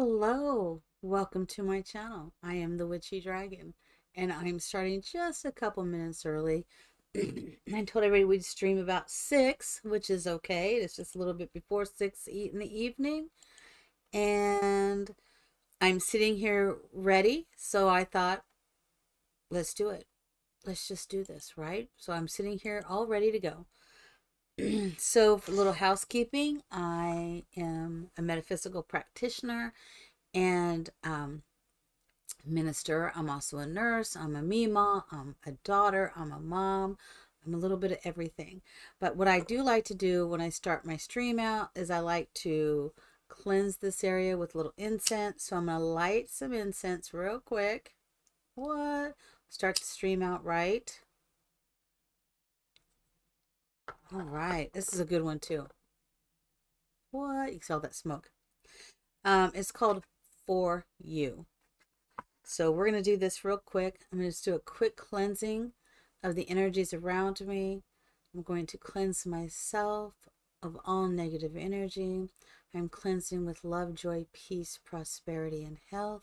Hello, welcome to my channel. I am the Witchy Dragon, and I'm starting just a couple minutes early. I told everybody we'd stream about 6, which is okay. It's just a little bit before 6 in the evening, and I'm sitting here ready, so I thought, let's do it. Let's just do this, right? So I'm sitting here all ready to go. So, for a little housekeeping, I am a metaphysical practitioner and minister. I'm also a nurse. I'm a Mima. I'm a daughter. I'm a mom. I'm a little bit of everything. But what I do like to do when I start my stream out is I like to cleanse this area with a little incense. So I'm going to light some incense real quick. What? Start the stream out right. All right. This is a good one too. What? You can smell that smoke. It's called For You. So we're going to do this real quick. I'm going to just do a quick cleansing of the energies around me. I'm going to cleanse myself of all negative energy. I'm cleansing with love, joy, peace, prosperity, and health.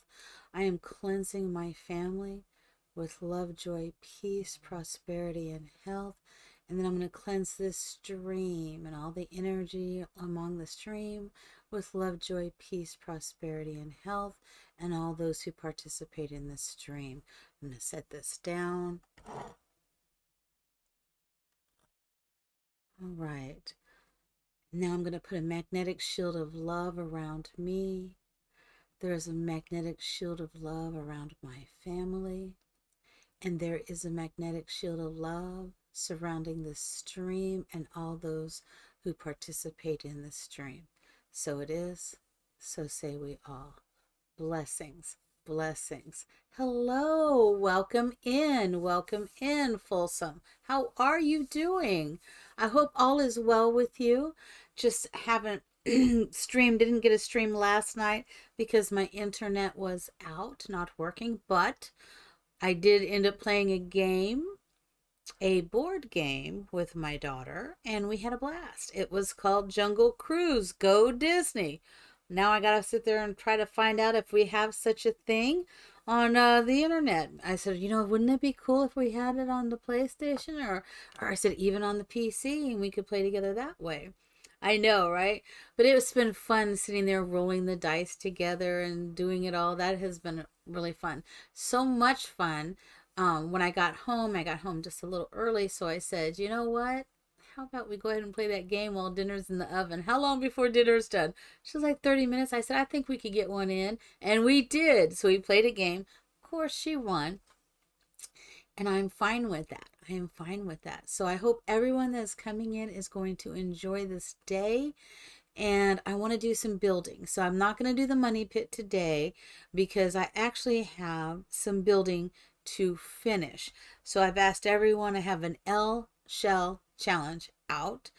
I am cleansing my family with love, joy, peace, prosperity, and health. And then I'm going to cleanse this stream and all the energy among the stream with love, joy, peace, prosperity, and health, and all those who participate in this stream. I'm going to set this down. All right. Now I'm going to put a magnetic shield of love around me. There is a magnetic shield of love around my family. And there is a magnetic shield of love surrounding the stream and all those who participate in the stream. So it is, so say we all. Blessings, blessings. Hello, welcome in, Folsom. How are you doing? I hope all is well with you. Just haven't didn't get a stream last night because my internet was out, not working, but I did end up playing a board game with my daughter, and we had a blast. It was called Jungle Cruise Go Disney. Now I gotta sit there and try to find out if we have such a thing on the internet. I said, wouldn't it be cool if we had it on the PlayStation, or I said even on the PC, and we could play together that way. I know, right? But it's been fun sitting there rolling the dice together and doing it all. That has been really fun. So much fun. When I got home just a little early. So I said, you know what? How about we go ahead and play that game while dinner's in the oven? How long before dinner's done? She was like 30 minutes. I said, I think we could get one in. And we did. So we played a game. Of course, she won. And I'm fine with that. I am fine with that. So I hope everyone that's coming in is going to enjoy this day. And I want to do some building. So I'm not going to do the money pit today because I actually have some building to finish. So I've asked everyone to have an L shell challenge out.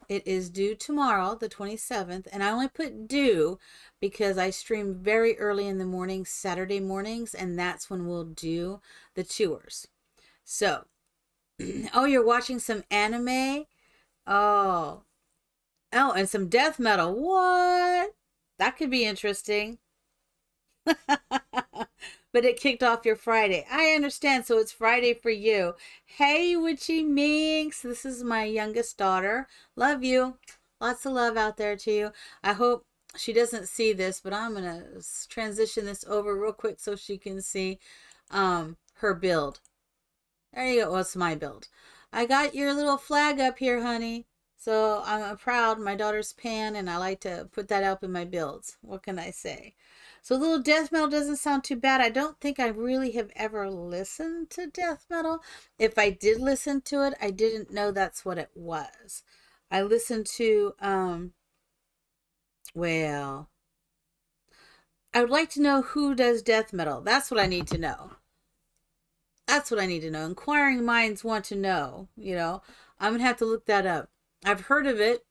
It is due tomorrow, the 27th, and I only put due because I stream very early in the morning, Saturday mornings, and that's when we'll do the tours. So, oh, you're watching some anime? Oh, and some death metal. What? That could be interesting. But it kicked off your Friday. I understand. So it's Friday for you. Hey, Witchy Minx. This is my youngest daughter. Love you. Lots of love out there to you. I hope she doesn't see this, but I'm going to transition this over real quick so she can see her build. There you go. Well, it's my build. I got your little flag up here, honey. So I'm proud. My daughter's pan, and I like to put that up in my builds. What can I say? So a little death metal doesn't sound too bad. I don't think I really have ever listened to death metal. If I did listen to it, I didn't know that's what it was. I listened to, well, I would like to know who does death metal. That's what I need to know. That's what I need to know. Inquiring minds want to know, I'm going to have to look that up. I've heard of it,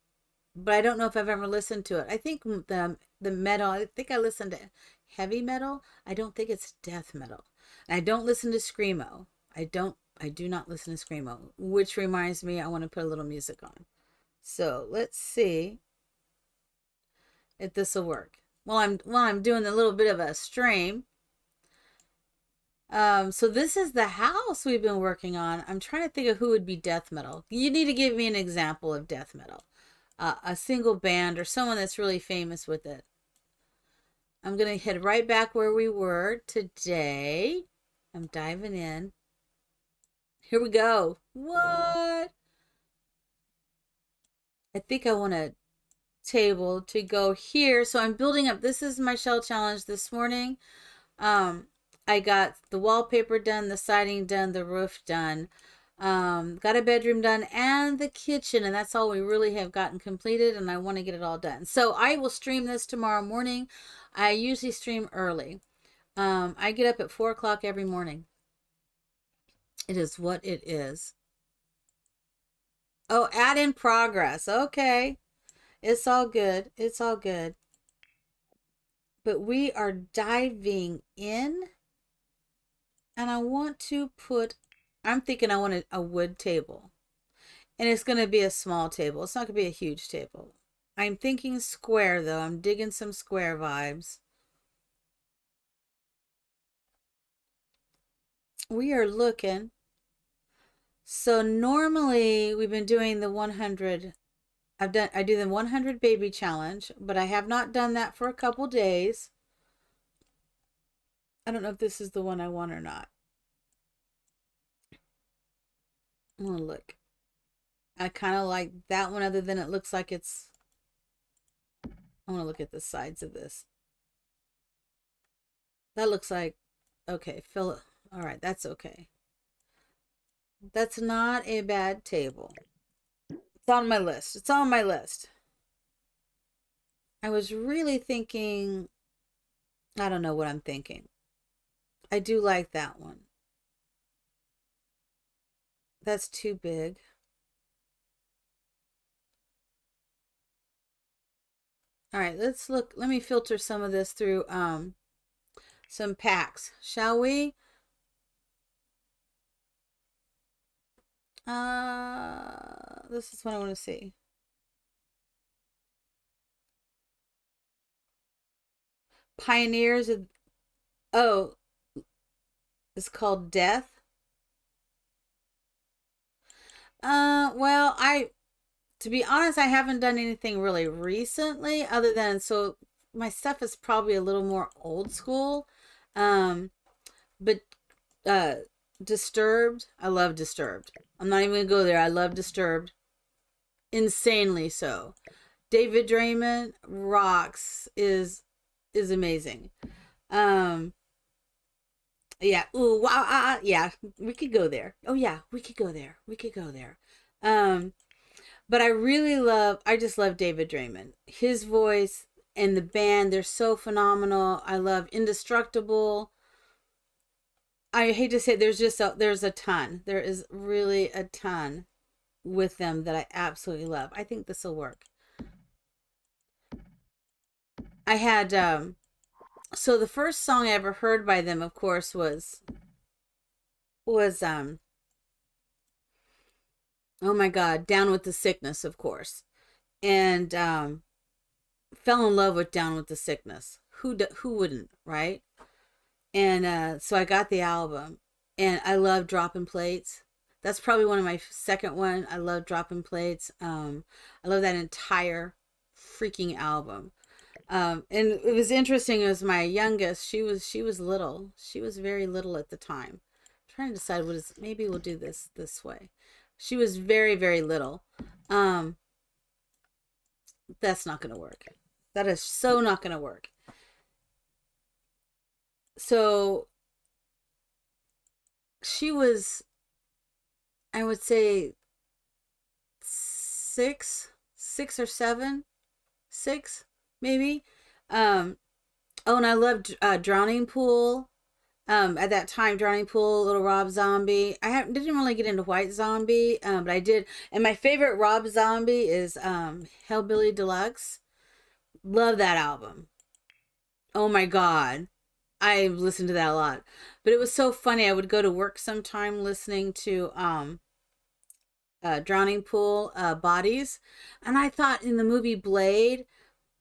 but I don't know if I've ever listened to it. I think the metal, I think I listened to heavy metal. I don't think it's death metal. And I don't listen to screamo. I do not listen to screamo, which reminds me I want to put a little music on. So let's see if this will work. while I'm doing a little bit of a stream. So this is the house we've been working on. I'm trying to think of who would be death metal. You need to give me an example of death metal. A single band or someone that's really famous with it. I'm going to head right back where we were today. I'm diving in. Here we go. What? I think I want a table to go here. So I'm building up. This is my shell challenge this morning. I got the wallpaper done, the siding done, the roof done. Got a bedroom done and the kitchen, and that's all we really have gotten completed, and I want to get it all done. So I will stream this tomorrow morning. I usually stream early. I get up at 4 o'clock every morning. It is what it is. Oh, add in progress. Okay. It's all good. It's all good. But we are diving in, and I want to put, I'm thinking I want a wood table. And it's going to be a small table. It's not going to be a huge table. I'm thinking square, though. I'm digging some square vibes. We are looking. So normally we've been doing the 100. I do the 100 baby challenge, but I have not done that for a couple days. I don't know if this is the one I want or not. I'm going to look. I kind of like that one, other than it looks like it's, I want to look at the sides of this. That looks like, okay, fill it. All right, that's okay. That's not a bad table. It's on my list. It's on my list. I was really thinking, I don't know what I'm thinking. I do like that one. That's too big. All right, let's look. Let me filter some of this through some packs, shall we? This is what I want to see. Pioneers of, oh, it's called Death. Well, to be honest, I haven't done anything really recently other than, so my stuff is probably a little more old school. But Disturbed, I love Disturbed. I'm not even gonna go there. I love Disturbed. Insanely so. David Draymond rocks, is amazing. Yeah. Ooh, wow. Yeah, we could go there. Oh yeah, we could go there. We could go there. But I just love David Draymond. His voice and the band, they're so phenomenal. I love Indestructible. I hate to say it, there's a ton. There is really a ton with them that I absolutely love. I think this will work. I had so the first song I ever heard by them, of course, was oh my God, Down with the Sickness, of course. And fell in love with Down with the Sickness. Who wouldn't, right? And so I got the album, and I love Dropping Plates. That's probably one of my second one. I love Dropping Plates. I love that entire freaking album. And it was interesting. It was my youngest. She was little. She was very little at the time. I'm trying to decide what is. Maybe we'll do this way. She was very, very little. That's not going to work. That is so not going to work. So she was, I would say, six or seven, six maybe. Oh, and I loved Drowning Pool. At that time, Drowning Pool, Little Rob Zombie. Didn't really get into White Zombie, but I did. And my favorite Rob Zombie is Hellbilly Deluxe. Love that album. Oh my God. I listened to that a lot. But it was so funny. I would go to work sometime listening to Drowning Pool, Bodies. And I thought in the movie Blade,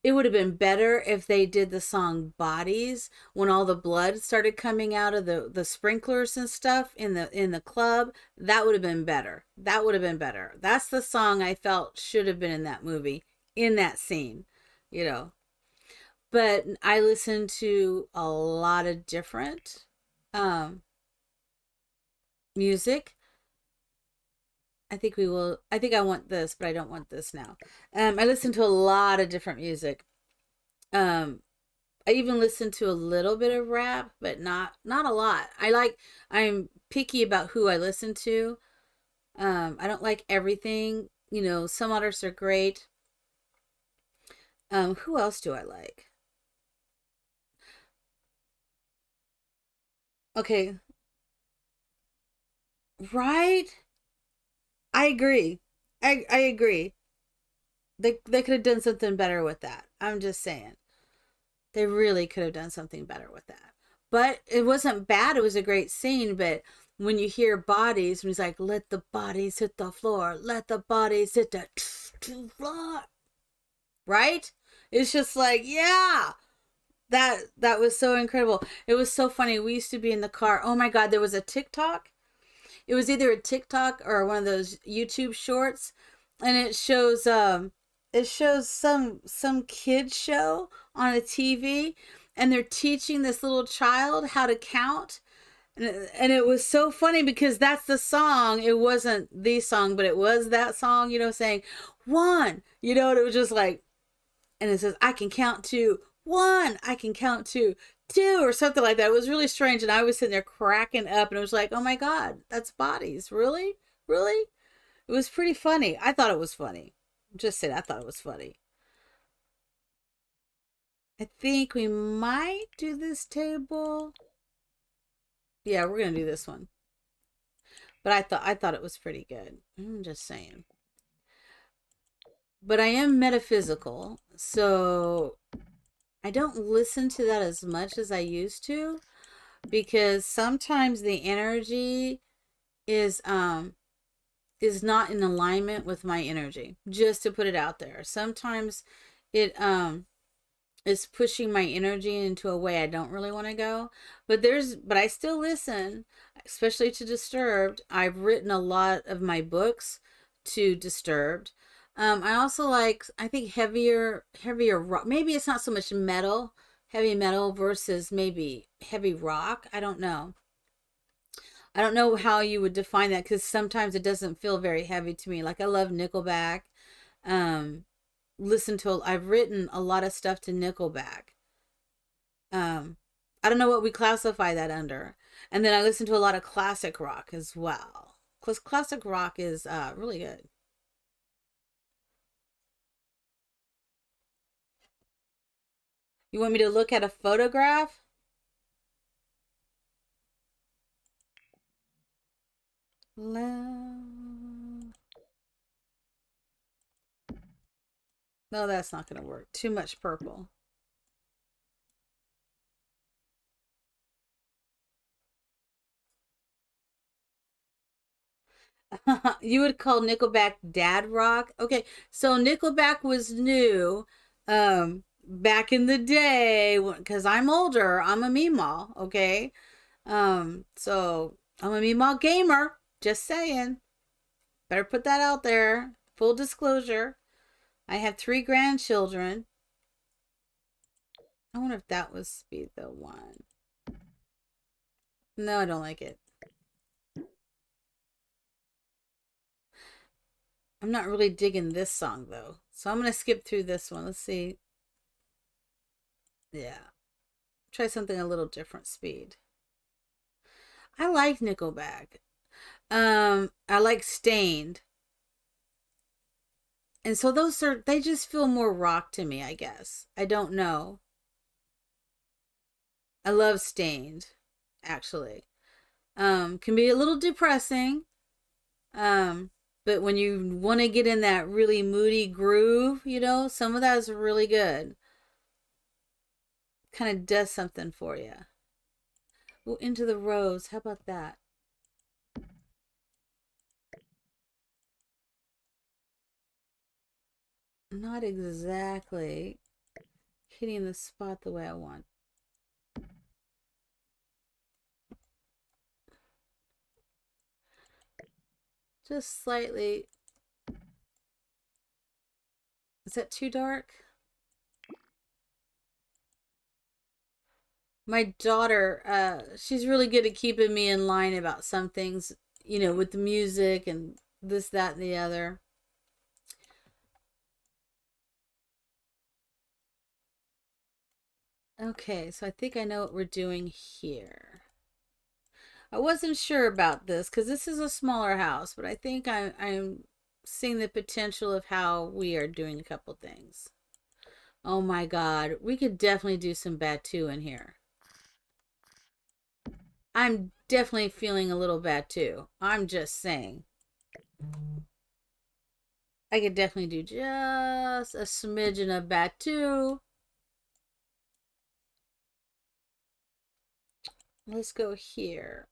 It would have been better if they did the song Bodies when all the blood started coming out of the sprinklers and stuff in the club. That would have been better. That would have been better. That's the song I felt should have been in that movie, in that scene, you know. But I listened to a lot of different um music. I think I want this, but I don't want this now. I listen to a lot of different music. Um I even listen to a little bit of rap, but not a lot. I'm picky about who I listen to. I don't like everything. You know, some artists are great. Who else do I like? Okay, right? I agree. I agree. They could have done something better with that. I'm just saying. They really could have done something better with that. But it wasn't bad. It was a great scene. But when you hear bodies, when he's like, let the bodies hit the floor, let the bodies hit the floor, right? It's just like, yeah, that was so incredible. It was so funny. We used to be in the car. Oh my God, there was a TikTok. It was either a TikTok or one of those YouTube shorts, and it shows some kid show on a TV, and they're teaching this little child how to count. And it was so funny because that's the song. It wasn't the song, but it was that song, you know, saying one, you know, and it was just like, and it says, I can count to one, I can count to two, or something like that. It was really strange. And I was sitting there cracking up, and it was like, oh my God, that's bodies. Really? Really? It was pretty funny. I thought it was funny. Just said I thought it was funny. I think we might do this table. Yeah, we're gonna do this one. But I thought it was pretty good. I'm just saying. But I am metaphysical, so I don't listen to that as much as I used to, because sometimes the energy is um is not in alignment with my energy. Just to put it out there. Sometimes it is pushing my energy into a way I don't really want to go. But I still listen, especially to Disturbed. I've written a lot of my books to Disturbed. I also like, I think, heavier rock. Maybe it's not so much metal, heavy metal versus maybe heavy rock. I don't know. I don't know how you would define that, because sometimes it doesn't feel very heavy to me. Like, I love Nickelback. Um, I've written a lot of stuff to Nickelback. Um, I don't know what we classify that under. And then I listen to a lot of classic rock as well. Because classic rock is really good. You want me to look at a photograph? No, that's not going to work. Too much purple. You would call Nickelback dad rock? Okay, so Nickelback was new back in the day, because I'm older. I'm a Meemaw, okay? So I'm a Meemaw gamer. Just saying. Better put that out there. Full disclosure. I have 3 grandchildren. I wonder if that was be the one. No, I don't like it. I'm not really digging this song though. So I'm gonna skip through this one. Let's see. Yeah. Try something a little different speed. I like Nickelback. I like Stained. And so they just feel more rock to me, I guess. I don't know. I love Stained, actually. Can be a little depressing. Um, but when you want to get in that really moody groove, you know, some of that is really good. Kind of does something for you. Oh, Into the Rose. How about that? Not exactly. hitting the spot the way I want. Just slightly. Is that too dark? My daughter, she's really good at keeping me in line about some things, you know, with the music and this, that, and the other. Okay, so I think I know what we're doing here. I wasn't sure about this because this is a smaller house, but I think I'm seeing the potential of how we are doing a couple things. Oh my God, we could definitely do some Batu in here. I'm definitely feeling a little Batu. I'm just saying. I could definitely do just a smidgen of Batu. Let's go here.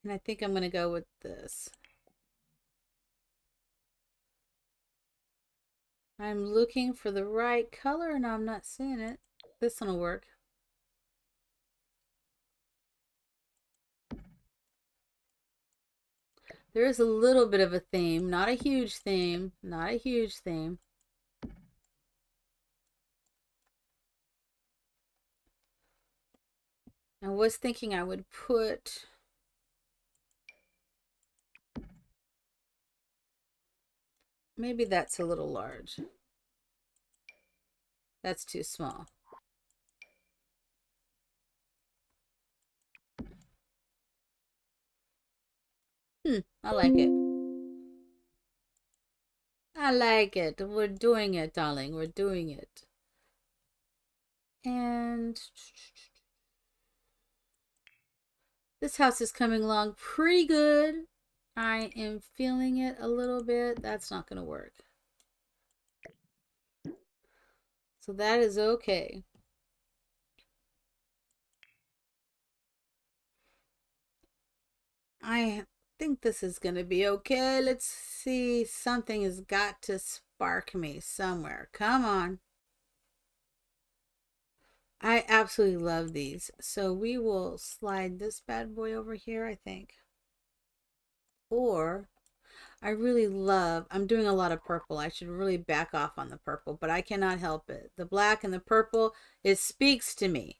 And I think I'm going to go with this. I'm looking for the right color and I'm not seeing it. This one will work. There is a little bit of a theme, not a huge theme, not a huge theme. I was thinking I would put maybe that's a little large. That's too small. I like it. I like it. We're doing it, darling. We're doing it. And this house is coming along pretty good. I am feeling it a little bit. That's not going to work. So that is okay. I think this is going to be okay. Let's see. Something has got to spark me somewhere. Come on. I absolutely love these. So we will slide this bad boy over here, I think. Or I really love, I'm doing a lot of purple. I should really back off on the purple, but I cannot help it. The black and the purple, it speaks to me.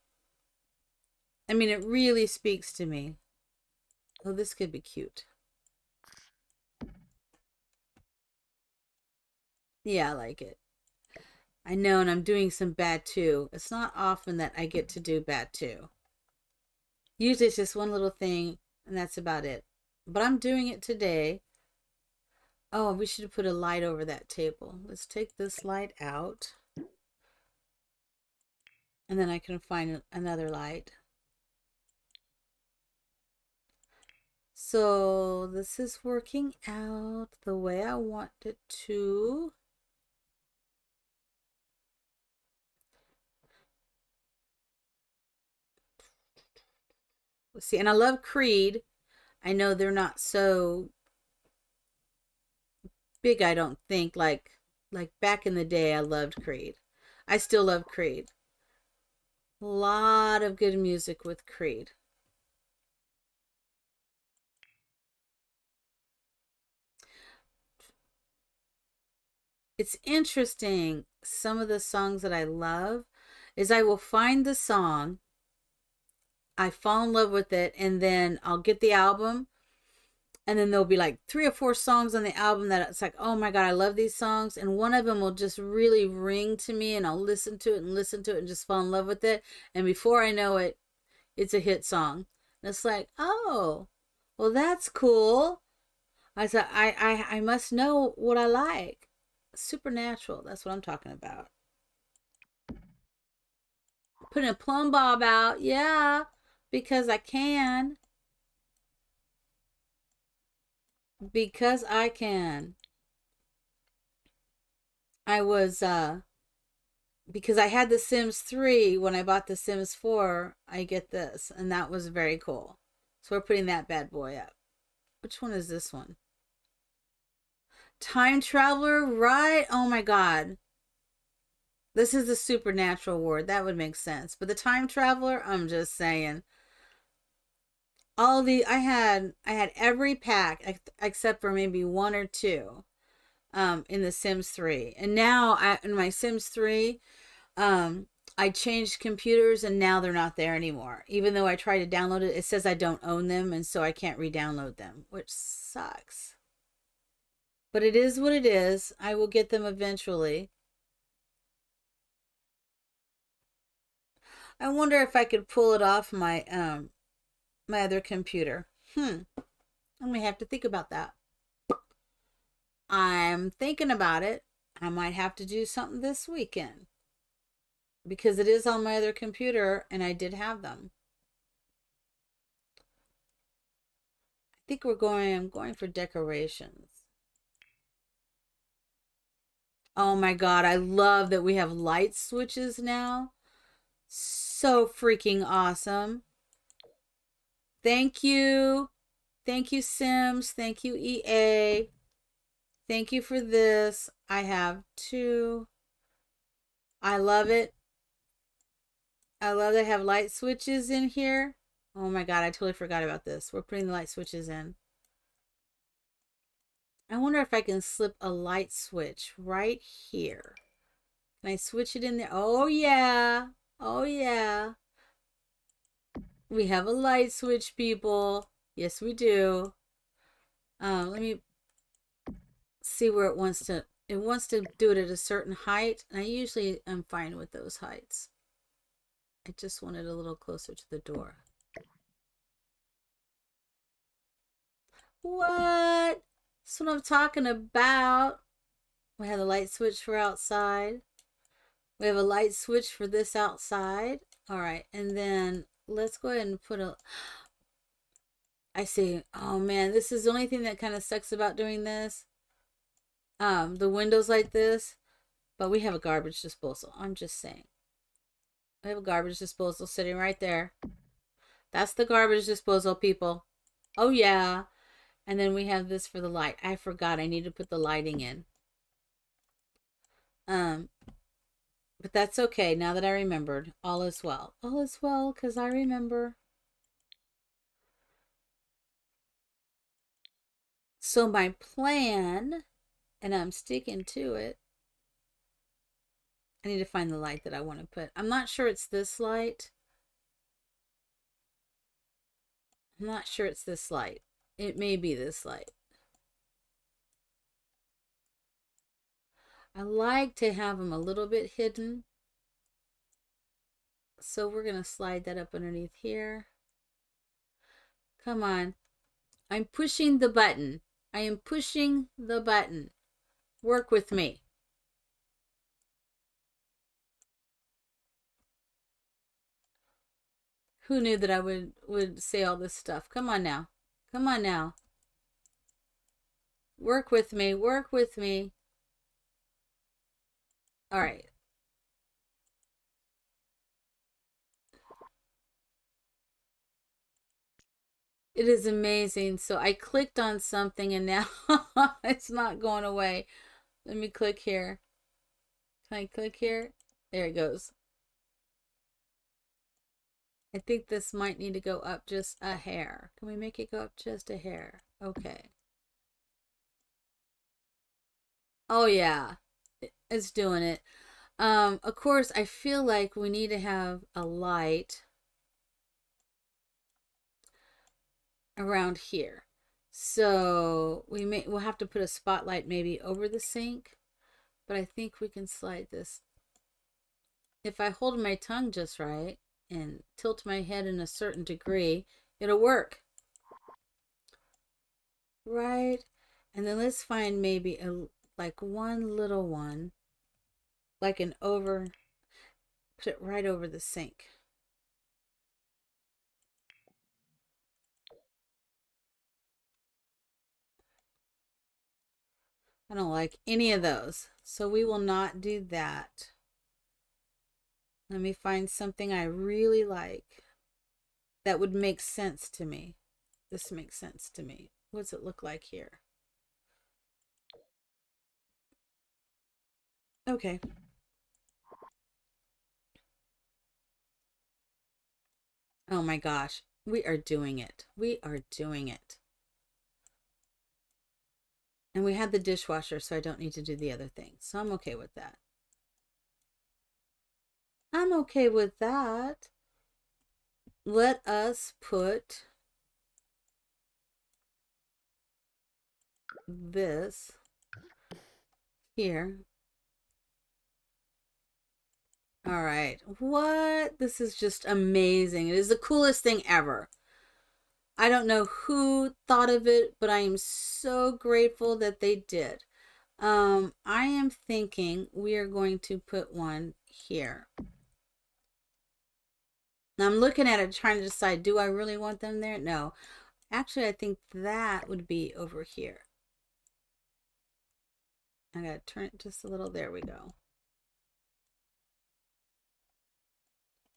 I mean, it really speaks to me. Oh, this could be cute. Yeah, I like it. I know, and I'm doing some Batu. It's not often that I get to do Batu. Usually it's just one little thing, and that's about it. But I'm doing it today. Oh, we should have put a light over that table. Let's take this light out. And then I can find another light. So this is working out the way I want it to. Let's see, and I love Creed. I know they're not so big, I don't think, like back in the day I loved Creed. I still love Creed. A lot of good music with Creed. It's interesting. Some of the songs that I love is I will find the song, I fall in love with it, and then I'll get the album, and then there'll be like 3 or 4 songs on the album that it's like, oh my God, I love these songs. And one of them will just really ring to me, and I'll listen to it and listen to it and just fall in love with it. And before I know it, it's a hit song. And it's like, oh, well, that's cool. I said, I must know what I like. Supernatural, that's what I'm talking about. Putting a plumb bob out, yeah, because I can. Because I can. I was because I had the Sims 3 when I bought the Sims 4, I get this, and that was very cool. So we're putting that bad boy up. Which one is this one? Time Traveler, right? Oh my God. This is the supernatural ward. That would make sense. But the time traveler, I'm just saying. All the I had every pack except for maybe one or two in the Sims 3. And now in my Sims 3, I changed computers and now they're not there anymore. Even though I tried to download it, it says I don't own them and so I can't re-download them, which sucks. But it is what it is. I will get them eventually. I wonder if I could pull it off my my other computer. I may have to think about that. I'm thinking about it. I might have to do something this weekend because it is on my other computer and I did have them. I think I'm going for decorations. Oh my God, I love that we have light switches now. So freaking awesome. Thank you. Thank you, Sims. Thank you, EA. Thank you for this. I have two. I love it. I love they have light switches in here. Oh my God, I totally forgot about this. We're putting the light switches in. I wonder if I can slip a light switch right here. Can I switch it in there? Oh yeah. Oh yeah. We have a light switch, people. Yes, we do. Let me see where it wants to. It wants to do it at a certain height, and I usually am fine with those heights. I just want it a little closer to the door. What? That's what I'm talking about. We have a light switch for outside. We have a light switch for this outside. All right, and then let's go ahead and put a... I see. Oh man, this is the only thing that kind of sucks about doing this. The windows like this, but we have a garbage disposal. I'm just saying. We have a garbage disposal sitting right there. That's the garbage disposal, people. Oh yeah. And then we have this for the light. I forgot I need to put the lighting in. But that's okay. Now that I remembered, all is well. All is well because I remember. So my plan, and I'm sticking to it. I need to find the light that I want to put. I'm not sure it's this light. I'm not sure it's this light. It may be this light. I like to have them a little bit hidden. So we're going to slide that up underneath here. Come on. I'm pushing the button. I am pushing the button. Work with me. Who knew that I would say all this stuff? Come on now. Come on now. Work with me. Work with me. All right. It is amazing. So I clicked on something and now it's not going away. Let me click here. Can I click here? There it goes. I think this might need to go up just a hair. Can we make it go up just a hair? Okay. Oh yeah. It's doing it. Of course, I feel like we need to have a light around here. So we'll have to put a spotlight maybe over the sink, but I think we can slide this. If I hold my tongue just right and tilt my head in a certain degree, it'll work. Right? And then let's find maybe like one little one, like an over, put it right over the sink. I don't like any of those, so we will not do that. Let me find something I really like that would make sense to me. This makes sense to me. What does it look like here? Okay. Oh my gosh. We are doing it. We are doing it. And we had the dishwasher, so I don't need to do the other thing. So I'm okay with that. I'm okay with that. Let us put this here. All right. What? This is just amazing. It is the coolest thing ever. I don't know who thought of it, but I am so grateful that they did. I am thinking we are going to put one here. Now I'm looking at it trying to decide, do I really want them there? No. Actually, I think that would be over here. I gotta turn it just a little. There we go.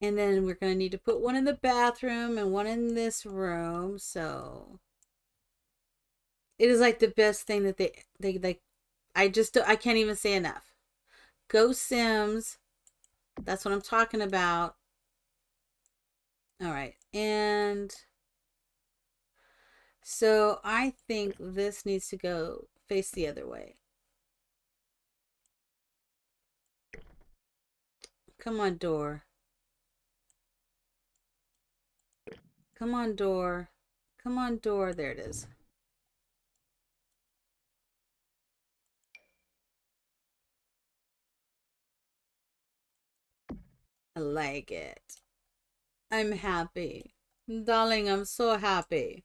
And then we're gonna need to put one in the bathroom and one in this room. So it is like the best thing that they I can't even say enough. Go Sims. That's what I'm talking about. All right. And so I think this needs to go face the other way. Come on, door. Come on, door. Come on, door. There it is. I like it. I'm happy. Darling, I'm so happy.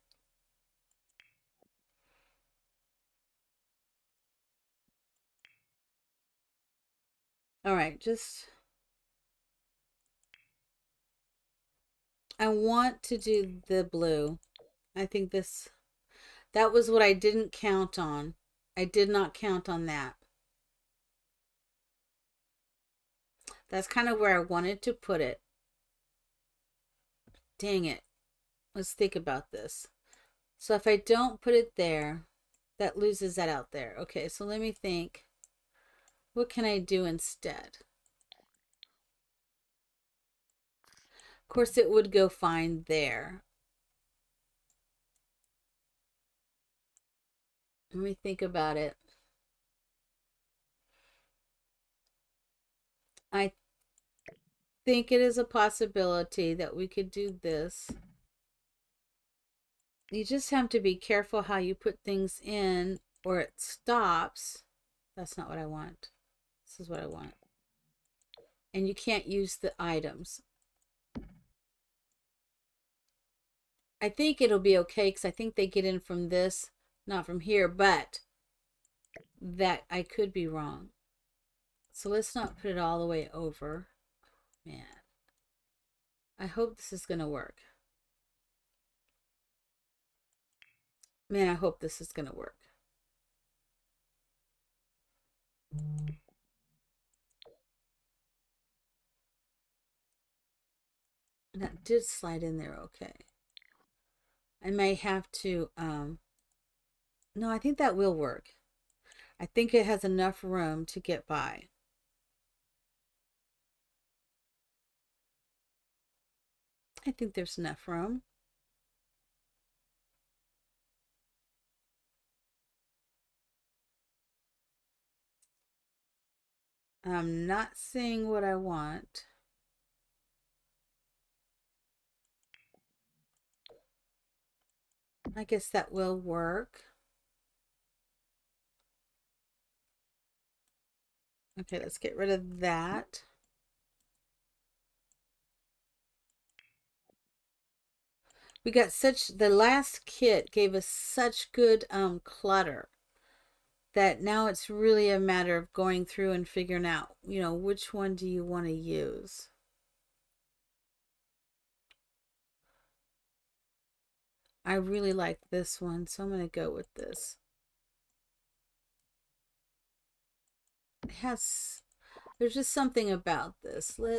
All right, I want to do the blue. I think that was what I didn't count on. I did not count on that. That's kind of where I wanted to put it. Dang it. Let's think about this. So if I don't put it there, that loses that out there. Okay, so let me think. What can I do instead? Of course, it would go fine there. Let me think about it. I think it is a possibility that we could do this. You just have to be careful how you put things in or it stops. That's not what I want. This is what I want. And you can't use the items. I think it'll be okay because I think they get in from this, not from here, but that I could be wrong. So let's not put it all the way over. Man, I hope this is going to work. Man, I hope this is going to work. And that did slide in there okay. I may have to, no, I think that will work. I think it has enough room to get by. I think there's enough room. I'm not seeing what I want. I guess that will work. Okay, let's get rid of that. We got the last kit gave us such good clutter that now it's really a matter of going through and figuring out, which one do you want to use? I really like this one, so I'm going to go with this. There's just something about this. I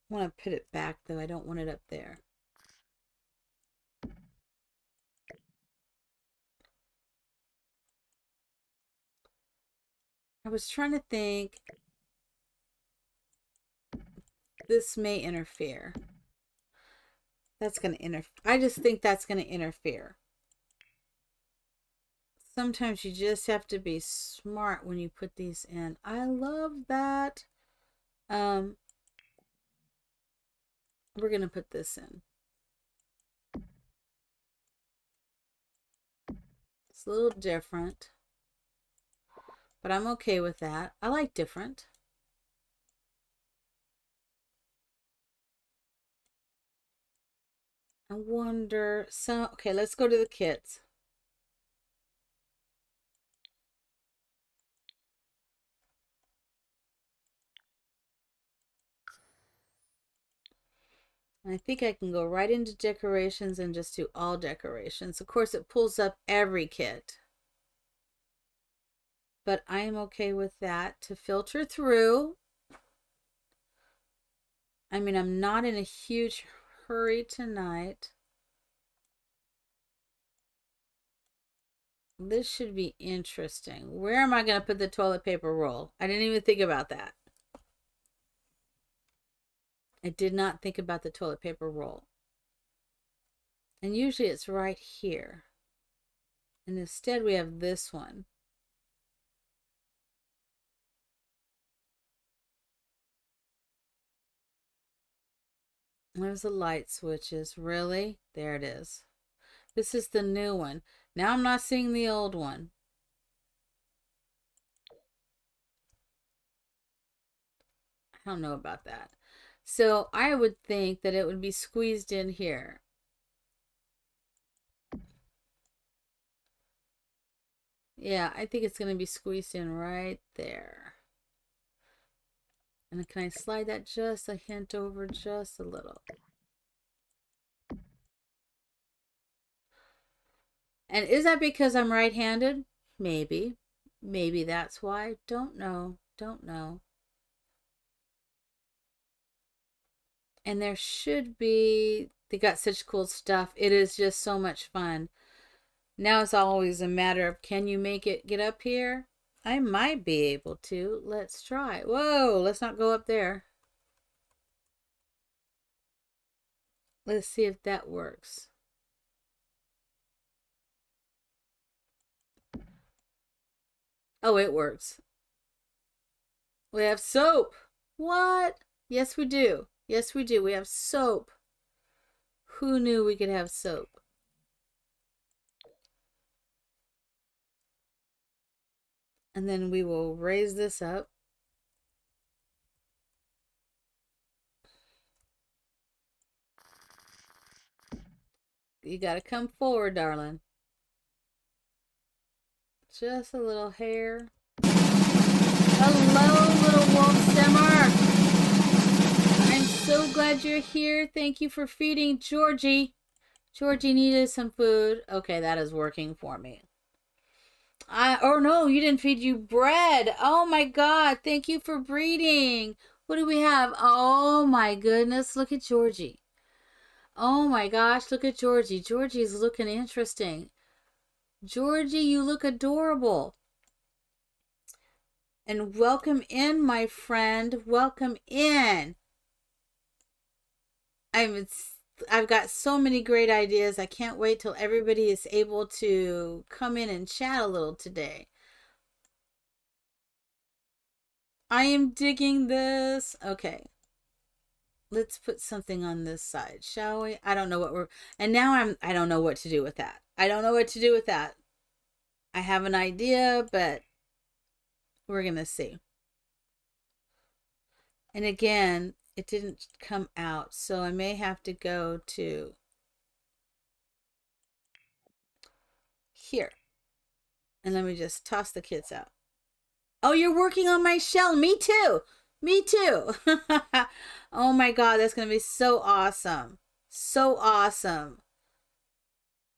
want to put it back though. I don't want it up there. I was trying to think. This may interfere. That's going to interfere. I just think that's going to interfere. Sometimes you just have to be smart when you put these in. I love that. We're going to put this in. It's a little different, but I'm okay with that. I like different. I wonder, so, okay, let's go to the kits. I think I can go right into decorations and just do all decorations. Of course, it pulls up every kit, but I am okay with that to filter through. I mean, I'm not in a huge hurry tonight. This should be interesting. Where am I going to put the toilet paper roll? I didn't even think about that. I did not think about the toilet paper roll. And usually it's right here. And instead we have this one. There's the light switches. Really? There it is. This is the new one. Now I'm not seeing the old one. I don't know about that. So I would think that it would be squeezed in here. Yeah, I think it's going to be squeezed in right there. And can I slide that just a hint over, just a little? And is that because I'm right-handed? Maybe. Maybe that's why. Don't know. Don't know. And there should be, they got such cool stuff. It is just so much fun. Now it's always a matter of, can you make it get up here? I might be able to. Let's try. Whoa, let's not go up there. Let's see if that works. Oh, it works. We have soap. What? Yes, we do. Yes, we do. We have soap. Who knew we could have soap? And then we will raise this up. You got to come forward, darling. Just a little hair. Hello, little wolf simmer. I'm so glad you're here. Thank you for feeding Georgie. Georgie needed some food. Okay, that is working for me. Oh no, you didn't feed you bread. Oh my God, thank you for breeding. What do we have? Oh my goodness, look at Georgie. Oh my gosh, look at Georgie. Georgie's looking interesting. Georgie, you look adorable. And welcome in, my friend. Welcome in. I've got so many great ideas. I can't wait till everybody is able to come in and chat a little today. I am digging this. Okay. Let's put something on this side, shall we? I don't know what and now I don't know what to do with that. I don't know what to do with that. I have an idea, but we're going to see. And again, it didn't come out, so I may have to go to here. And let me just toss the kits out. Oh, you're working on my shell. Me too. Me too. Oh my God, that's going to be so awesome. So awesome.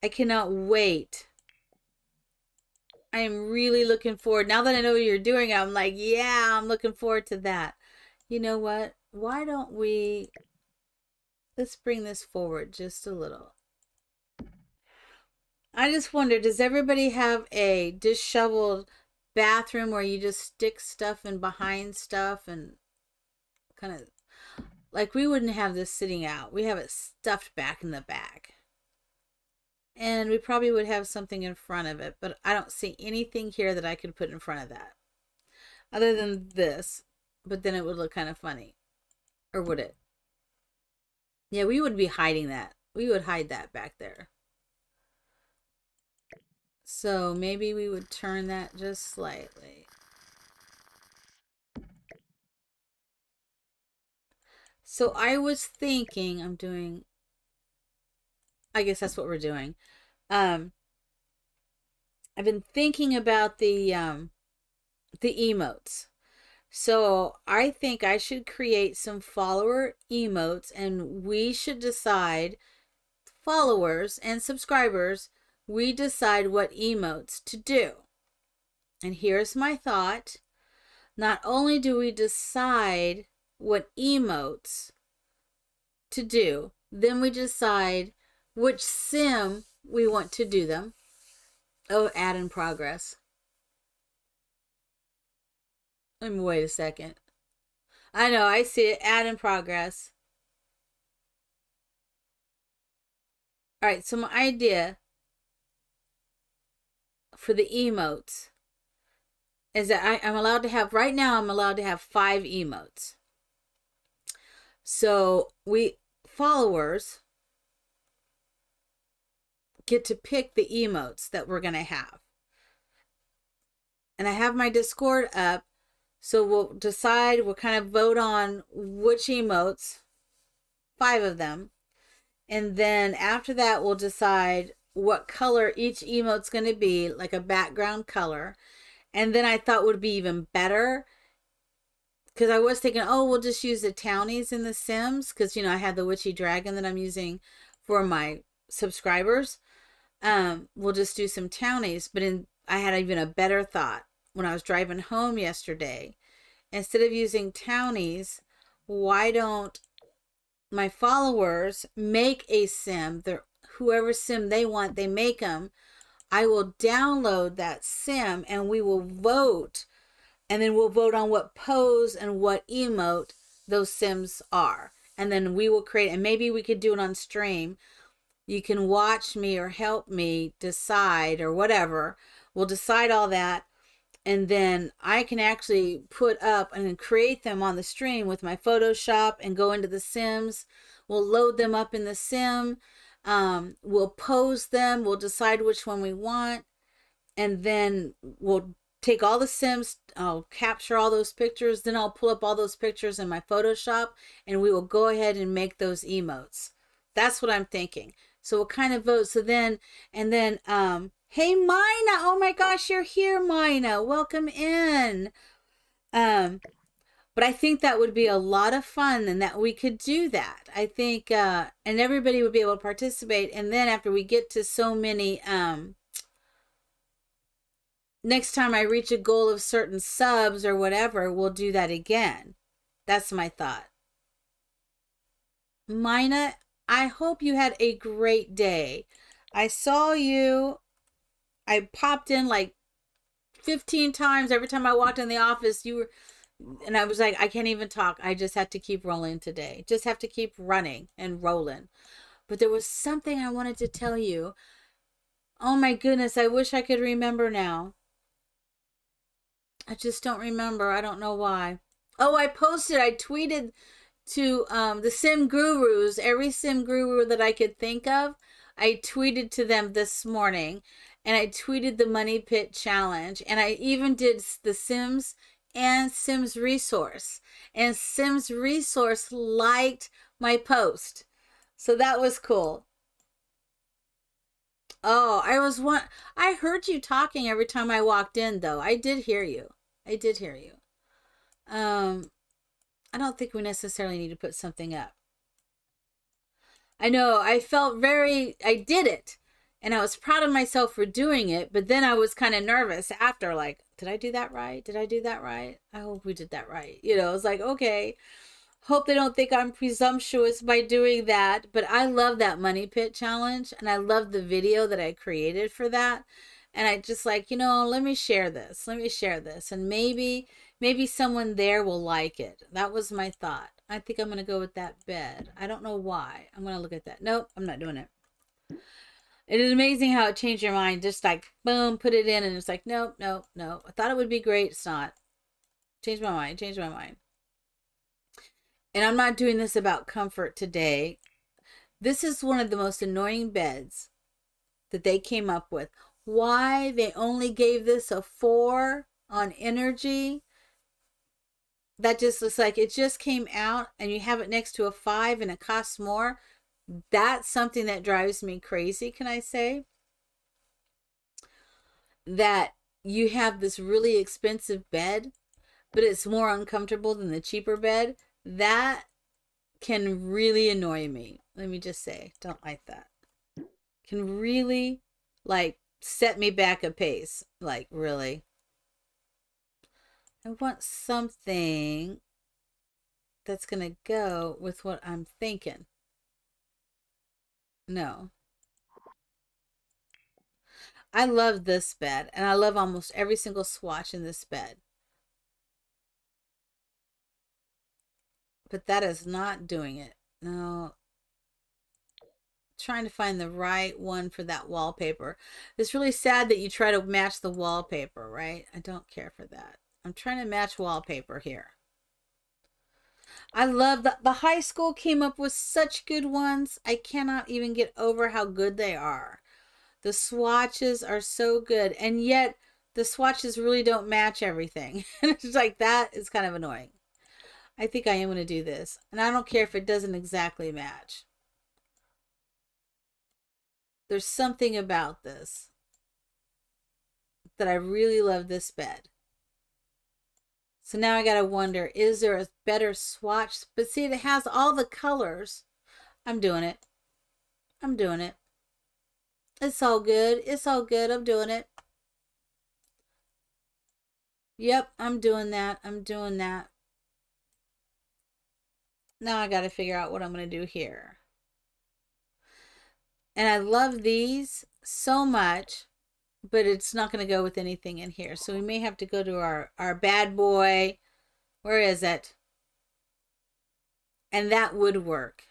I cannot wait. I am really looking forward. Now that I know what you're doing, I'm like, yeah, I'm looking forward to that. You know what? Why don't we, let's bring this forward just a little. I just wonder, does everybody have a disheveled bathroom where you just stick stuff in behind stuff and kind of like we wouldn't have this sitting out. We have it stuffed back in the back. And we probably would have something in front of it, but I don't see anything here that I could put in front of that. Other than this, but then it would look kind of funny. Or would it? Yeah, we would be hiding that. We would hide that back there. So maybe we would turn that just slightly. So I was thinking, I guess that's what we're doing. I've been thinking about the emotes. So I think I should create some follower emotes, and we should decide, followers and subscribers, we decide what emotes to do. And here's my thought. Not only do we decide what emotes to do, then we decide which sim we want to do them. Oh, add in progress. Wait a second. I know, I see it. Add in progress. All right, so my idea for the emotes is that I'm allowed to have, right now I'm allowed to have 5 emotes. So we followers get to pick the emotes that we're going to have. And I have my Discord up, so we'll decide, we'll kind of vote on which emotes, 5 of them. And then after that, we'll decide what color each emote's going to be, like a background color. And then I thought would be even better, because I was thinking, oh, we'll just use the townies in The Sims, because, you know, I had the witchy dragon that I'm using for my subscribers. We'll just do some townies. But I had even a better thought when I was driving home yesterday. Instead of using townies, why don't my followers make a sim? Whoever sim they want, they make them. I will download that sim and we will vote. And then we'll vote on what pose and what emote those sims are. And then we will create, and maybe we could do it on stream. You can watch me or help me decide or whatever. We'll decide all that. And then I can actually put up and create them on the stream with my Photoshop and go into the Sims. We'll load them up in the Sim. We'll pose them. We'll decide which one we want. And then we'll take all the Sims. I'll capture all those pictures. Then I'll pull up all those pictures in my Photoshop. And we will go ahead and make those emotes. That's what I'm thinking. So we'll kind of vote. So then, and then, hey, Mina. Oh my gosh, you're here, Mina. Welcome in. But I think that would be a lot of fun and that we could do that. I think, and everybody would be able to participate. And then after we get to so many, next time I reach a goal of certain subs or whatever, we'll do that again. That's my thought. Mina, I hope you had a great day. I saw you. I popped in like 15 times. Every time I walked in the office, you were, and I was like, I can't even talk. I just have to keep rolling today. Just have to keep running and rolling. But there was something I wanted to tell you. Oh my goodness, I wish I could remember now. I just don't remember. I don't know why. Oh, I tweeted to the Sim Gurus, every Sim Guru that I could think of. I tweeted to them this morning, and I tweeted the Money Pit Challenge, and I even did the Sims and Sims Resource, and Sims Resource liked my post, so that was cool. Oh, I heard you talking every time I walked in, though. I did hear you. I did hear you. I don't think we necessarily need to put something up. I know, I did it. And I was proud of myself for doing it. But then I was kind of nervous after, like, did I do that right? Did I do that right? I hope we did that right. You know, it's like, okay. Hope they don't think I'm presumptuous by doing that. But I love that Money Pit Challenge. And I love the video that I created for that. And I just like, you know, let me share this. Let me share this. And maybe someone there will like it. That was my thought. I think I'm going to go with that bed. I don't know why. I'm going to look at that. Nope, I'm not doing it. It is amazing how it changed your mind. Just like, boom, put it in, and it's like, nope, nope, nope. I thought it would be great. It's not. Changed my mind. Changed my mind. And I'm not doing this about comfort today. This is one of the most annoying beds that they came up with. Why they only gave this a 4 on energy, that just looks like it just came out, and you have it next to a 5 and it costs more. That's something that drives me crazy, can I say? That you have this really expensive bed, but it's more uncomfortable than the cheaper bed. That can really annoy me. Let me just say, don't like that. Can really, like, set me back a pace. Like, really. I want something that's going to go with what I'm thinking. No. I love this bed, and I love almost every single swatch in this bed. But that is not doing it. No. Trying to find the right one for that wallpaper. It's really sad that you try to match the wallpaper, right? I don't care for that. I'm trying to match wallpaper here. I love that the high school came up with such good ones. I cannot even get over how good they are. The swatches are so good, and yet the swatches really don't match everything. It's like, that is kind of annoying. I think I am going to do this, and I don't care if it doesn't exactly match. There's something about this that I really love this bed. So now I got to wonder, is there a better swatch? But see, it has all the colors. I'm doing it. I'm doing it. It's all good. It's all good. I'm doing it. Yep, I'm doing that. I'm doing that. Now I got to figure out what I'm going to do here. And I love these so much, but it's not going to go with anything in here. So we may have to go to our bad boy. Where is it? And that would work.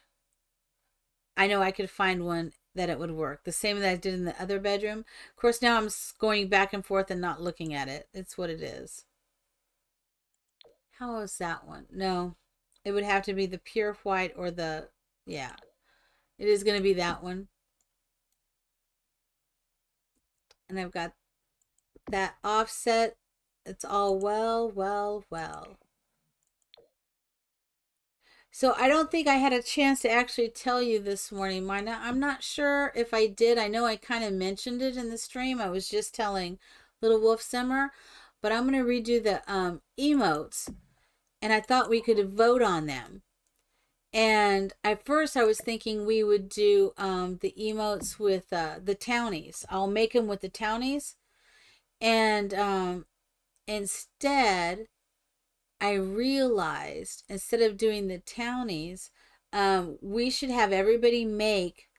I know I could find one that it would work. The same that I did in the other bedroom. Of course, now I'm going back and forth and not looking at it. It's what it is. How is that one? No, it would have to be the pure white or the, yeah, it is going to be that one. And I've got that offset. It's all well, well, well. So I don't think I had a chance to actually tell you this morning, Mina. I'm not sure if I did. I know I kind of mentioned it in the stream. I was just telling Little Wolf Simmer, but I'm going to redo the emotes, and I thought we could vote on them. And at first I was thinking we would do the emotes with the townies. I'll make them with the townies. And instead, I realized instead of doing the townies, we should have everybody make,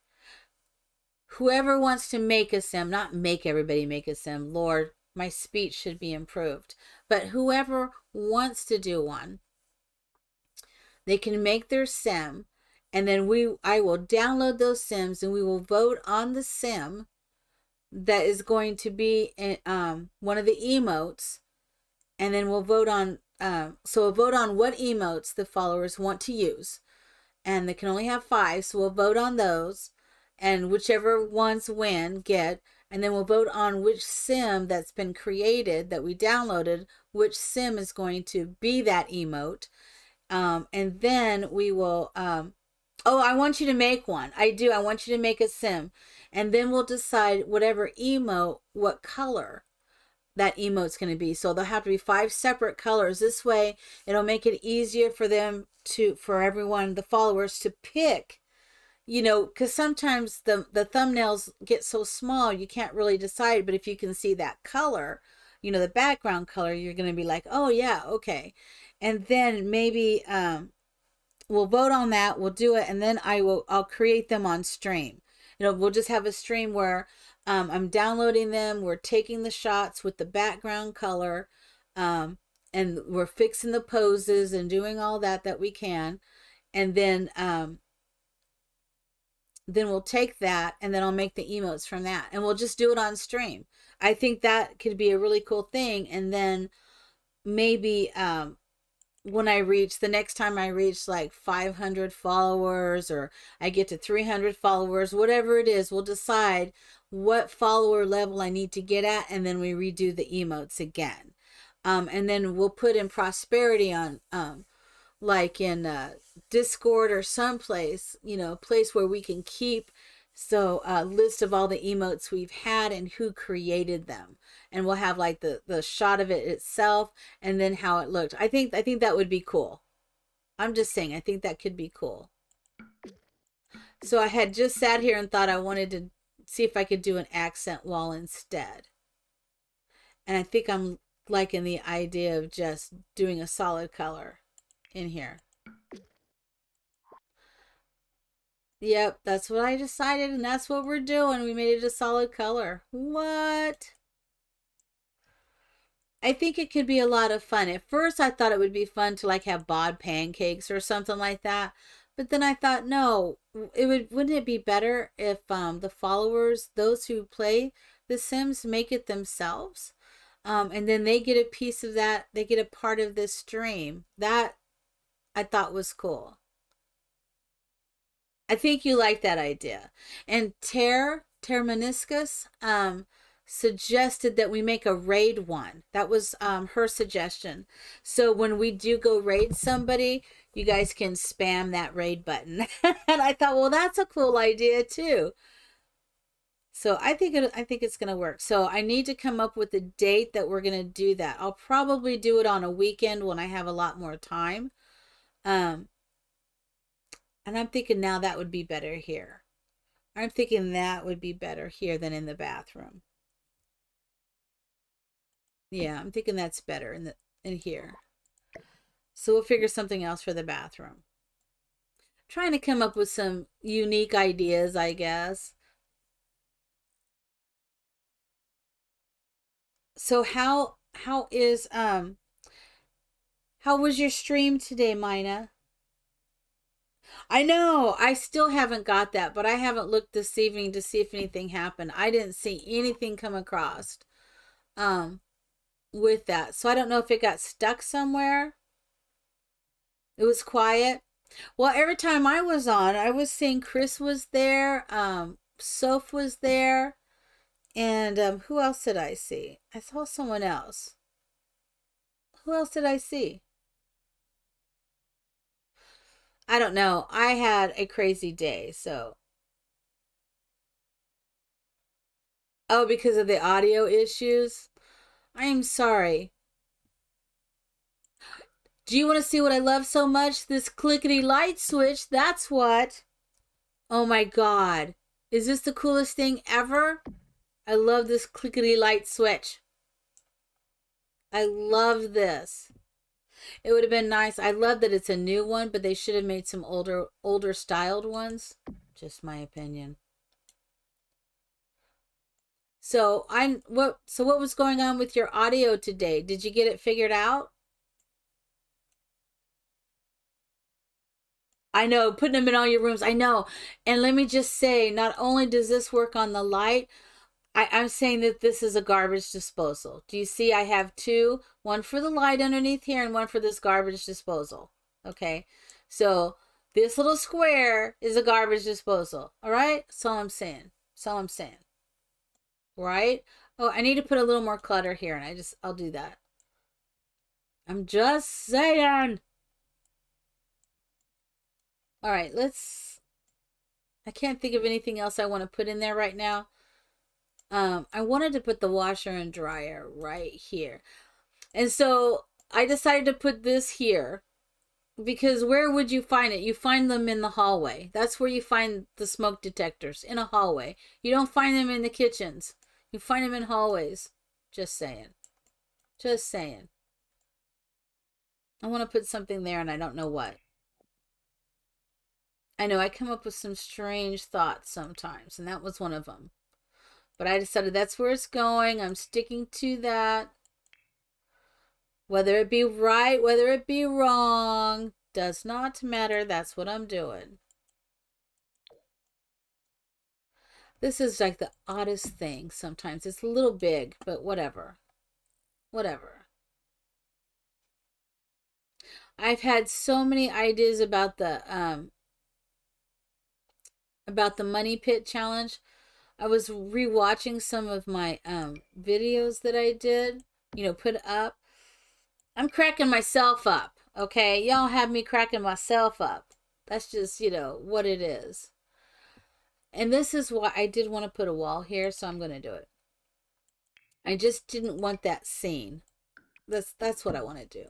whoever wants to make a sim, not make everybody make a sim. Lord, my speech should be improved. But whoever wants to do one, they can make their sim, and then I will download those sims, and we will vote on the sim that is going to be in, one of the emotes, and then we'll vote on so we'll vote on what emotes the followers want to use, and they can only have 5, so we'll vote on those, and whichever ones win get, and then we'll vote on which sim that's been created that we downloaded, which sim is going to be that emote. And then we will, oh, I want you to make one. I do. I want you to make a sim. And then we'll decide whatever emote, what color that emote's going to be. So there'll have to be 5 separate colors. This way, it'll make it easier for them for everyone, the followers, to pick, because sometimes the thumbnails get so small, you can't really decide. But if you can see that color, the background color, you're going to be like, oh yeah, okay. And then maybe we'll vote on that. We'll do it, and then I'll create them on stream. We'll just have a stream where I'm downloading them. We're taking the shots with the background color, and and we're fixing the poses and doing all that we can. And then we'll take that and then I'll make the emotes from that and we'll just do it on stream. I think that could be a really cool thing. And then maybe when I reach the next time I reach like 500 followers or I get to 300 followers, whatever it is, we'll decide what follower level I need to get at, and then we redo the emotes again. And then we'll put in prosperity on like in Discord or someplace, place where we can keep a list of all the emotes we've had and who created them, and we'll have like the shot of it itself and then how it looked. I think that would be cool. I'm just saying, I think that could be cool. So I had just sat here and thought I wanted to see if I could do an accent wall instead, and I think I'm liking the idea of just doing a solid color in here. Yep, that's what I decided, and that's what we're doing. We made it a solid color. What? I think it could be a lot of fun. At first, I thought it would be fun to like have bod pancakes or something like that. But then I thought, no, wouldn't it be better if the followers, those who play The Sims, make it themselves? And then they get a piece of that. They get a part of this stream. That I thought was cool. I think you like that idea. And Termaniscus suggested that we make a raid one. That was her suggestion. So when we do go raid somebody, you guys can spam that raid button. And I thought, well, that's a cool idea too. So I think it's going to work. So I need to come up with a date that we're going to do that. I'll probably do it on a weekend when I have a lot more time. And I'm thinking now that would be better here. I'm thinking that would be better here than in the bathroom. Yeah, I'm thinking that's better in here. So we'll figure something else for the bathroom. Trying to come up with some unique ideas, I guess. So how was your stream today, Mina? I know, I still haven't got that, but I haven't looked this evening to see if anything happened. I didn't see anything come across with that. So I don't know if it got stuck somewhere. It was quiet. Well, every time I was on, I was seeing Chris was there, Soph was there, and who else did I see? I saw someone else. Who else did I see? I don't know. I had a crazy day, so. Oh, because of the audio issues? I am sorry. Do you want to see what I love so much? This clickety light switch, that's what. Oh my god. Is this the coolest thing ever? I love this clickety light switch. I love this. It would have been nice. I love that it's a new one, but they should have made some older styled ones. Just my opinion. So what was going on with your audio today? Did you get it figured out? I know, putting them in all your rooms. I know. And let me just say, not only does this work on the light, I'm saying that this is a garbage disposal. Do you see? I have two, one for the light underneath here and one for this garbage disposal. Okay. So this little square is a garbage disposal. All right. That's all I'm saying. That's all I'm saying. Right. Oh, I need to put a little more clutter here, and I'll do that. I'm just saying. All right. I can't think of anything else I want to put in there right now. I wanted to put the washer and dryer right here. And so I decided to put this here because where would you find it? You find them in the hallway. That's where you find the smoke detectors, in a hallway. You don't find them in the kitchens. You find them in hallways. Just saying. Just saying. I want to put something there and I don't know what. I know I come up with some strange thoughts sometimes, and that was one of them. But I decided that's where it's going. I'm sticking to that. Whether it be right, whether it be wrong, does not matter. That's what I'm doing. This is like the oddest thing sometimes. It's a little big, but whatever. Whatever. I've had so many ideas about the money pit challenge. I was rewatching some of my videos that I did, put up. I'm cracking myself up, okay? Y'all have me cracking myself up. That's just, what it is. And this is why I did want to put a wall here, so I'm going to do it. I just didn't want that scene. That's what I want to do.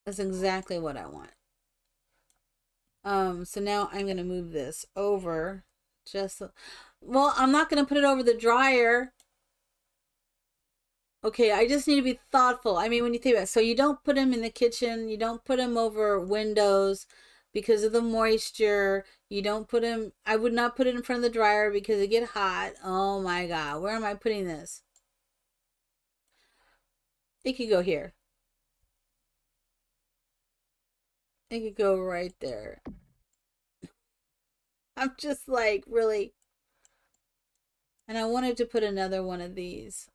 That's exactly what I want. So now I'm going to move this over well, I'm not going to put it over the dryer. Okay, I just need to be thoughtful. I mean, when you think about it, so you don't put them in the kitchen, you don't put them over windows because of the moisture. You don't put them, I would not put it in front of the dryer because it get hot. Oh my God, where am I putting this? It could go here. It could go right there. I'm just like, really? And I wanted to put another one of these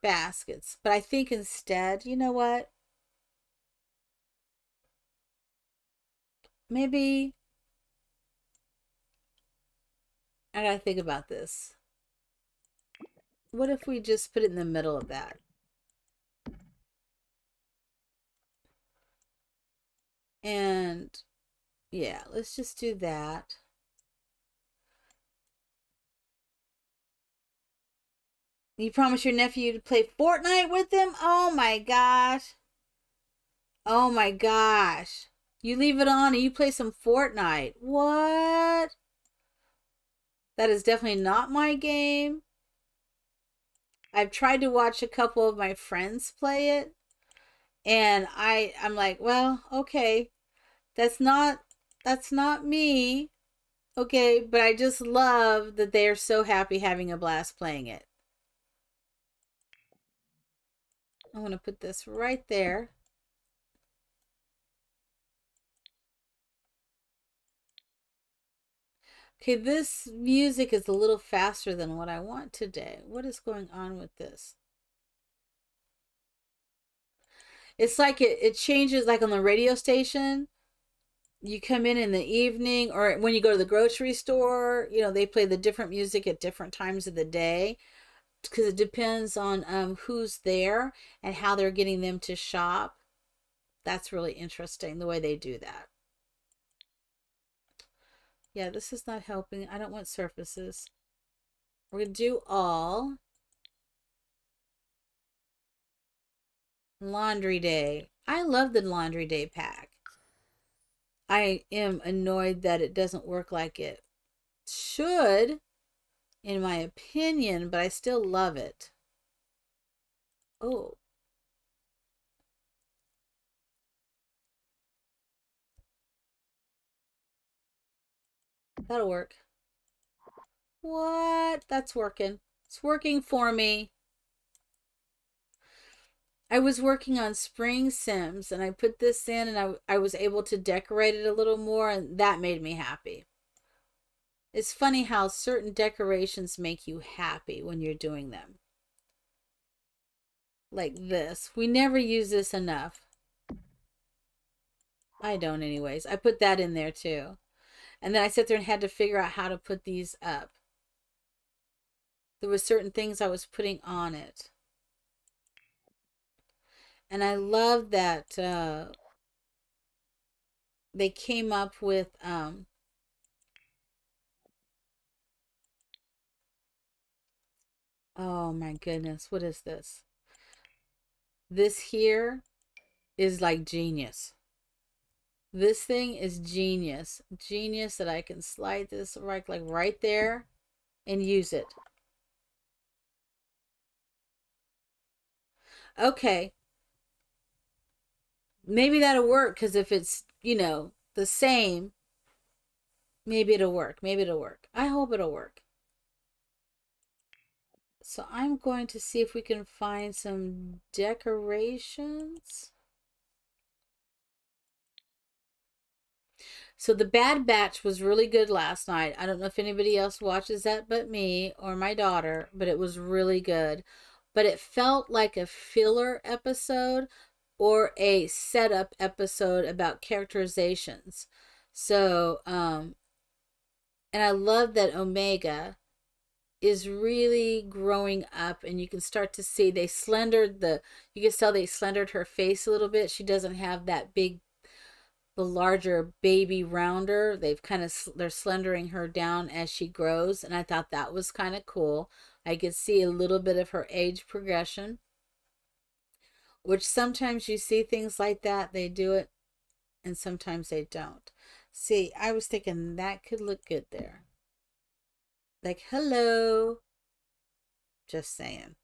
baskets, but I think instead, you know what? Maybe I gotta think about this. What if we just put it in the middle of that? And yeah, let's just do that. You promise your nephew to play Fortnite with him? Oh my gosh. Oh my gosh. You leave it on and you play some Fortnite. What? That is definitely not my game. I've tried to watch a couple of my friends play it, and I'm like, well, okay. That's not me. Okay, but I just love that they are so happy having a blast playing it. I'm going to put this right there. Okay, this music is a little faster than what I want today. What is going on with this? It's like it changes like on the radio station. You come in the evening or when you go to the grocery store, they play the different music at different times of the day because it depends on who's there and how they're getting them to shop. That's really interesting the way they do that. Yeah, this is not helping. I don't want surfaces. We're going to do all. Laundry day. I love the laundry day pack. I am annoyed that it doesn't work like it should, in my opinion, but I still love it. Oh. That'll work. What? That's working. It's working for me. I was working on spring Sims and I put this in and I was able to decorate it a little more and that made me happy. It's funny how certain decorations make you happy when you're doing them. Like this. We never use this enough. I don't anyways. I put that in there too. And then I sat there and had to figure out how to put these up. There were certain things I was putting on it. And I love that they came up with oh my goodness, what is this? This here is like genius. This thing is genius. Genius that I can slide this right there and use it. Okay. Maybe that'll work because if it's, the same, maybe it'll work. Maybe it'll work. I hope it'll work. So I'm going to see if we can find some decorations. So the Bad Batch was really good last night. I don't know if anybody else watches that but me or my daughter, but it was really good. But it felt like a filler episode or a setup episode about characterizations. So, and I love that Omega is really growing up, and you can start to see you can tell they slendered her face a little bit. She doesn't have that big, the larger baby rounder. They're slendering her down as she grows, and I thought that was kind of cool. I could see a little bit of her age progression, which sometimes you see things like that, they do it, and sometimes they don't. See, I was thinking that could look good there. Like, hello. Just saying.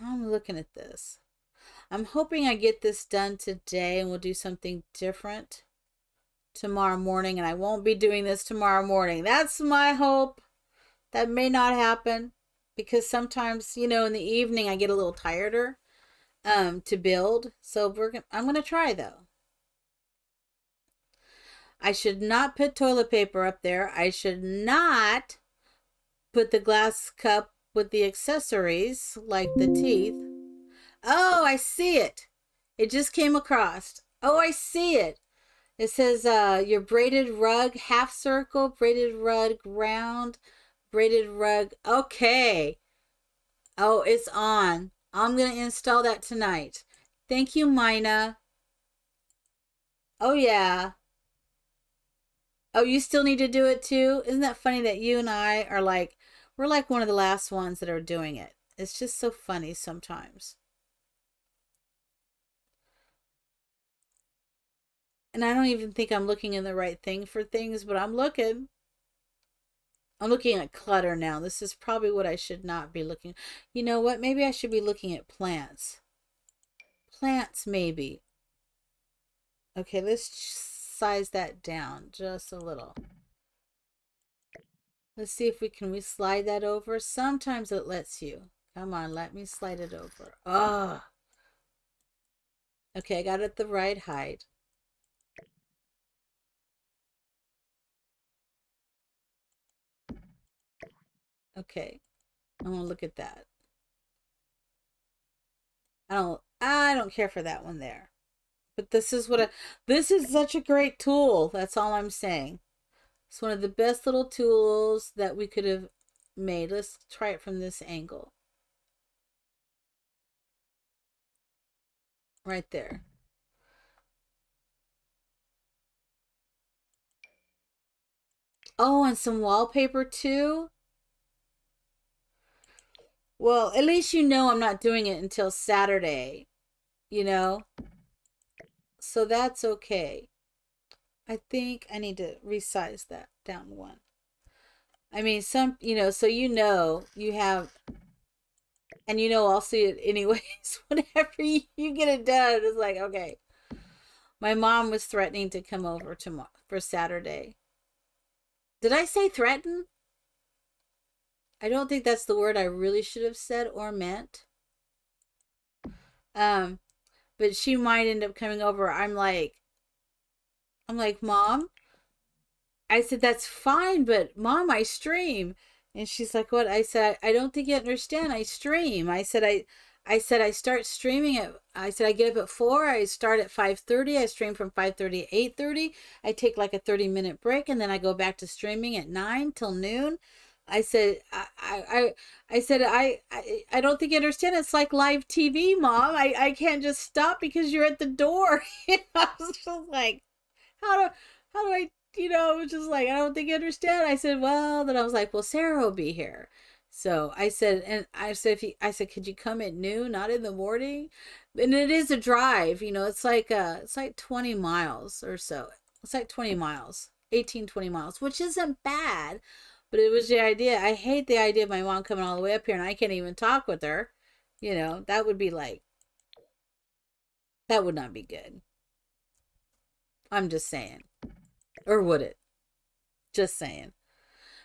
I'm looking at this. I'm hoping I get this done today and we'll do something different tomorrow morning. And I won't be doing this tomorrow morning. That's my hope. That may not happen because sometimes, in the evening I get a little tireder to build. So I'm gonna try though. I should not put toilet paper up there. I should not put the glass cup with the accessories like the teeth. Oh, I see it. It just came across. Oh, I see it. It says your braided rug half circle, braided rug round, braided rug. Okay. Oh, it's on. I'm going to install that tonight. Thank you, Mina. Oh, yeah. Oh, you still need to do it too? Isn't that funny that you and I are we're like one of the last ones that are doing it? It's just so funny sometimes. And I don't even think I'm looking in the right thing for things, but I'm looking. I'm looking at clutter now. This is probably what I should not be looking. You know what? Maybe I should be looking at plants. Plants, maybe. Okay, let's size that down just a little. Let's see if we slide that over. Sometimes it lets you. Come on, let me slide it over. Oh. Okay, I got it the right height. Okay. I want to look at that. I don't care for that one there. But this is such a great tool. That's all I'm saying. It's one of the best little tools that we could have made. Let's try it from this angle. Right there. Oh, and some wallpaper too. Well, at least I'm not doing it until Saturday, you know? So that's okay. I think I need to resize that down one. I mean, so you have, and I'll see it anyways. Whenever you get it done, it's like, okay. My mom was threatening to come over tomorrow for Saturday. Did I say threaten? I don't think that's the word I really should have said or meant. Um, but she might end up coming over. I'm like, Mom, I said, that's fine, but Mom, I stream. And she's like, what? I said, I don't think you understand. I stream. I start streaming I said, I get up at 4. I start at 5:30. I stream from 5:30 to 8:30. I take like a 30-minute break and then I go back to streaming at 9 till noon. I said, I said, I don't think you understand. It's like live TV, Mom. I can't just stop because you're at the door. I was just like, how do, how do I, it was just like, I don't think you understand. I said, well, then I was like, well, Sarah will be here. So I said, I said, could you come at noon, not in the morning? And it is a drive, it's like 20 miles or so. It's like 20 miles, 18, 20 miles, which isn't bad, but it was the idea. I hate the idea of my mom coming all the way up here and I can't even talk with her. That would be like, that would not be good. I'm just saying. Or would it? Just saying.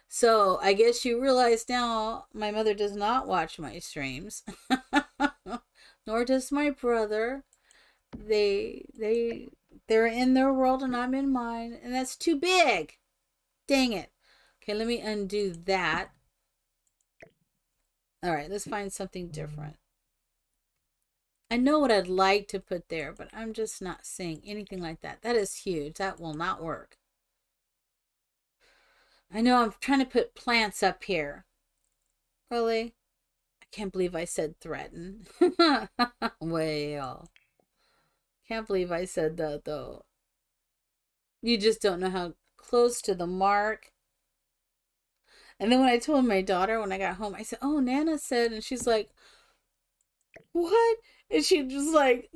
So I guess you realize now my mother does not watch my streams. Nor does my brother. They're in their world and I'm in mine, and that's too big. Dang it. Okay, let me undo that. All right, let's find something different. I know what I'd like to put there, but I'm just not seeing anything like that. That is huge. That will not work. I know I'm trying to put plants up here. Really? I can't believe I said threaten. Well, can't believe I said that though. You just don't know how close to the mark. And then when I told my daughter when I got home, I said, "Oh, Nana said," and she's like, "What?" And she was like,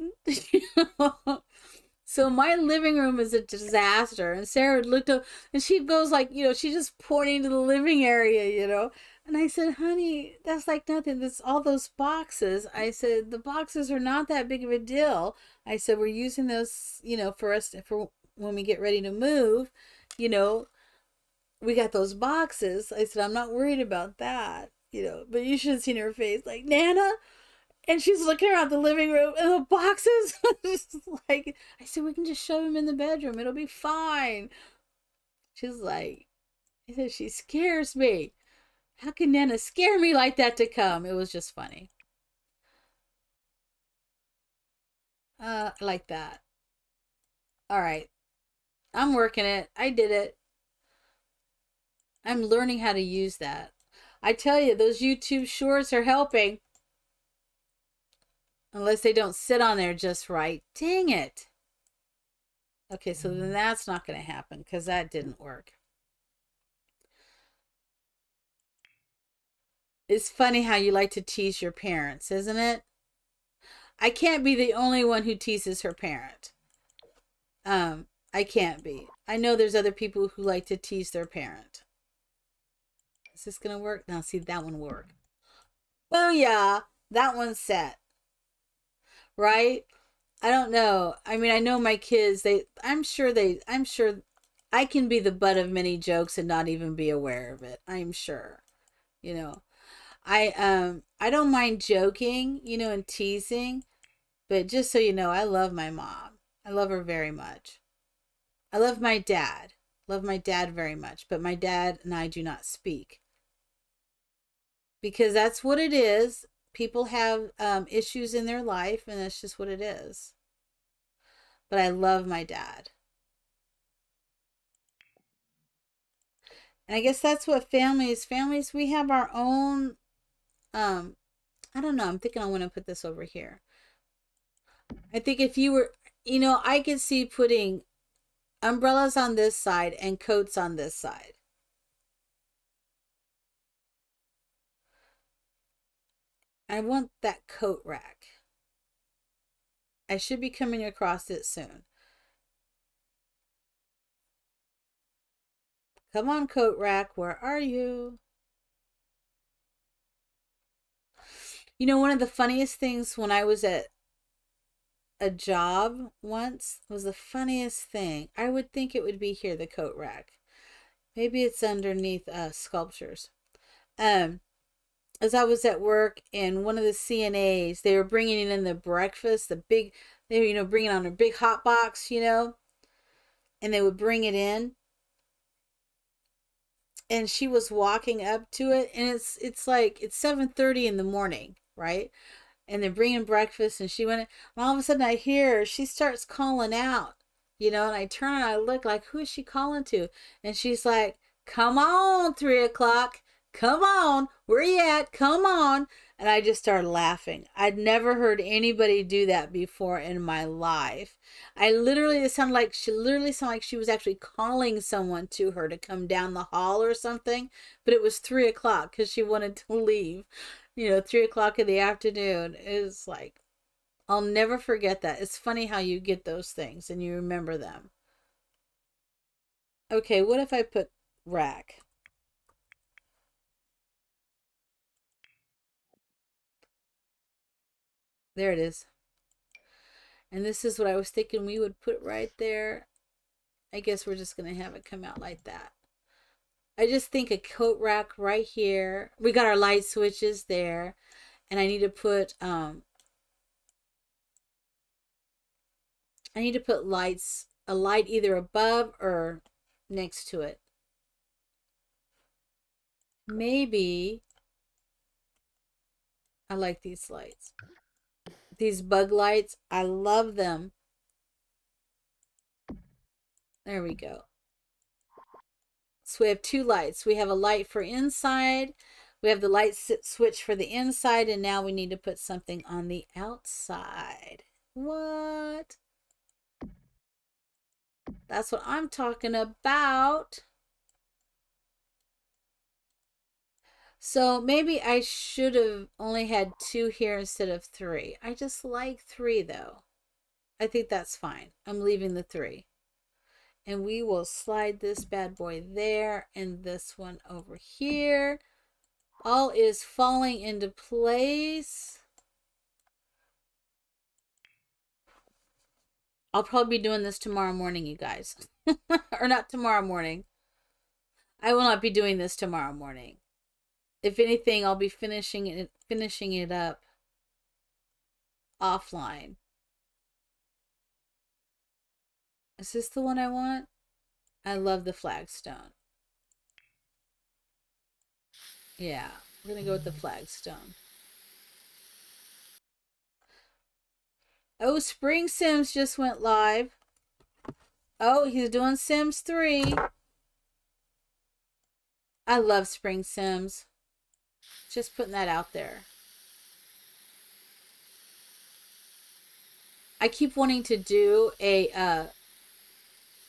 So my living room is a disaster. And Sarah looked up and she goes like, she's just pointing to the living area. And I said, honey, that's like nothing. That's all those boxes. I said, the boxes are not that big of a deal. I said, we're using those, for when we get ready to move, we got those boxes. I said, I'm not worried about that, but you should have seen her face like, Nana. And she's looking around the living room and the boxes. Like, I said, we can just shove them in the bedroom. It'll be fine. She's like, I said, she scares me. How can Nana scare me like that to come? It was just funny. Like that. All right. I'm working it. I did it. I'm learning how to use that. I tell you, those YouTube shorts are helping. Unless they don't sit on there just right. Dang it. Okay, so then that's not going to happen because that didn't work. It's funny how you like to tease your parents, isn't it? I can't be the only one who teases her parent. I can't be. I know there's other people who like to tease their parent. Is this going to work? Now, see, that one worked. Oh, yeah. That one's set. Right? I don't know. I mean, I know my kids, I'm sure I can be the butt of many jokes and not even be aware of it. I'm sure. I don't mind joking, and teasing, but just so you know, I love my mom. I love her very much. I love my dad. Love my dad very much, but my dad and I do not speak. Because that's what it is. People have issues in their life, and that's just what it is. But I love my dad. And I guess that's what families, we have our own, I don't know, I'm thinking I want to put this over here. I think if you were, I could see putting umbrellas on this side and coats on this side. I want that coat rack. I should be coming across it soon. Come on, coat rack, where are you? One of the funniest things when I was at a job once was the funniest thing. I would think it would be here, the coat rack. Maybe it's underneath sculptures. As I was at work and one of the CNAs, they were bringing in the breakfast, they were, bringing on a big hot box, and they would bring it in. And she was walking up to it, and it's like, it's 7:30 in the morning, right? And they're bringing breakfast, and she went, and all of a sudden I hear her, she starts calling out, and I turn and I look like, who is she calling to? And she's like, come on, 3:00. Come on, where you at? Come on. And I just started laughing. I'd never heard anybody do that before in my life. It sounded like she was actually calling someone to her to come down the hall or something. But it was 3:00 because she wanted to leave. 3:00 in the afternoon. Is like, I'll never forget that. It's funny how you get those things and you remember them. Okay, what if I put rack? There it is. And this is what I was thinking we would put right there. I guess we're just going to have it come out like that. I just think a coat rack right here. We got our light switches there. And I need to put lights, a light either above or next to it. Maybe I like these lights. These bug lights, I love them. There we go. So we have two lights. We have a light for inside. We have the light switch for the inside. And now we need to put something on the outside. What? That's what I'm talking about. So maybe I should have only had two here instead of three. I just like three though. I think that's fine. I'm leaving the three. And we will slide this bad boy there and this one over here. All is falling into place. I'll probably be doing this tomorrow morning, you guys. Or not tomorrow morning. I will not be doing this tomorrow morning. If anything, I'll be finishing it up offline. Is this the one I want? I love the flagstone. Yeah, we're gonna go with the flagstone. Oh, Spring Sims just went live. Oh, he's doing Sims 3. I love Spring Sims. Just putting that out there. I keep wanting to do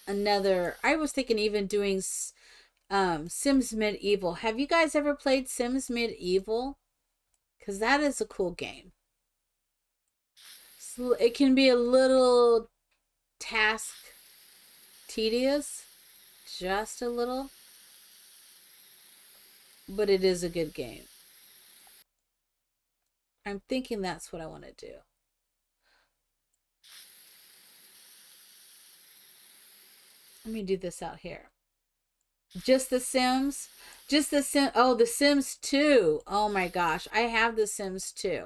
another. I was thinking even doing Sims Medieval. Have you guys ever played Sims Medieval? Because that is a cool game. So it can be a little task tedious, just a little, but it is a good game. I'm thinking that's what I want to do. Let me do this out here. Just the Sims? Just the Sims. Oh, the Sims 2. Oh my gosh. I have the Sims 2.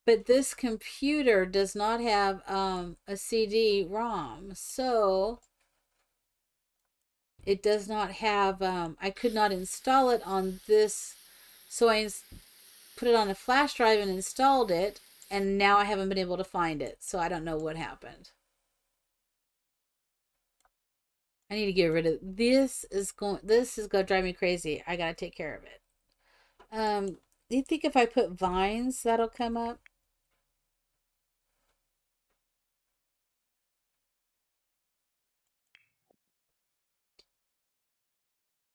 But this computer does not have a CD-ROM. So it does not have, I could not install it on this. So I put it on a flash drive and installed it. And now I haven't been able to find it. So I don't know what happened. I need to get rid of this. This is gonna drive me crazy. I gotta take care of it. Do you think if I put vines that'll come up?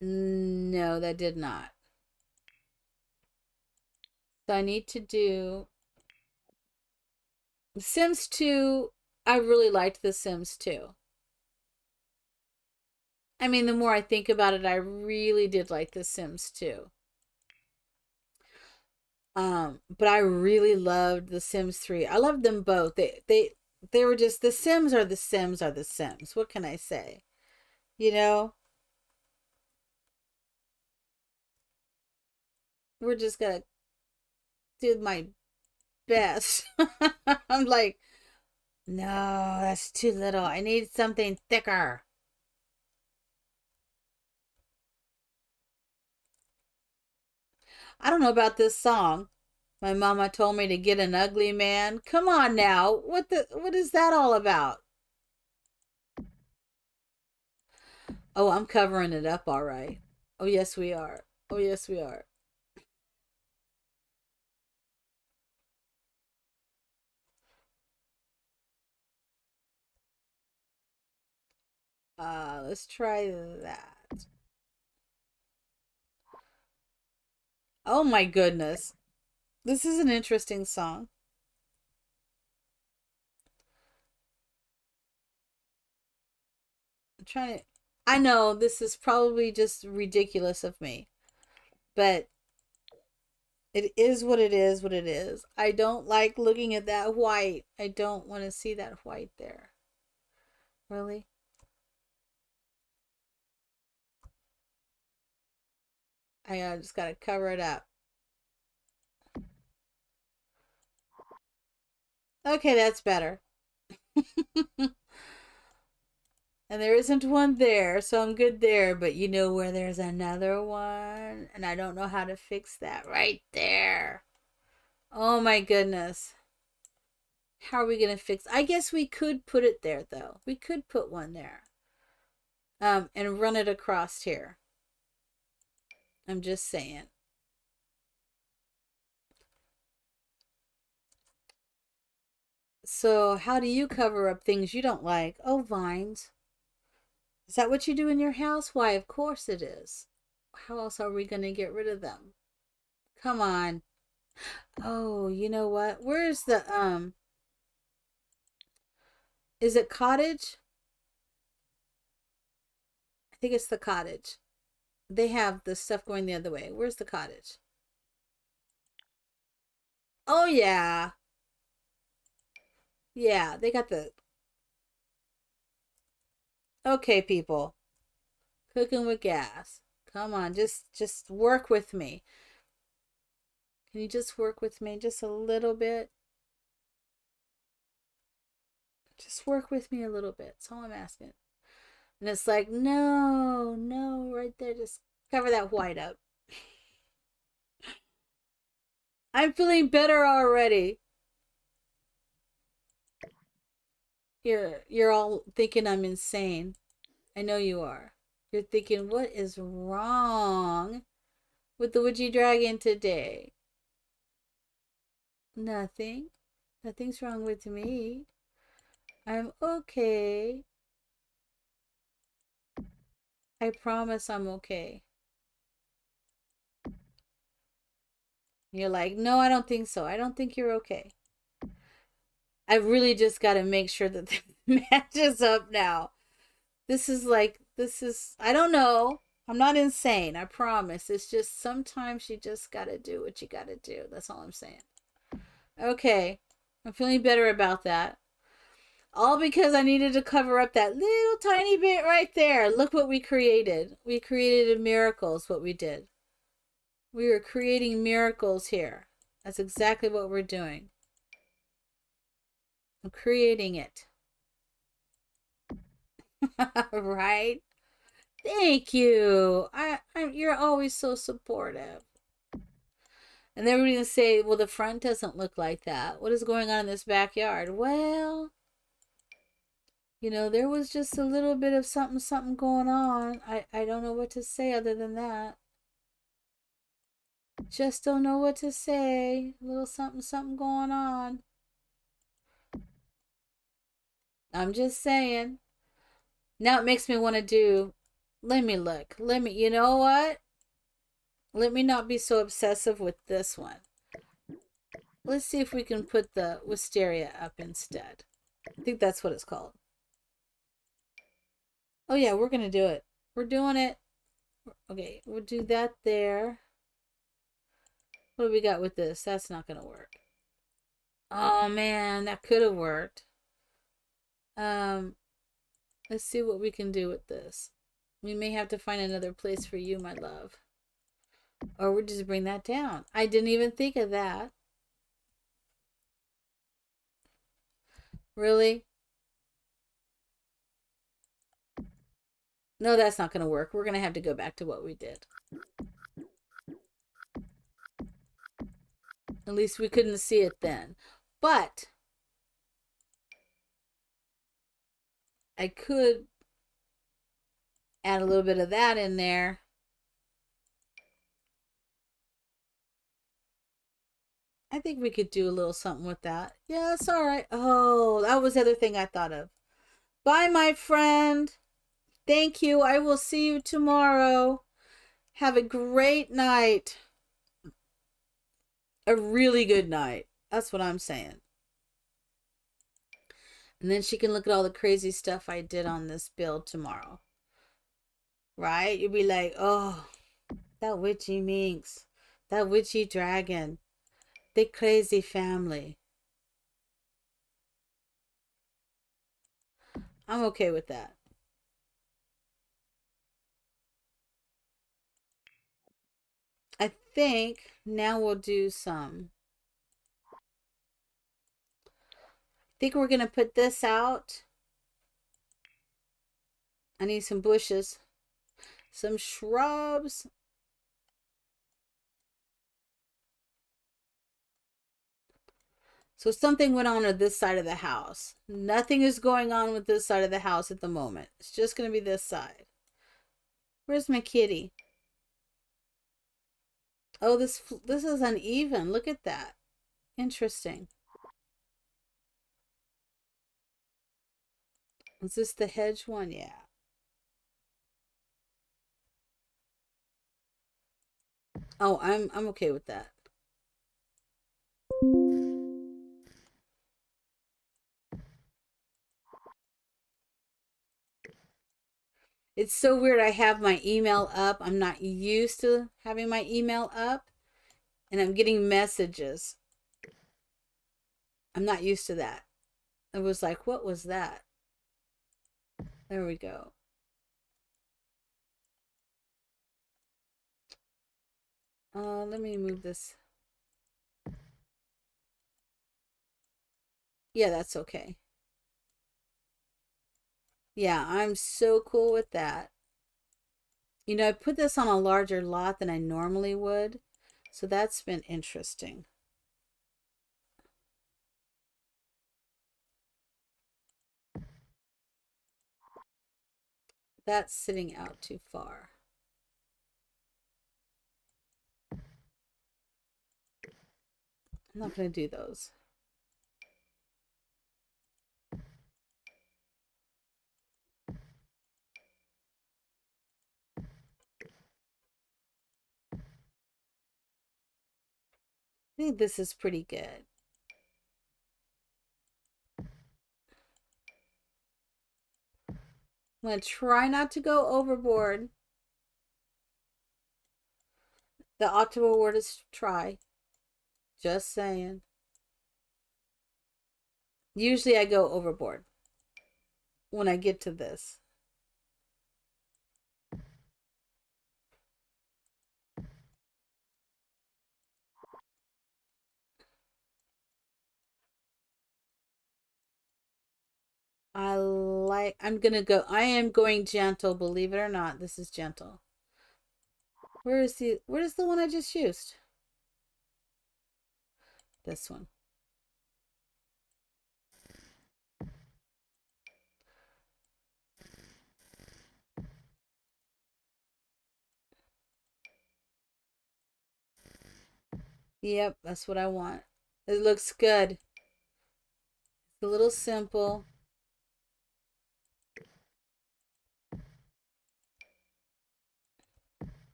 No, that did not. So I need to do Sims 2. I really liked The Sims 2. I mean, the more I think about it, I really did like The Sims 2. But I really loved The Sims 3. I loved them both. They were just The Sims are The Sims are The Sims. What can I say? You know? We're just gonna do my best. I'm like, no, that's too little. I need something thicker. I don't know about this song. My mama told me to get an ugly man. Come on now. What is that all about? Oh, I'm covering it up all right. Oh, yes we are. Oh, yes we are. Let's try that. Oh my goodness. This is an interesting song. I'm trying to I know this is probably just ridiculous of me, but it is what it is, what it is. I don't like looking at that white. I don't want to see that white there. Really? I just gotta cover it up. Okay, that's better. And there isn't one there, so I'm good there. But you know where there's another one? And I don't know how to fix that right there. Oh my goodness. How are we going to fix? I guess we could put it there, though. We could put one there. And run it across here. I'm just saying. So, how do you cover up things you don't like? Oh, vines. Is that what you do in your house? Why, of course it is. How else are we going to get rid of them? Come on. Oh, you know what? Where's the is it cottage? I think it's the cottage. They have the stuff going the other way. Where's the cottage? Oh yeah. Yeah, they got the okay, people. Cooking with gas. Come on, just work with me. Can you just work with me just a little bit? Just work with me a little bit. That's all I'm asking. And it's like, no, no, right there. Just cover that white up. I'm feeling better already. You're all thinking I'm insane. I know you are. You're thinking, what is wrong with the witchy dragon today? Nothing. Nothing's wrong with me. I'm okay. I promise I'm okay. You're like, no, I don't think so. I don't think you're okay. I really just got to make sure that the matches up now. I don't know. I'm not insane. I promise. It's just sometimes you just got to do what you got to do. That's all I'm saying. Okay. I'm feeling better about that. All because I needed to cover up that little tiny bit right there. Look what we created. We created a miracle, is what we did. We were creating miracles here. That's exactly what we're doing. I'm creating it. Right? Thank you. You're always so supportive. And then we're gonna say, well, the front doesn't look like that. What is going on in this backyard? Well, there was just a little bit of something going on. I don't know what to say other than that. Just don't know what to say. A little something going on. I'm just saying. Now it makes me want to do. Let me look. You know what? Let me not be so obsessive with this one. Let's see if we can put the wisteria up instead. I think that's what it's called. Oh yeah, we're going to do it. We're doing it. Okay, we'll do that there. What do we got with this? That's not going to work. Oh man, that could have worked. Let's see what we can do with this. We may have to find another place for you, my love. Or we'll just bring that down. I didn't even think of that. Really? No, that's not going to work. We're going to have to go back to what we did. At least we couldn't see it then. But I could add a little bit of that in there. I think we could do a little something with that. Yeah, it's all right. Oh, that was the other thing I thought of. Bye, my friend. Thank you. I will see you tomorrow. Have a great night. A really good night. That's what I'm saying. And then she can look at all the crazy stuff I did on this build tomorrow. Right? You'll be like, oh, that witchy minx. That witchy dragon. The crazy family. I'm okay with that. think now we'll do some. I think we're going to put this out. I need some bushes, some shrubs. So something went on this side of the house. Nothing is going on with this side of the house at the moment. It's just going to be this side. Where's my kitty? Oh, this is uneven. Look at that. Interesting. Is this the hedge one? Yeah. Oh, I'm okay with that. It's so weird. I have my email up. I'm not used to having my email up, and I'm getting messages. I'm not used to that. I was like, what was that? There we go. Let me move this. Yeah, that's okay. Yeah, I'm so cool with that. You know, I put this on a larger lot than I normally would, so that's been interesting. That's sitting out too far. I'm not going to do those. I think this is pretty good. I'm going to try not to go overboard. The optimal word is try. Just saying. Usually I go overboard when I get to this. I am going gentle, believe it or not. This is gentle. Where is the one I just used? This one. Yep, that's what I want. It looks good. It's a little simple.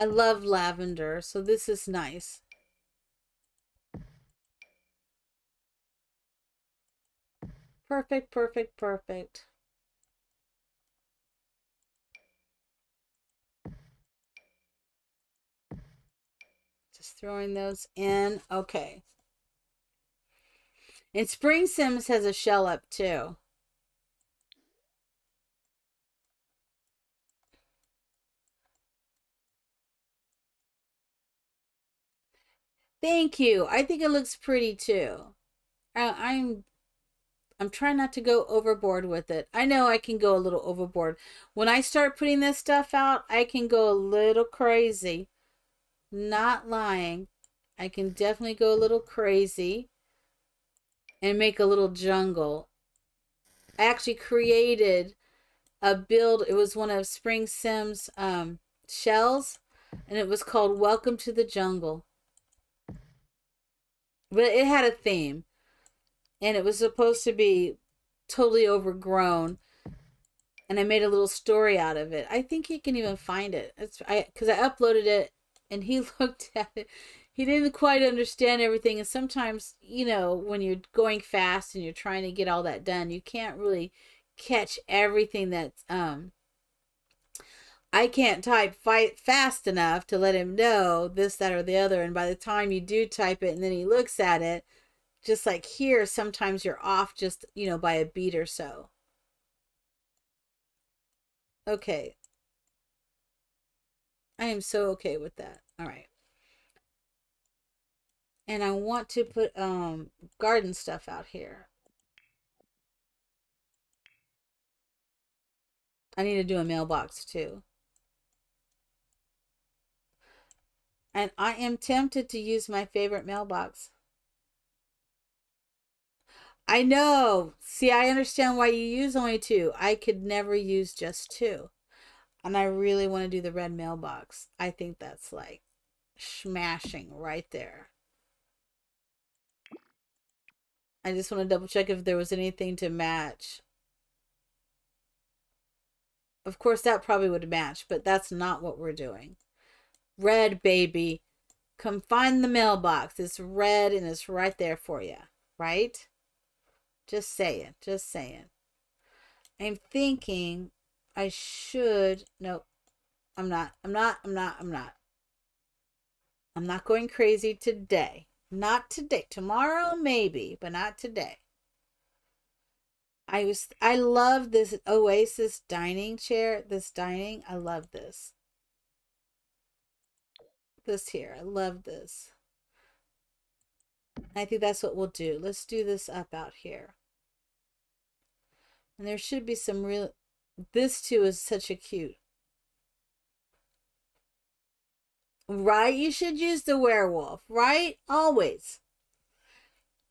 I love lavender, so this is nice. Perfect, perfect, perfect. Just throwing those in. Okay. And Spring Sims has a shell up too. Thank you. I think it looks pretty too. I'm trying not to go overboard with it. I know I can go a little overboard. When I start putting this stuff out, I can go a little crazy. Not lying. I can definitely go a little crazy and make a little jungle. I actually created a build. It was one of Spring Sims shells, and it was called Welcome to the Jungle. But it had a theme, and it was supposed to be totally overgrown, and I made a little story out of it. I think you can even find it. Because I uploaded it, and he looked at it. He didn't quite understand everything, and sometimes, you know, when you're going fast and you're trying to get all that done, you can't really catch everything that's I can't type fight fast enough to let him know this, that, or the other. And by the time you do type it and then he looks at it, just like here, sometimes you're off just, you know, by a beat or so. Okay. I am so okay with that. All right. And I want to put garden stuff out here. I need to do a mailbox too. And I am tempted to use my favorite mailbox. I know. See, I understand why you use only two. I could never use just two. And I really want to do the red mailbox. I think that's like smashing right there. I just want to double check if there was anything to match. Of course, that probably would match, but that's not what we're doing. Red, baby. Come find the mailbox. It's red and it's right there for you. Right? Just saying. Just saying. I'm thinking I should. Nope. I'm not. I'm not. I'm not. I'm not. I'm not going crazy today. Not today. Tomorrow, maybe, but not today. I love this Oasis dining chair. This dining. I love this. This here. I love this. I think that's what we'll do. Let's do this up out here. And there should be some real. This too is such a cute. Right? You should use the werewolf, right? Always.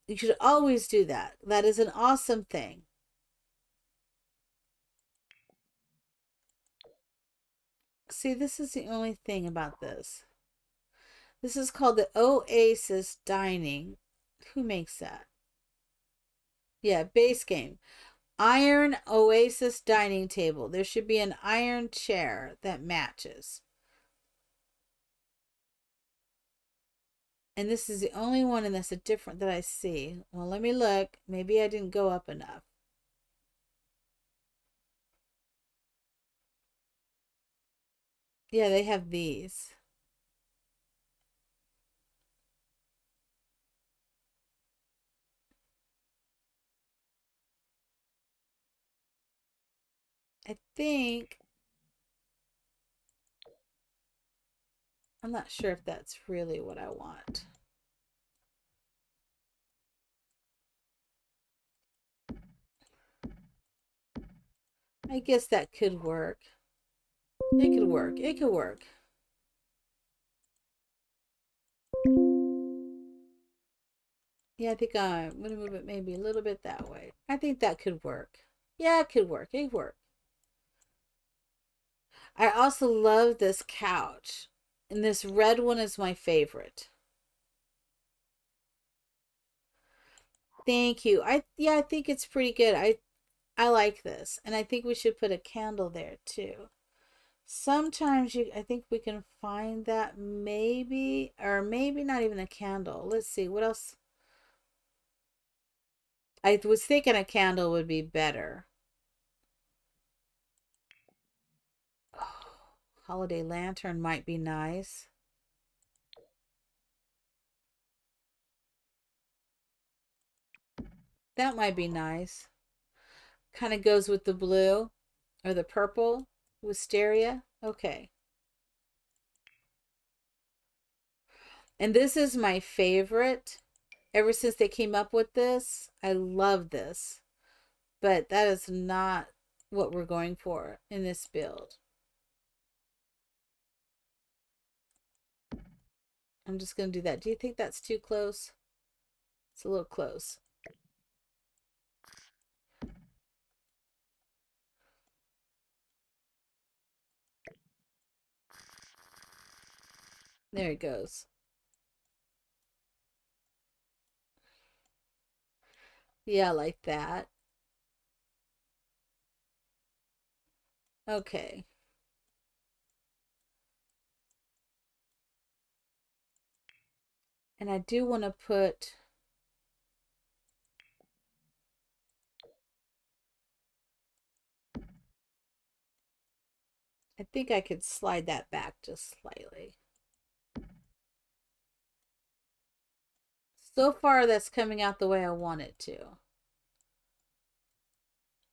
You should always do that. That is an awesome thing. See, this is the only thing about this. This is called the Oasis Dining. Who makes that? Yeah, base game. Iron Oasis dining table. There should be an iron chair that matches. And this is the only one, and that's a different that I see. Well, let me look. Maybe I didn't go up enough. Yeah, they have these. I think I'm not sure if that's really what I want. I guess that could work. It could work. It could work. Yeah, I think I'm going to move it maybe a little bit that way. I think that could work. Yeah, it could work. It could work. I also love this couch. And this red one is my favorite. Thank you. I think it's pretty good. I like this. And I think we should put a candle there too. Sometimes I think we can find that maybe, or maybe not even a candle. Let's see what else. I was thinking a candle would be better. Oh, holiday lantern might be nice. That might be nice. Kind of goes with the blue or the purple wisteria. Okay. And this is my favorite. Ever since they came up with this, I love this. But that is not what we're going for in this build. I'm just going to do that. Do you think that's too close? It's a little close. There it goes. Yeah, like that. Okay. And I do want to put... I think I could slide that back just slightly. So far, that's coming out the way I want it to.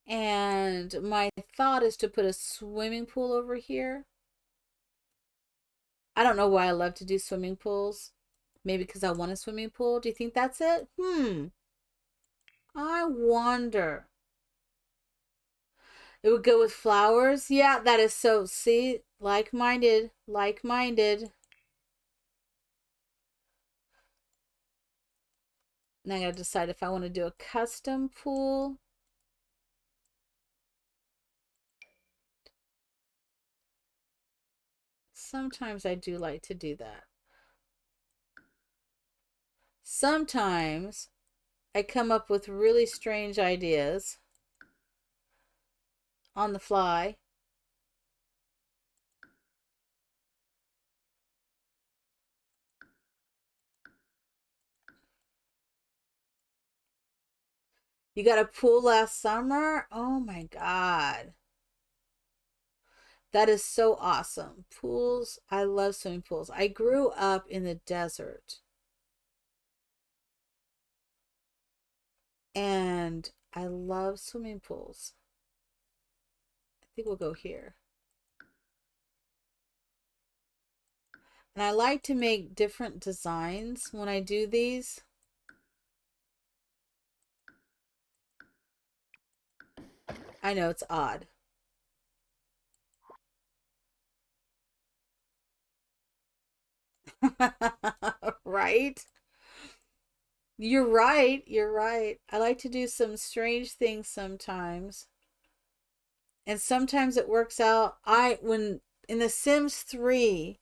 And my thought is to put a swimming pool over here. I don't know why I love to do swimming pools. Maybe because I want a swimming pool. Do you think that's it? I wonder. It would go with flowers. Yeah, that is so. See, like-minded, like-minded. Now I gotta decide if I want to do a custom pool. Sometimes I do like to do that. Sometimes I come up with really strange ideas on the fly. You got a pool last summer? Oh my God. That is so awesome. Pools, I love swimming pools. I grew up in the desert. And I love swimming pools. I think we'll go here. And I like to make different designs when I do these. I know it's odd. Right? You're right. You're right. I like to do some strange things sometimes. And sometimes it works out. When in The Sims 3,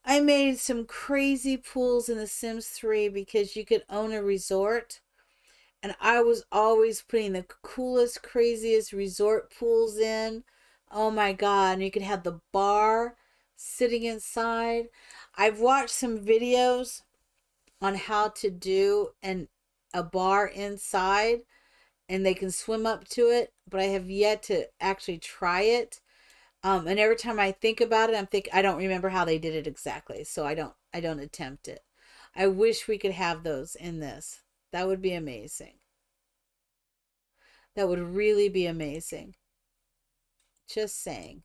I made some crazy pools in The Sims 3 because you could own a resort. And I was always putting the coolest, craziest resort pools in. Oh my God. And you could have the bar sitting inside. I've watched some videos on how to do a bar inside and they can swim up to it, but I have yet to actually try it. And every time I think about it, I don't remember how they did it exactly, so I don't attempt it. I wish we could have those in this. That would be amazing. That would really be amazing. Just saying.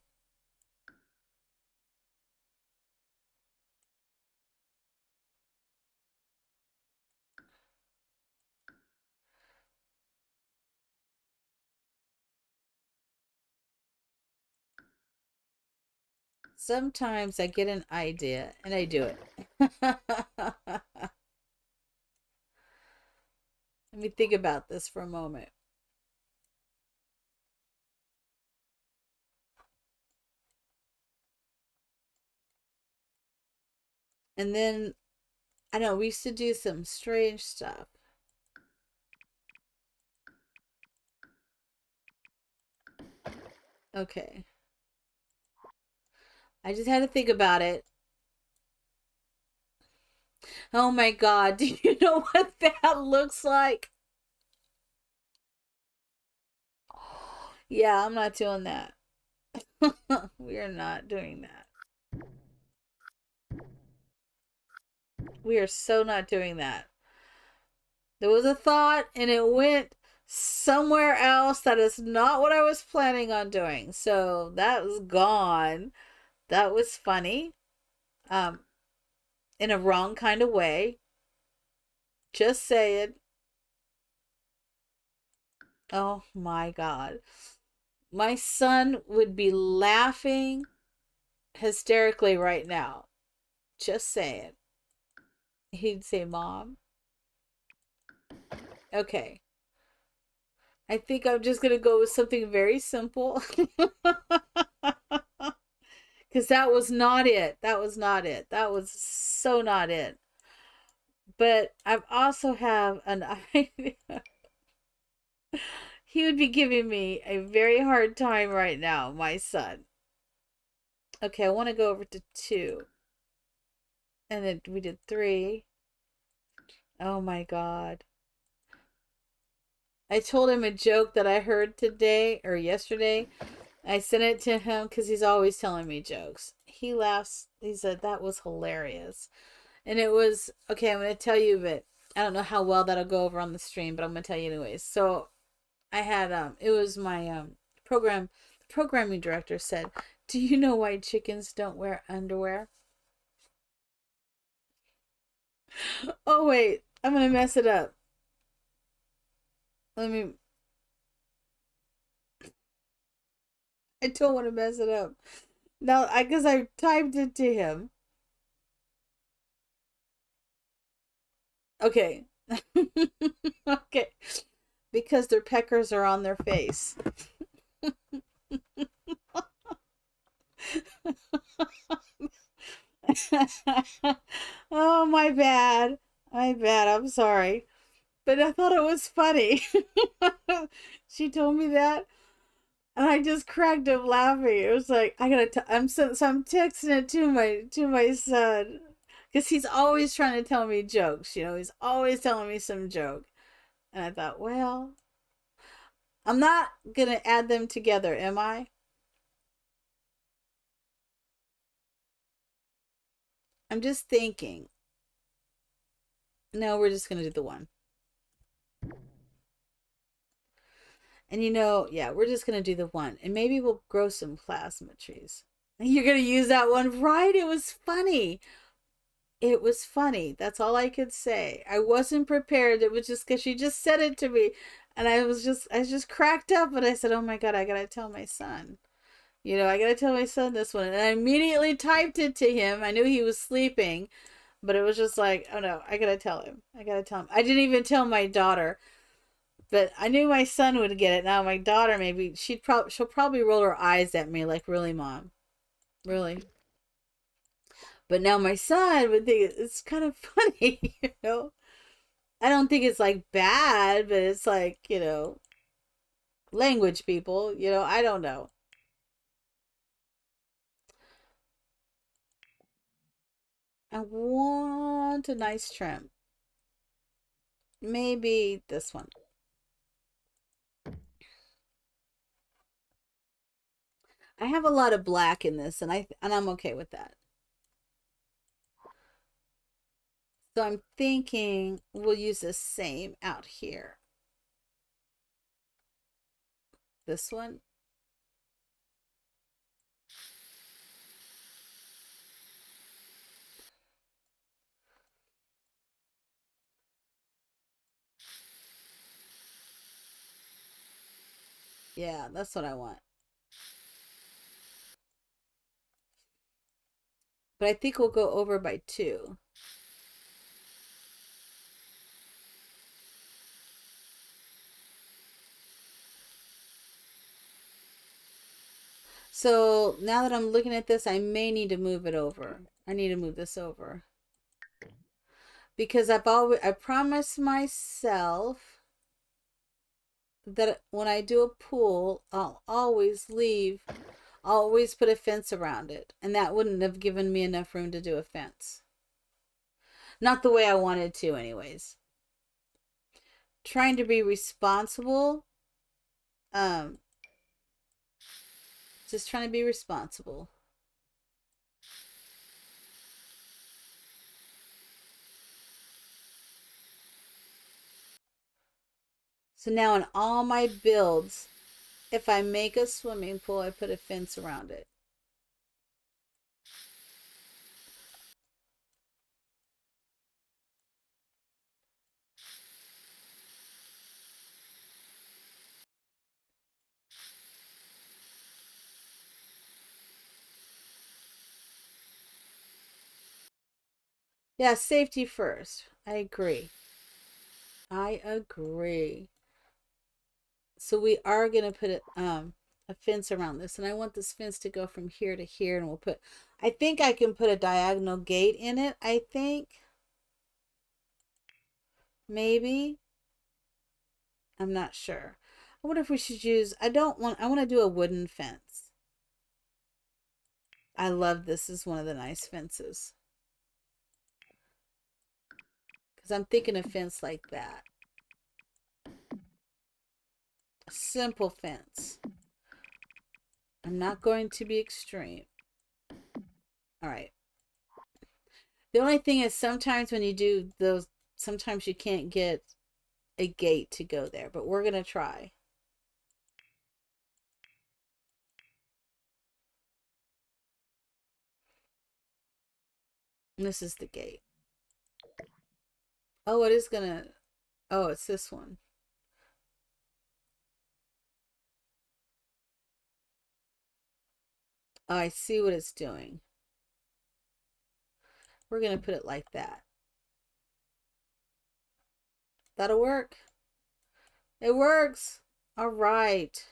Sometimes I get an idea and I do it. Let me think about this for a moment. And then I know we used to do some strange stuff. Okay. I just had to think about it. Oh my God, do you know what that looks like? Yeah, I'm not doing that. We are not doing that. We are so not doing that. There was a thought and it went somewhere else that is not what I was planning on doing. So that was gone. That was funny. Um, in a wrong kind of way. Just saying. Oh my God. My son would be laughing hysterically right now. Just saying. He'd say, Mom. Okay. I think I'm just going to go with something very simple. Because that was not it. That was not it. That was so not it. But I also have an idea. He would be giving me a very hard time right now, my son. Okay, I want to go over to 2. And then we did 3. Oh my God. I told him a joke that I heard today or yesterday. I sent it to him because he's always telling me jokes. He laughs. He said, that was hilarious. And it was, okay, I'm going to tell you, but I don't know how well that'll go over on the stream, but I'm going to tell you anyways. So I had it was my programming director said, "Do you know why chickens don't wear underwear?" Oh wait, I'm gonna mess it up. Let me. I don't want to mess it up. Now, I guess I typed it to him. Okay. Okay. Because their peckers are on their face. Oh, my bad. My bad. I'm sorry. But I thought it was funny. She told me that, and I just cracked up laughing. It was like I gotta. I'm texting it to my son because he's always trying to tell me jokes. You know, he's always telling me some joke, and I thought, well, I'm not gonna add them together, am I? I'm just thinking. No, we're just gonna do the one. And yeah, we're just gonna do the one, and maybe we'll grow some plasma trees. You're gonna use that one, right? It was funny. It was funny. That's all I could say. I wasn't prepared. It was just because she just said it to me, and I just cracked up, and I said, "Oh my god, I gotta tell my son." I gotta tell my son this one, and I immediately typed it to him. I knew he was sleeping, but it was just like, oh no, I gotta tell him. I gotta tell him. I didn't even tell my daughter, but I knew my son would get it. Now my daughter, maybe she'll probably roll her eyes at me like, really, mom, really. But now my son would think it's kind of funny. I don't think it's like bad, but it's like, language people, I don't know. I want a nice trim. Maybe this one. I have a lot of black in this, and I'm okay with that. So I'm thinking we'll use the same out here. This one. Yeah, that's what I want. But I think we'll go over by 2. So now that I'm looking at this, I may need to move it over. I need to move this over. Because I promised myself that when I do a pool, I'll always put a fence around it. And that wouldn't have given me enough room to do a fence. Not the way I wanted to, anyways. Trying to be responsible. Um, just trying to be responsible. So now in all my builds, if I make a swimming pool, I put a fence around it. Yeah, safety first. I agree. I agree. So we are gonna put a fence around this, and I want this fence to go from here to here, and I think I can put a diagonal gate in it. I think maybe. I'm not sure. I wonder if we should use. I want to do a wooden fence. I love this. Is one of the nice fences because I'm thinking a fence like that. A simple fence. I'm not going to be extreme. All right. The only thing is sometimes when you do those, sometimes you can't get a gate to go there, but we're going to try. This is the gate. Oh, it is gonna. Oh, it's this one. Oh, I see what it's doing. We're gonna put it like that. That'll work. It works. All right.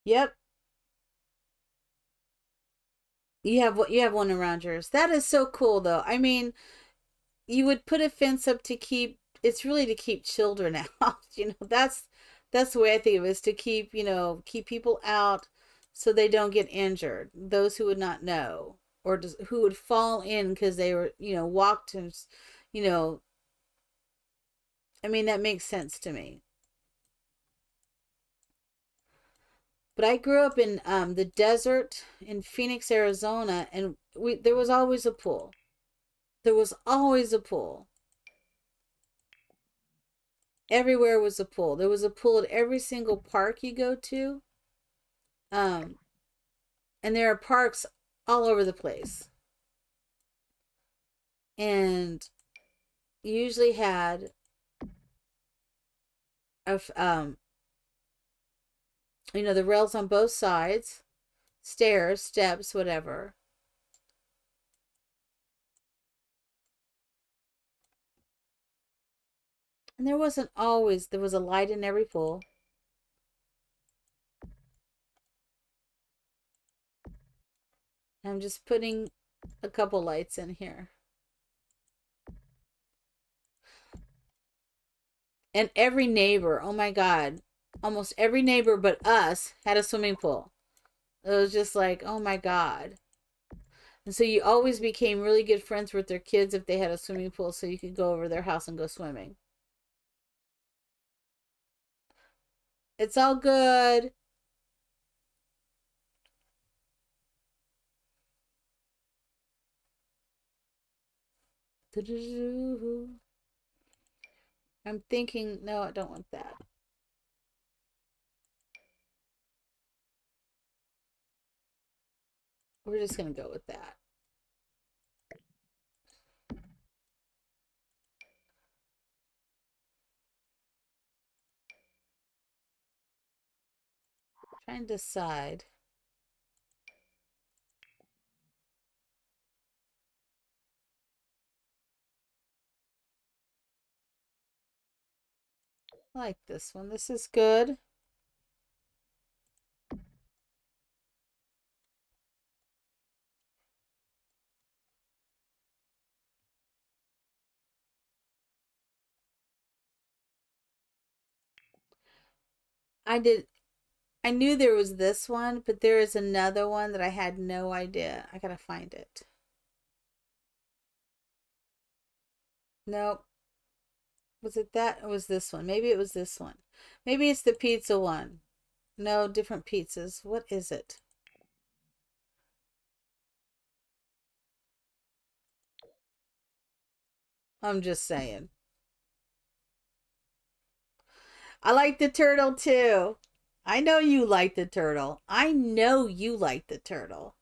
Yep. You have one around yours. That is so cool though. I mean, you would put a fence up to keep, it's really to keep children out. That's the way I think of it, is to keep, keep people out so they don't get injured. Those who would not know, or who would fall in because they were, walked and, you know, I mean, that makes sense to me. But I grew up in the desert in Phoenix, Arizona, and there was always a pool. There was always a pool. Everywhere was a pool. There was a pool at every single park you go to. Um, and there are parks all over the place. And you usually had a, the rails on both sides, stairs, steps, whatever. And there was a light in every pool. I'm just putting a couple lights in here. And every neighbor, oh my God, almost every neighbor but us had a swimming pool. It was just like, oh my God. And so you always became really good friends with their kids if they had a swimming pool, so you could go over their house and go swimming. It's all good. I'm thinking, no, I don't want that. We're just going to go with that. Trying to decide. I like this one. This is good. I did. I knew there was this one, but there is another one that I had no idea. I gotta find it. Nope. Was it that or was this one? Maybe it was this one. Maybe it's the pizza one. No, different pizzas. What is it? I'm just saying. I like the turtle too. I know you like the turtle. I know you like the turtle.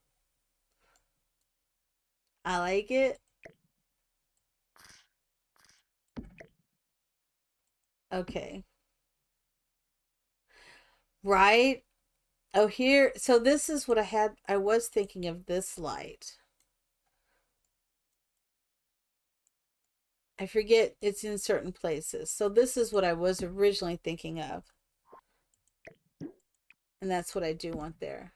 I like it. Okay. Right? Oh, here. So this is what I was thinking of this light. I forget it's in certain places. So this is what I was originally thinking of. And that's what I do want there.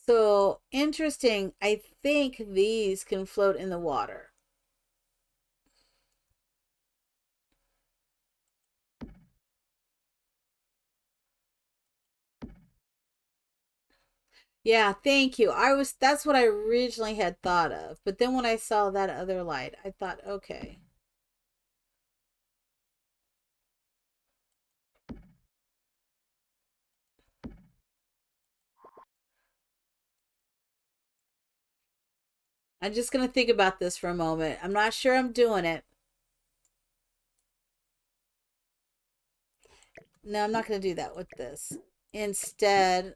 So interesting. I think these can float in the water. Yeah, thank you. That's what I originally had thought of. But then when I saw that other light, I thought, okay. I'm just going to think about this for a moment. I'm not sure I'm doing it. No, I'm not going to do that with this. Instead,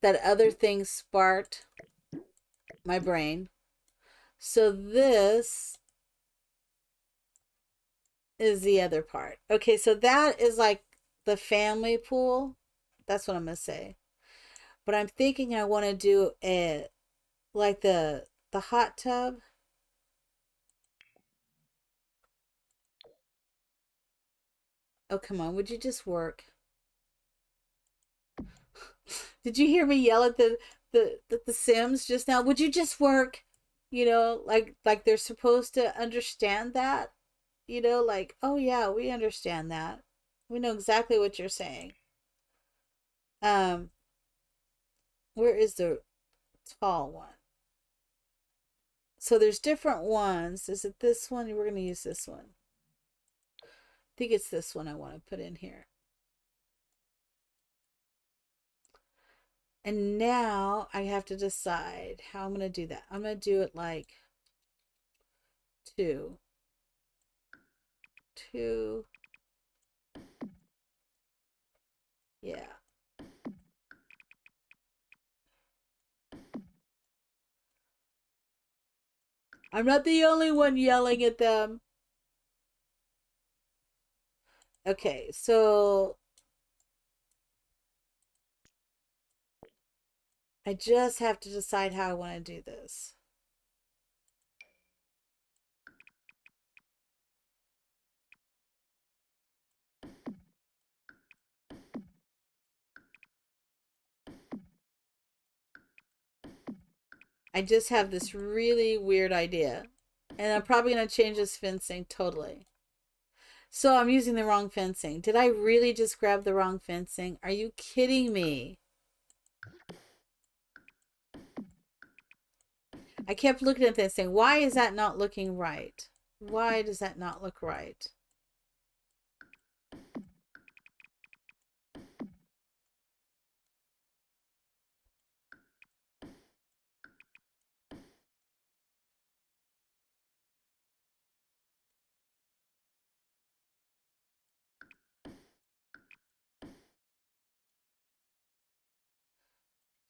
that other thing sparked my brain. So this is the other part. Okay, so that is like the family pool. That's what I'm going to say. But I'm thinking I want to do it like the hot tub. Oh, come on. Would you just work? Did you hear me yell at the Sims just now? Would you just work? You know, like they're supposed to understand that. You know, like, oh yeah, we understand that. We know exactly what you're saying. Um, where is the tall one? So there's different ones. Is it this one? We're gonna use this one. I think it's this one I want to put in here. And now I have to decide how I'm gonna do that. I'm gonna do it like two, two, yeah. I'm not the only one yelling at them. Okay, so I just have to decide how I want to do this. I just have this really weird idea. And I'm probably going to change this fencing totally. So I'm using the wrong fencing. Did I really just grab the wrong fencing? Are you kidding me? I kept looking at this saying, why is that not looking right? Why does that not look right?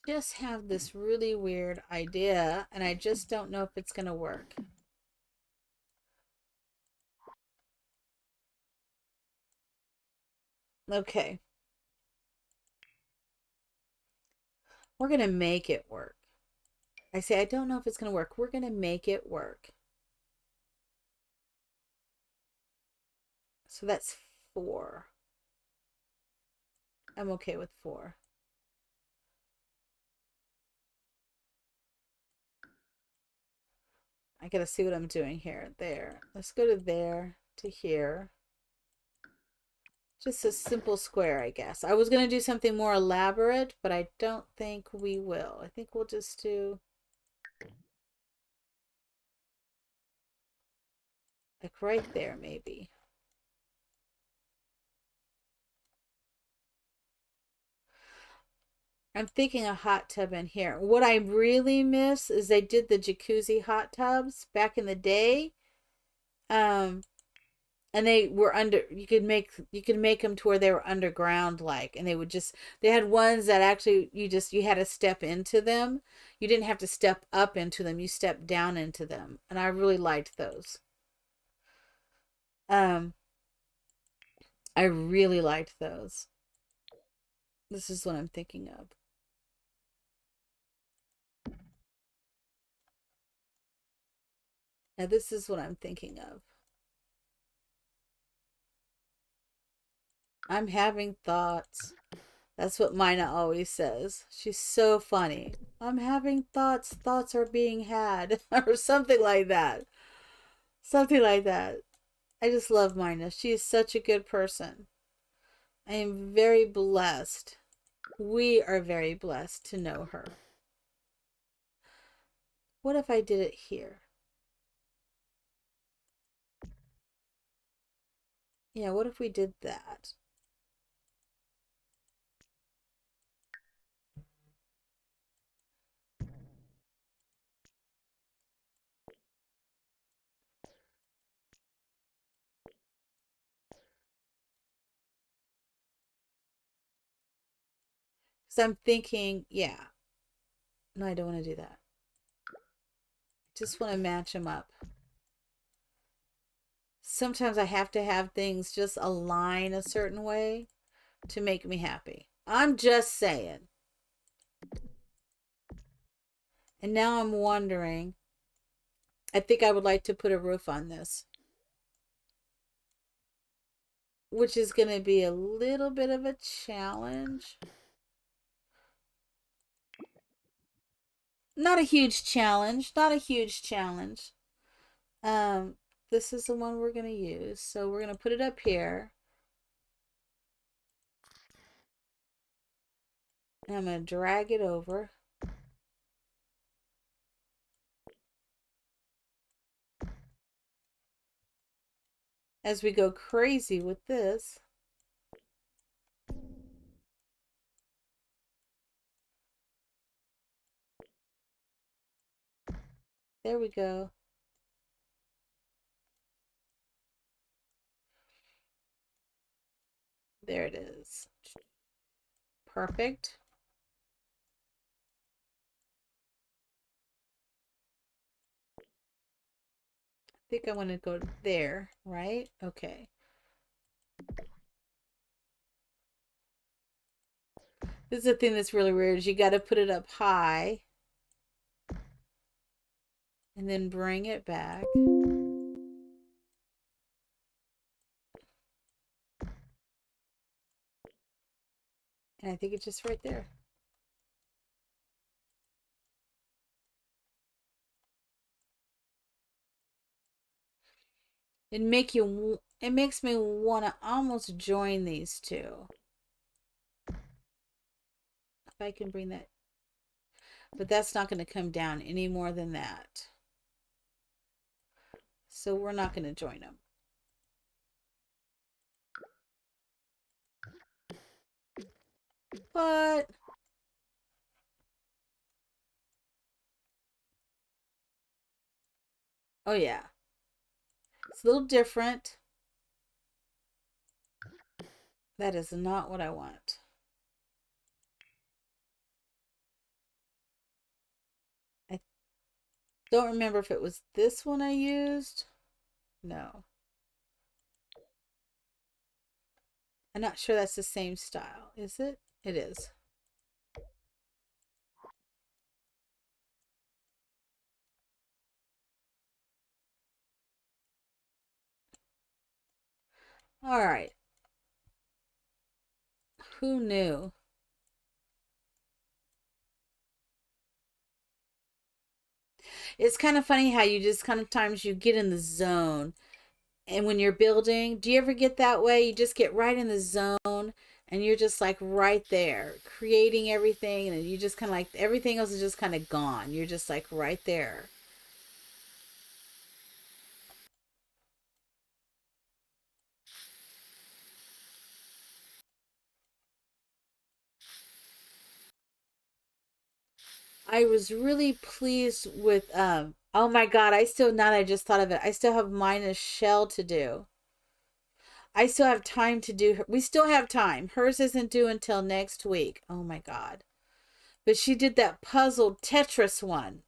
Just have this really weird idea and I just don't know if it's going to work. Okay. We're going to make it work. I say, I don't know if it's going to work. We're going to make it work. So that's 4. I'm okay with 4. I got to see what I'm doing here. There. Let's go to there, to here. Just a simple square, I guess. I was going to do something more elaborate, but I don't think we will. I think we'll just do like right there, maybe. I'm thinking a hot tub in here. What I really miss is they did the jacuzzi hot tubs back in the day. Um, and they were under, you could make them to where they were underground, like, and they had ones that actually you had to step into them. You didn't have to step up into them, you stepped down into them, and I really liked those. um I really liked those. This is what I'm thinking of. Now this is what I'm thinking of. I'm having thoughts. That's what Mina always says. She's so funny. I'm having thoughts. Thoughts are being had. Or something like that. Something like that. I just love Mina. She is such a good person. I am very blessed. We are very blessed to know her. What if I did it here? Yeah, what if we did that? So I'm thinking, yeah, no, I don't want to do that. Just want to match them up. Sometimes I have to have things just align a certain way to make me happy. I'm just saying. And now I'm wondering, I think I would like to put a roof on this, which is going to be a little bit of a challenge. Not a huge challenge, not a huge challenge. This is the one we're going to use. So we're going to put it up here. And I'm going to drag it over. As we go crazy with this. There we go. There it is. Perfect. I think I want to go there, right? Okay. This is the thing that's really weird is you got to put it up high and then bring it back. And I think it's just right there. It makes me want to almost join these two. If I can bring that, but that's not going to come down any more than that. So we're not going to join them. But oh yeah, it's a little different. That is not what I want. I don't remember if it was this one I used. No. I'm not sure that's the same style. Is it? It is. All right. Who knew? It's kind of funny how you just kind of times you get in the zone. And when you're building, do you ever get that way? You just get right in the zone and you're just like right there creating everything. And you just kind of like everything else is just kind of gone. You're just like right there. I was really pleased with oh my god, I still now that I just thought of it, I still have Mina's shell to do. I still have time to do her. We still have time. Hers isn't due until next week. Oh my god. But she did that puzzle Tetris one.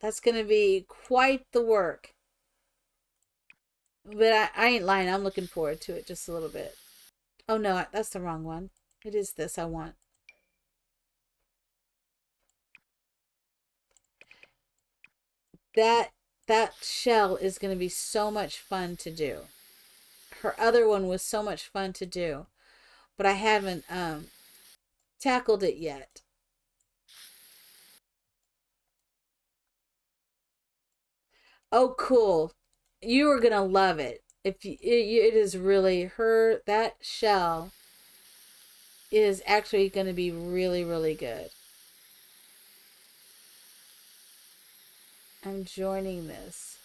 That's going to be quite the work. But I ain't lying. I'm looking forward to it just a little bit. Oh no, that's the wrong one. It is this I want. That that shell is going to be so much fun to do. Her other one was so much fun to do, but I haven't tackled it yet. Oh, cool! You are gonna love it. If you, it is really her that shell is actually going to be really really good. I'm joining this.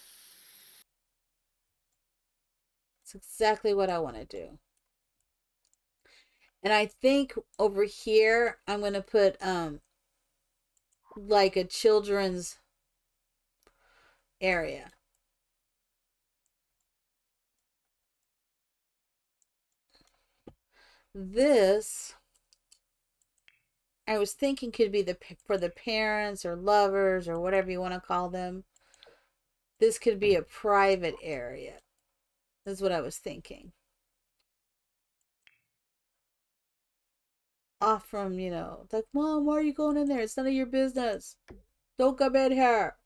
It's exactly what I want to do. And I think over here I'm going to put like a children's area. This I was thinking could be for the parents or lovers or whatever you want to call them. This could be a private area. That's what I was thinking. Off from, like, Mom, why are you going in there? It's none of your business. Don't come in here.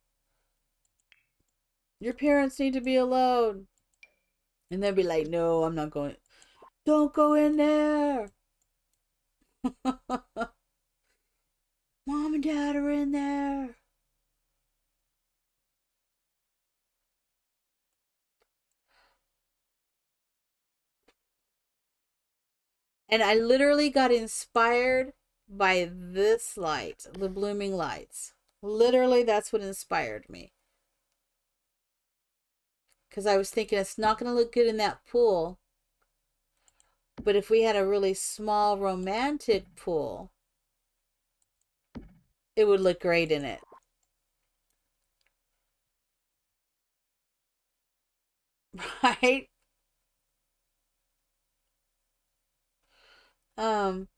Your parents need to be alone. And they'd be like, no, I'm not going. Don't go in there. Mom and Dad are in there. And I literally got inspired by this light, the blooming lights. Literally, that's what inspired me. Because I was thinking it's not going to look good in that pool. But if we had a really small romantic pool, it would look great in it. Right? Um,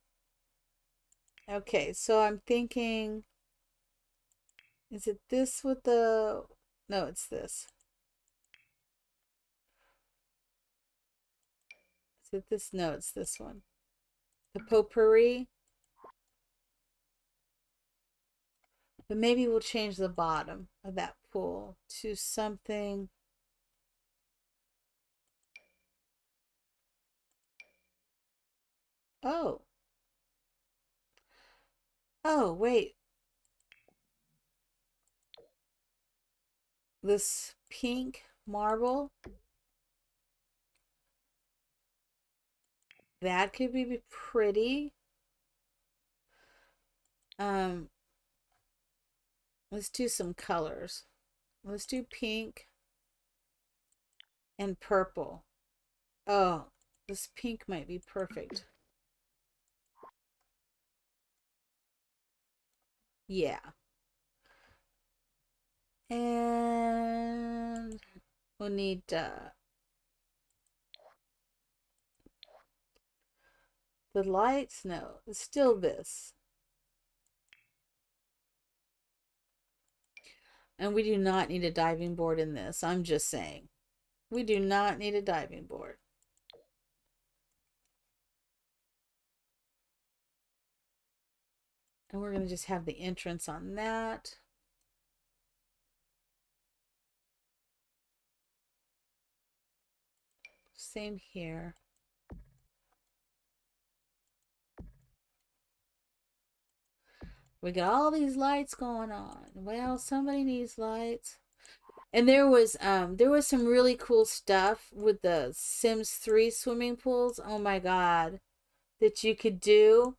okay, so I'm thinking, is it this with the, no, it's this. Is it this? No, it's this one. The potpourri. But maybe we'll change the bottom of that pool to something. Oh. Oh, wait. This pink marble. That could be pretty. Um, let's do some colors. Let's do pink and purple. Oh, this pink might be perfect. Yeah. And we'll need the lights. No, it's still this. And we do not need a diving board in this. I'm just saying. We do not need a diving board. And we're going to just have the entrance on that. Same here. We got all these lights going on. Well, somebody needs lights. And there was some really cool stuff with the Sims 3 swimming pools. Oh my god. That you could do.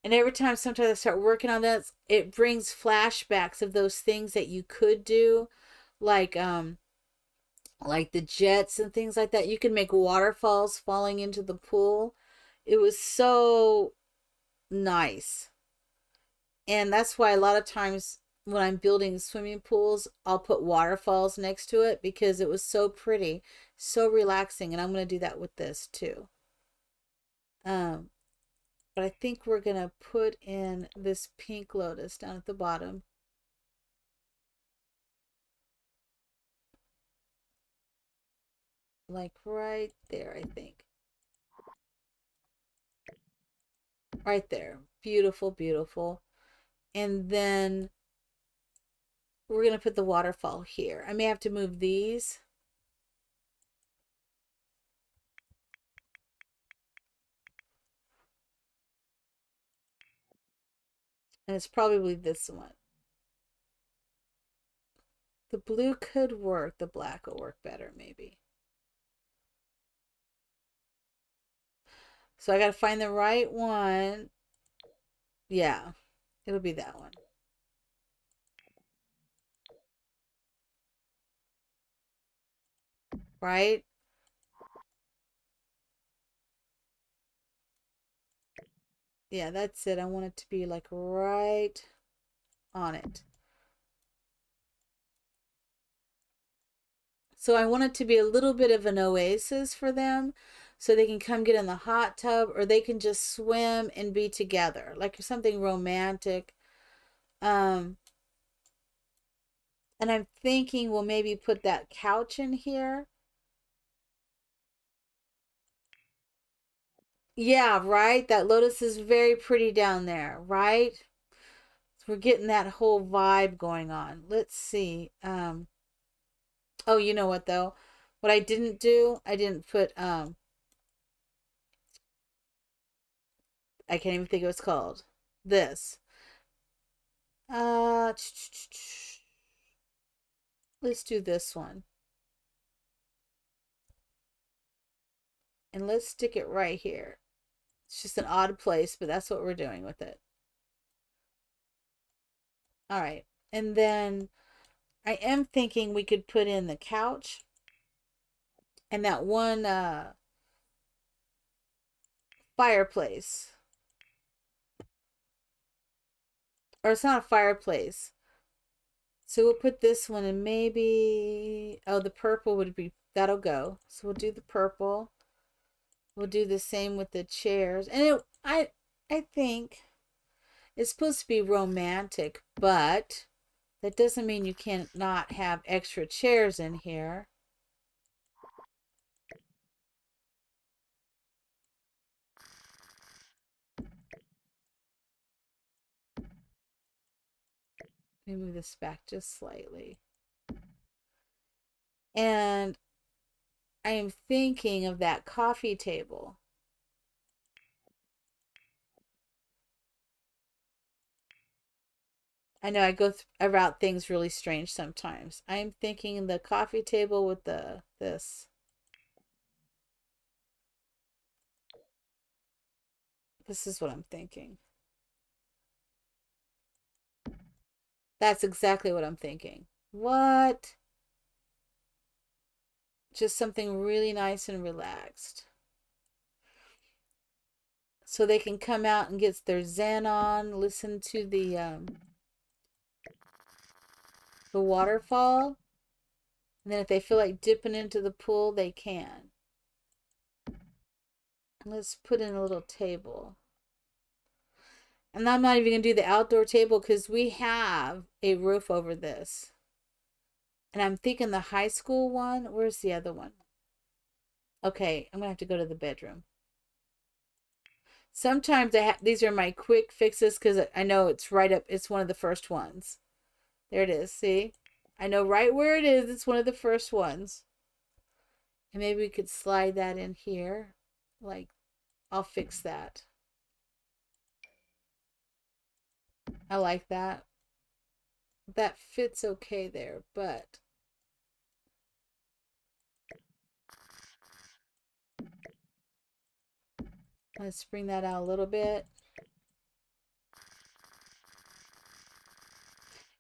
And every time sometimes I start working on that, it brings flashbacks of those things that you could do. Like the jets and things like that. You can make waterfalls falling into the pool. It was so nice. And that's why a lot of times when I'm building swimming pools, I'll put waterfalls next to it because it was so pretty, so relaxing. And I'm going to do that with this too. But I think we're going to put in this pink lotus down at the bottom. Like right there, I think. Right there. Beautiful, beautiful. And then we're going to put the waterfall here. I may have to move these. And it's probably this one. The blue could work. The black will work better, maybe. So I got to find the right one. Yeah, it'll be that one. Right? Yeah, that's it. I want it to be like right on it. So I want it to be a little bit of an oasis for them. so they can come get in the hot tub, or they can just swim and be together, like something romantic. Um, and I'm thinking we'll maybe put that couch in here. Yeah, right? That lotus is very pretty down there, right? So we're getting that whole vibe going on. Let's see. Oh, you know what though? What I didn't do, I didn't put I can't even think of what it's called. This. Uh let's do this one. And let's stick it right here. It's just an odd place, but that's what we're doing with it. All right. And then I am thinking we could put in the couch and that one fireplace. Or it's not a fireplace. So we'll put this one and maybe, oh, the purple would be, that'll go. So we'll do the purple. We'll do the same with the chairs. And I think it's supposed to be romantic, but that doesn't mean you can't not have extra chairs in here. Let me move this back just slightly. And I am thinking of that coffee table. I know I go about things really strange sometimes. I'm thinking the coffee table with the this. This is what I'm thinking. That's exactly what I'm thinking. What? Just something really nice and relaxed. So they can come out and get their zen on, listen to the waterfall. And then if they feel like dipping into the pool, they can. Let's put in a little table. And I'm not even going to do the outdoor table because we have a roof over this. And I'm thinking the high school one. Where's the other one? Okay, I'm going to have to go to the bedroom. Sometimes these are my quick fixes because I know it's right up. It's one of the first ones. There it is. See? I know right where it is. It's one of the first ones. And maybe we could slide that in here. Like, I'll fix that. I like that. That fits okay there, but let's bring that out a little bit.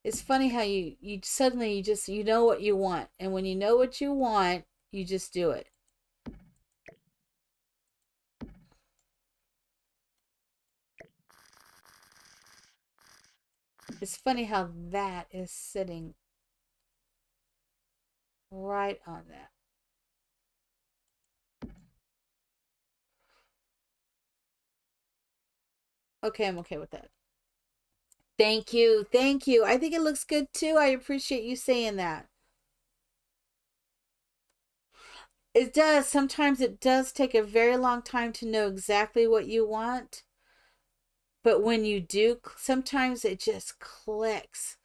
It's funny how you suddenly you know what you want, and when you know what you want, you just do it. It's funny how that is sitting right on that. Okay, I'm okay with that. Thank you. Thank you. I think it looks good too. I appreciate you saying that. It does. Sometimes it does take a very long time to know exactly what you want. But when you do, sometimes it just clicks.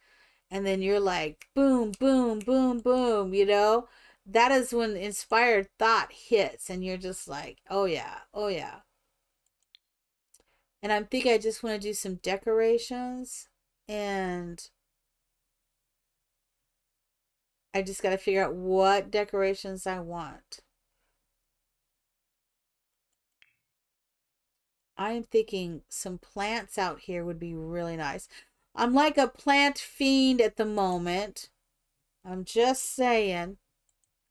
And then you're like, boom, boom, boom, boom, you know? That is when inspired thought hits, and you're just like, oh yeah, oh yeah. And I'm thinking I just want to do some decorations, and I just got to figure out what decorations I want. I'm thinking some plants out here would be really nice. I'm like a plant fiend at the moment. I'm just saying.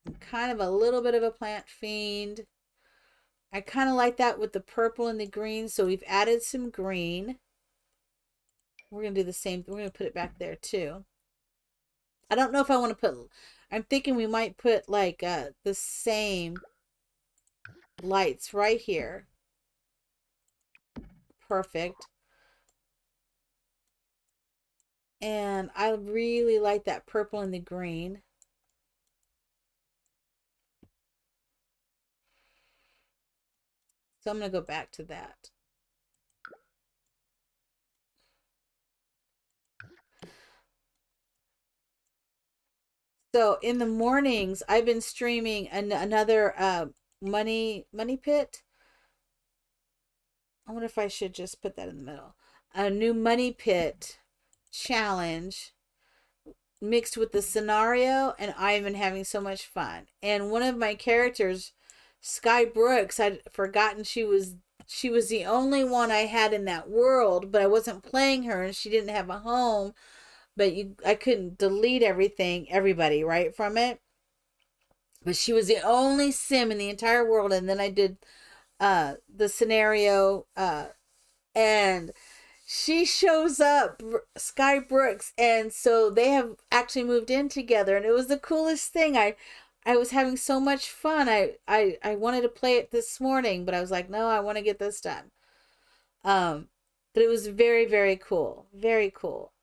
I'm kind of a little bit of a plant fiend. I kind of like that with the purple and the green. So we've added some green. We're going to do the same. We're going to put it back there too. I don't know if I want to put, I'm thinking we might put like the same. lights right here. Perfect. And I really like that purple and the green. So I'm going to go back to that. So in the mornings, I've been streaming another money pit. I wonder if I should just put that in the middle. A new money pit challenge mixed with the scenario, and I've been having so much fun. And one of my characters, Sky Brooks, I'd forgotten she was the only one I had in that world, but I wasn't playing her, and she didn't have a home. But I couldn't delete everybody right from it. But she was the only sim in the entire world, and then I did the scenario, and she shows up, Sky Brooks, and so they have actually moved in together, and it was the coolest thing. I was having so much fun. I wanted to play it this morning, but I was like, no, I want to get this done. Um, but it was very, very cool, very cool.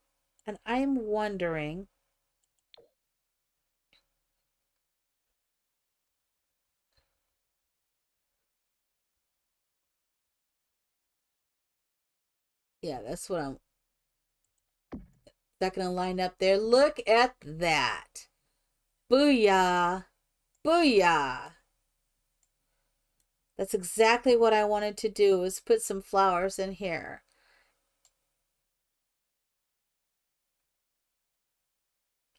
And I'm wondering, yeah, that's what I'm. Not gonna line up there. Look at that! Booyah! Booyah! That's exactly what I wanted to do, is put some flowers in here.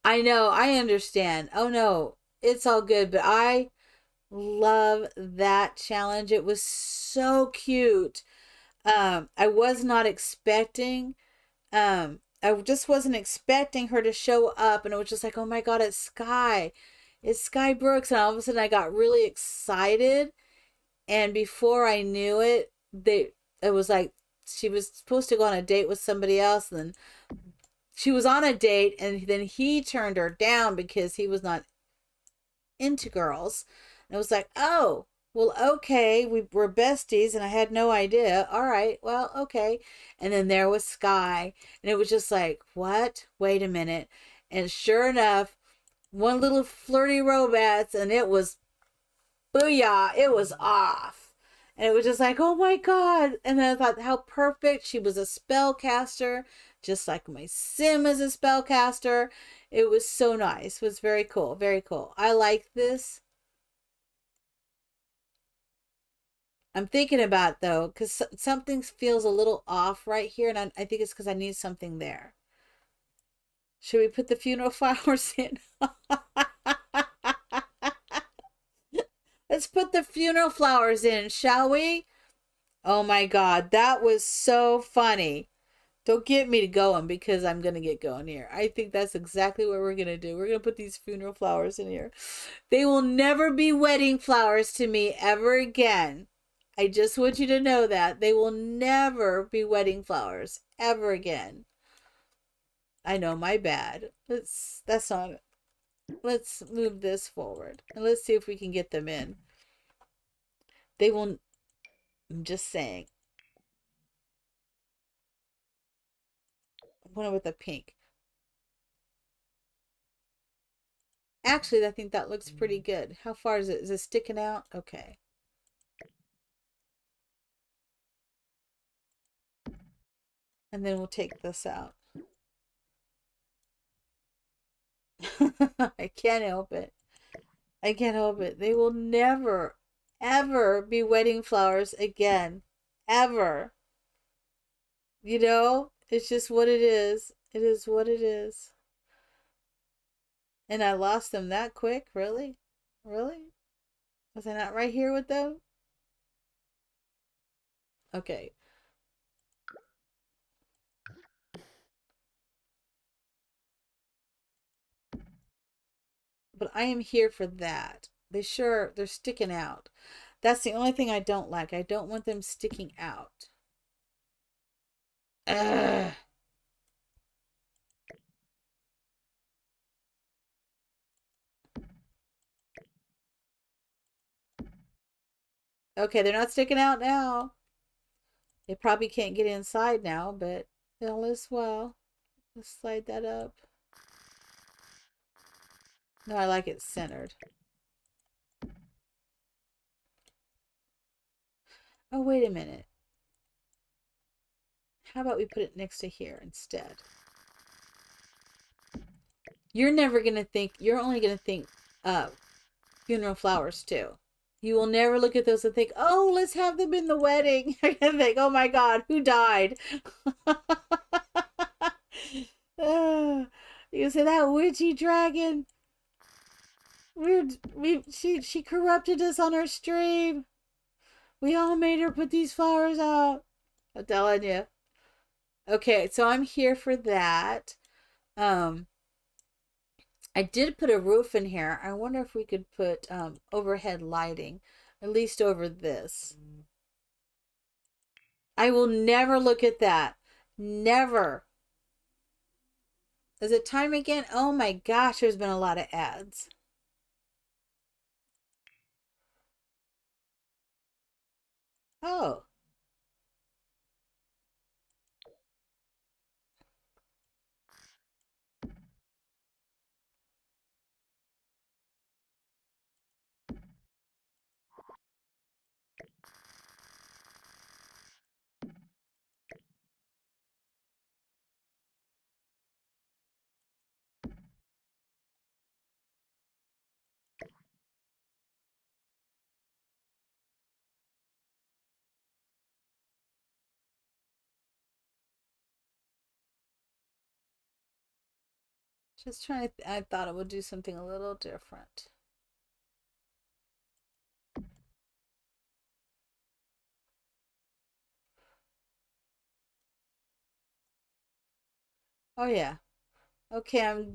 I know, I understand. Oh no, it's all good, but I love that challenge. It was so cute. I was not expecting, I just wasn't expecting her to show up, and it was just like, oh my God, it's Sky. It's Sky Brooks. And all of a sudden I got really excited. And before I knew it, it was like she was supposed to go on a date with somebody else, and then she was on a date, and then he turned her down because he was not into girls. And it was like, oh, well, okay, we were besties, and I had no idea. All right, well, okay. And then there was Sky, and it was just like, what? Wait a minute. And sure enough, one little flirty romance, and it was booyah, it was off. And it was just like, oh my God. And then I thought how perfect. She was a spellcaster, just like my sim is a spellcaster. It was so nice. It was very cool. Very cool. I like this. I'm thinking about though, because something feels a little off right here, and I think it's because I need something there. Should we put the funeral flowers in? Let's put the funeral flowers in, shall we? Oh my God, that was so funny. Don't get me to going because I'm going to get going here. I think that's exactly what we're going to do. We're going to put these funeral flowers in here. They will never be wedding flowers to me ever again. I just want you to know that. They will never be wedding flowers ever again. I know, my bad. That's not. Let's move this forward. And let's see if we can get them in. They will. I'm just saying. One with the pink. Actually, I think that looks pretty good. How far is it? Is it sticking out? Okay. And then we'll take this out. I can't help it. I can't help it. They will never, ever be wedding flowers again. Ever. You know? It's just what it is. It is what it is. And I lost them that quick? Really? Really? Was I not right here with them? Okay. But I am here for that. They're sticking out. That's the only thing I don't like. I don't want them sticking out. Ugh. Okay, they're not sticking out now. They probably can't get inside now, but all is well. Let's slide that up. No, I like it centered. Oh, wait a minute. How about we put it next to here instead? You're never going to think, you're only going to think funeral flowers too. You will never look at those and think, oh, let's have them in the wedding. You're going to think, oh my God, who died? You say that witchy dragon. She corrupted us on our stream. We all made her put these flowers out. I'm telling you. Okay, so I'm here for that. Um, I did put a roof in here. I wonder if we could put overhead lighting, at least over this. I will never look at that. Never. Is it time again? Oh my gosh, there's been a lot of ads. Oh. Just trying to, I thought it would do something a little different. Oh yeah. Okay,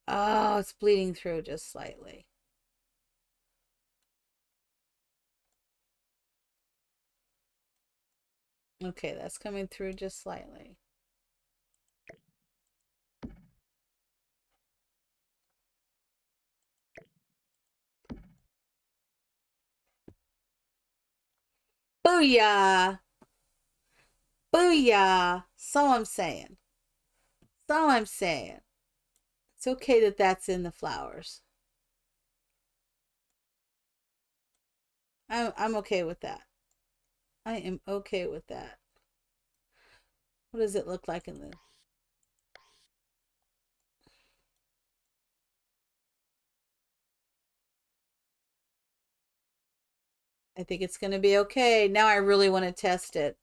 oh, it's bleeding through just slightly. Okay, that's coming through just slightly. Booyah! Booyah! So I'm saying. So I'm saying. It's okay that that's in the flowers. I'm okay with that. I am okay with that. What does it look like in the? I think it's going to be okay. Now I really want to test it.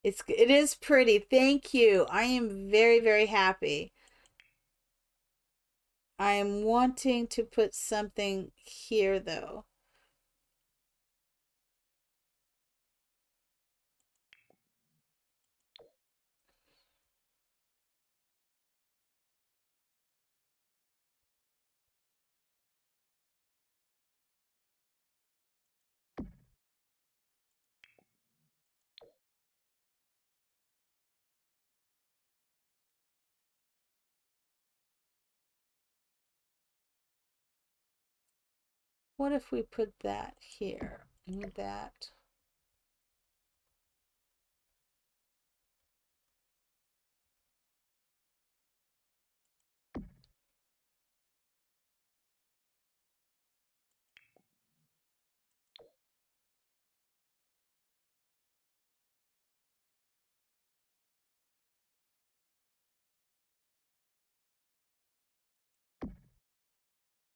It is pretty. Thank you. I am very, very happy. I am wanting to put something here though. What if we put that here and that?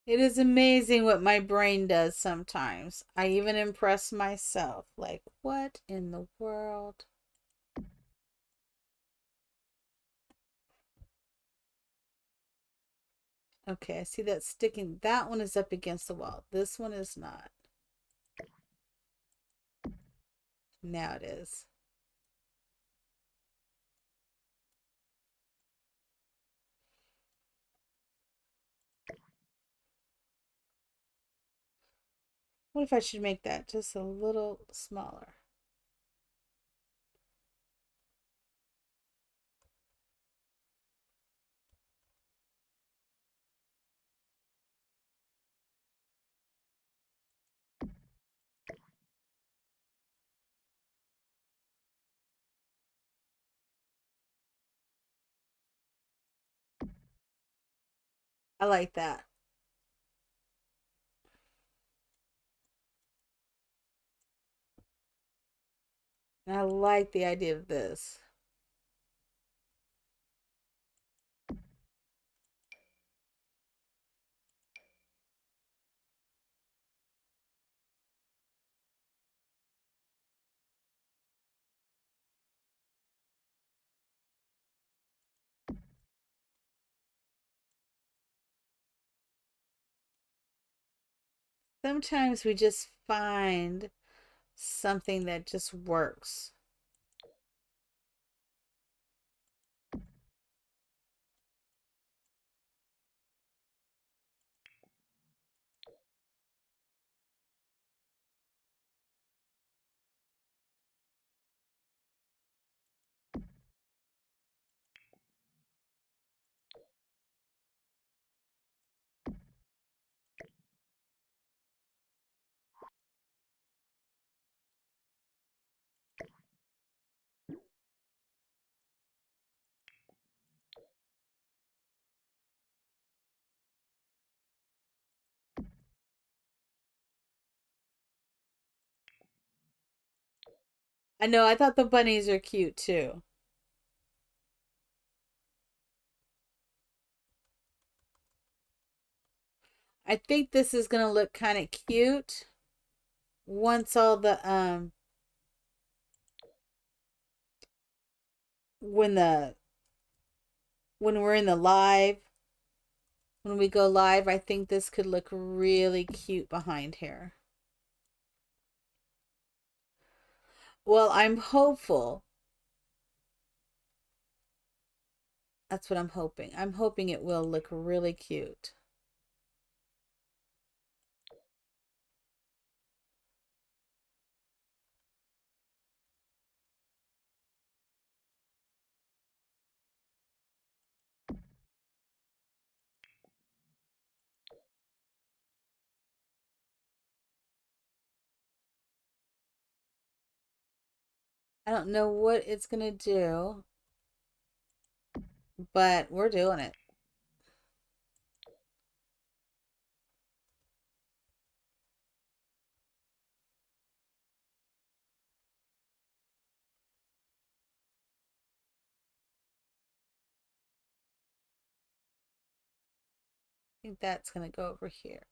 It is amazing what my brain does sometimes. I even impress myself. Like, what in the world? Okay, I see that sticking. That one is up against the wall. This one is not. Now it is. What if I should make that just a little smaller? I like that. And I like the idea of this. Sometimes we just find something that just works. I know, I thought the bunnies are cute too. I think this is gonna look kind of cute once all the when the when we're in the live, when we go live, I think this could look really cute behind here. Well, I'm hopeful. That's what I'm hoping. I'm hoping it will look really cute. I don't know what it's gonna do, but we're doing it. I think that's gonna go over here.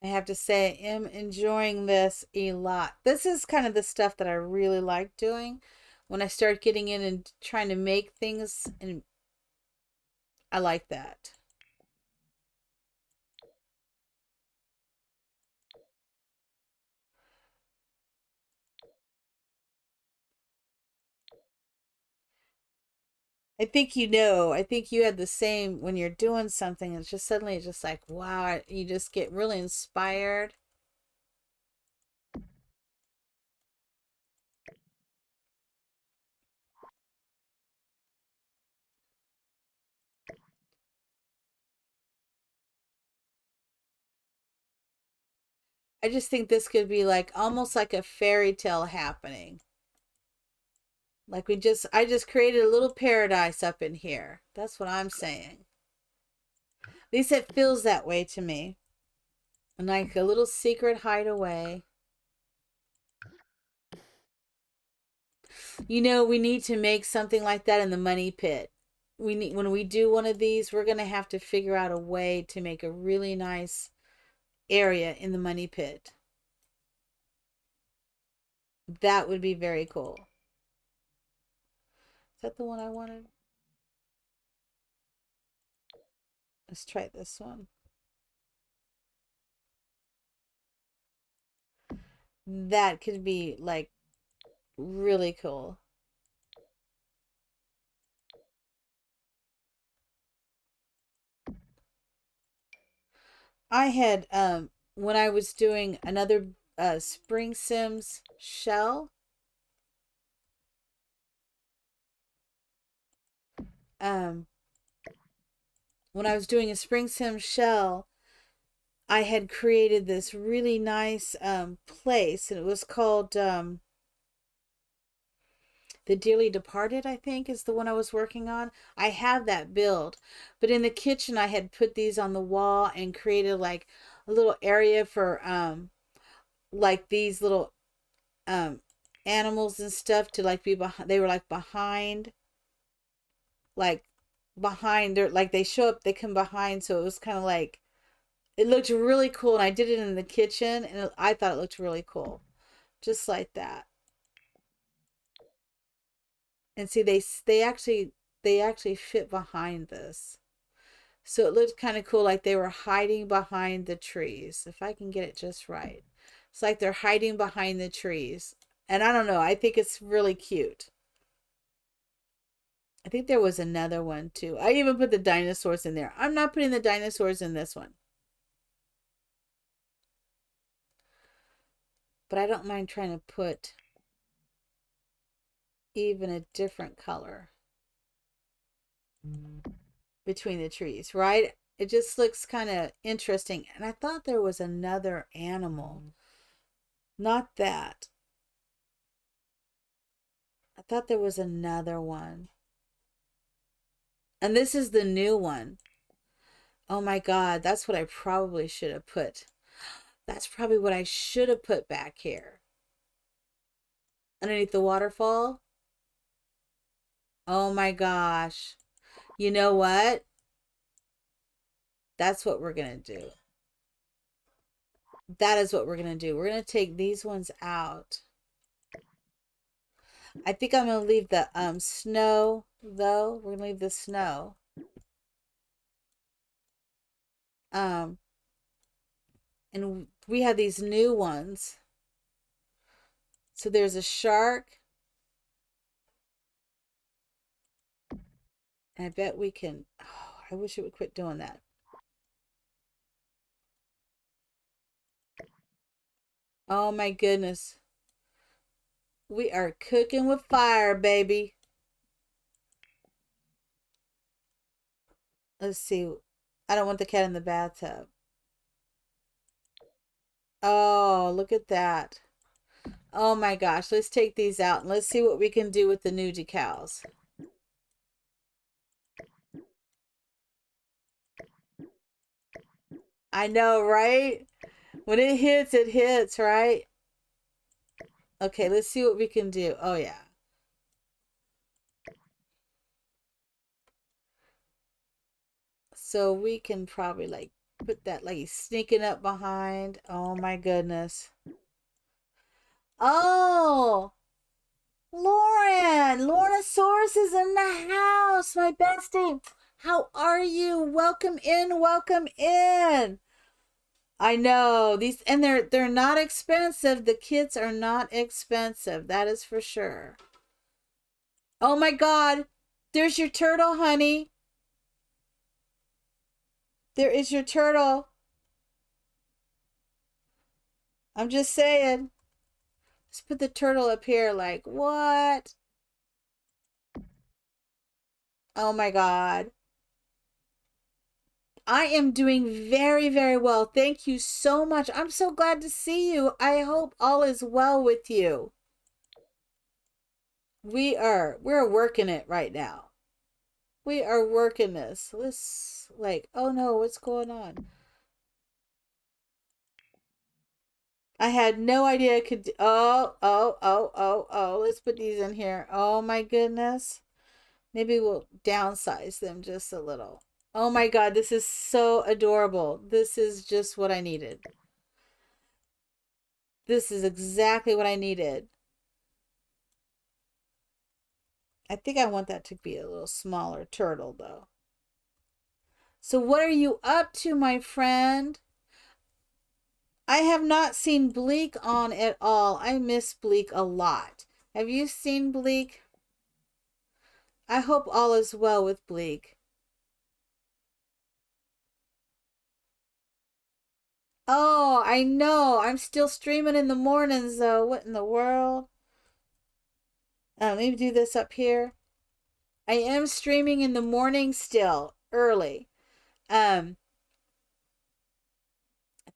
I have to say, I am enjoying this a lot. This is kind of the stuff that I really like doing when I start getting in and trying to make things, and I like that. I think I think you had the same when you're doing something. It's just suddenly it's just like, wow, you just get really inspired. I just think this could be like almost like a fairy tale happening. Like I just created a little paradise up in here. That's what I'm saying. At least it feels that way to me. And like a little secret hideaway. You know, we need to make something like that in the money pit. We need when we do one of these, we're gonna have to figure out a way to make a really nice area in the money pit. That would be very cool. Is that the one I wanted? Let's try this one. That could be like really cool. I had when I was doing another Spring Sims shell, um when I was doing a Spring Sim shell, I had created this really nice place, and it was called The Dearly Departed, I think, is the one I was working on. I have that build, but in the kitchen, I had put these on the wall and created like a little area for like these little um animals and stuff to like be behind. They were like behind their, like they show up, they come behind, so it was kind of like it looked really cool, and I did it in the kitchen, and I thought it looked really cool, just like that. And see, they actually fit behind this, so it looked kind of cool, like they were hiding behind the trees. If I can get it just right, it's like they're hiding behind the trees, and I don't know. I think it's really cute. I think there was another one too. I even put the dinosaurs in there. I'm not putting the dinosaurs in this one, but I don't mind trying to put even a different color between the trees, right? It just looks kind of interesting. And I thought there was another animal. Not that. I thought there was another one. And this is the new one. Oh my God, that's what I probably should have put. That's probably what I should have put back here. Underneath the waterfall. Oh my gosh. You know what? That's what we're going to do. That is what we're going to do. We're going to take these ones out. I think I'm going to leave the snow, though. We're going to leave the snow. Um, and we have these new ones. So there's a shark. And I bet we can. Oh, I wish it would quit doing that. Oh my goodness. We are cooking with fire, baby. Let's see. I don't want the cat in the bathtub. Oh, look at that. Oh my gosh. Let's take these out and let's see what we can do with the new decals. I know, right? When it hits, right? Okay, let's see what we can do. Oh, yeah. So we can probably like put that like sneaking up behind. Oh my goodness. Oh, Lauren. Lornasaurus is in the house, my bestie. How are you? Welcome in, welcome in. I know these, and they're not expensive. The kits are not expensive. That is for sure. Oh my God. There's your turtle, honey. There is your turtle. I'm just saying. Let's put the turtle up here. Like, what? Oh my God. I am doing very, very well. Thank you so much. I'm so glad to see you. I hope all is well with you. We're working it right now. We are working this. Let's like, oh no, what's going on? I had no idea I could. Oh. Let's put these in here. Oh my goodness. Maybe we'll downsize them just a little. Oh my God, this is so adorable. This is just what I needed. This is exactly what I needed. I think I want that to be a little smaller turtle though. So what are you up to, my friend? I have not seen Bleak on at all. I miss Bleak a lot. Have you seen Bleak? I hope all is well with Bleak. Oh, I know. I'm still streaming in the mornings though. What in the world? Let me do this up here. I am streaming in the morning still, early. I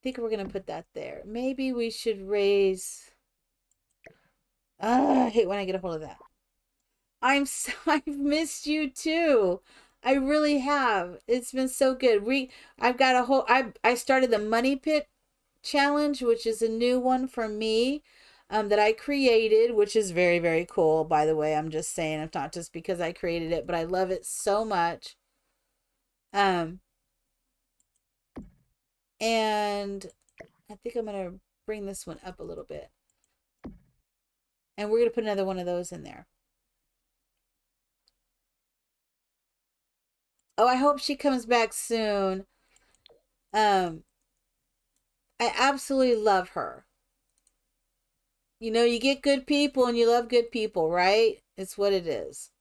think we're gonna put that there. Maybe we should raise. I hate when I get a hold of that. I've missed you too. I really have. It's been so good. I've got a whole. I started the Money Pit challenge, which is a new one for me, that I created, which is very very cool. By the way, I'm just saying, it's not just because I created it, but I love it so much. Um, and I think I'm gonna bring this one up a little bit, and we're gonna put another one of those in there. Oh, I hope she comes back soon. Um, I absolutely love her. You know, you get good people and you love good people, right? It's what it is.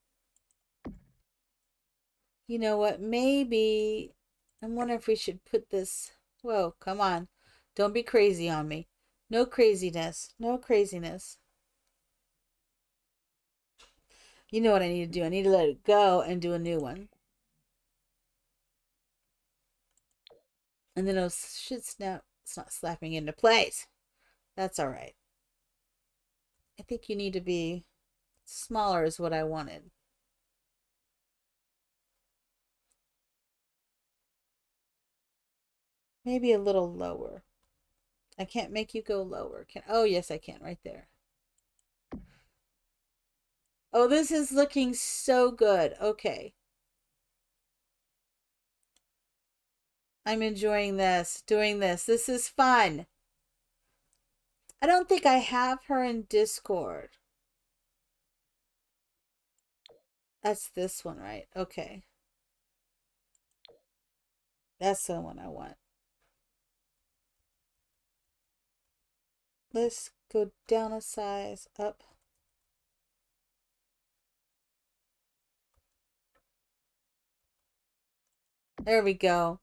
You know what? Maybe I'm wondering if we should put this. Whoa, come on. Don't be crazy on me. No craziness. No craziness. You know what I need to do? I need to let it go and do a new one. And then it should snap. It's not slapping into place. That's all right. I think you need to be smaller, is what I wanted. Maybe a little lower. I can't make you go lower. Can Oh, yes, I can. Right there. Oh, this is looking so good. Okay. I'm enjoying this, doing this. This is fun. I don't think I have her in Discord. That's this one, right? Okay. That's the one I want. Let's go down a size, up. There we go.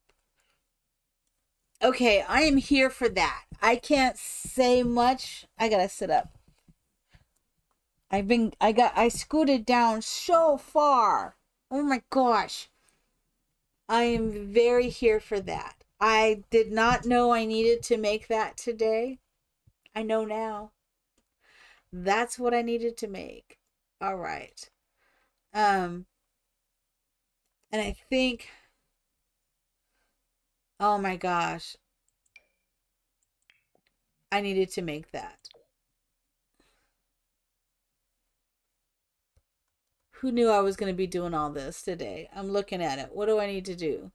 Okay, I am here for that. I can't say much. I gotta sit up. I scooted down so far. Oh my gosh. I am very here for that. I did not know I needed to make that today. I know now. That's what I needed to make. All right. Um, and I think, oh my gosh, I needed to make that. Who knew I was going to be doing all this today? I'm looking at it. What do I need to do?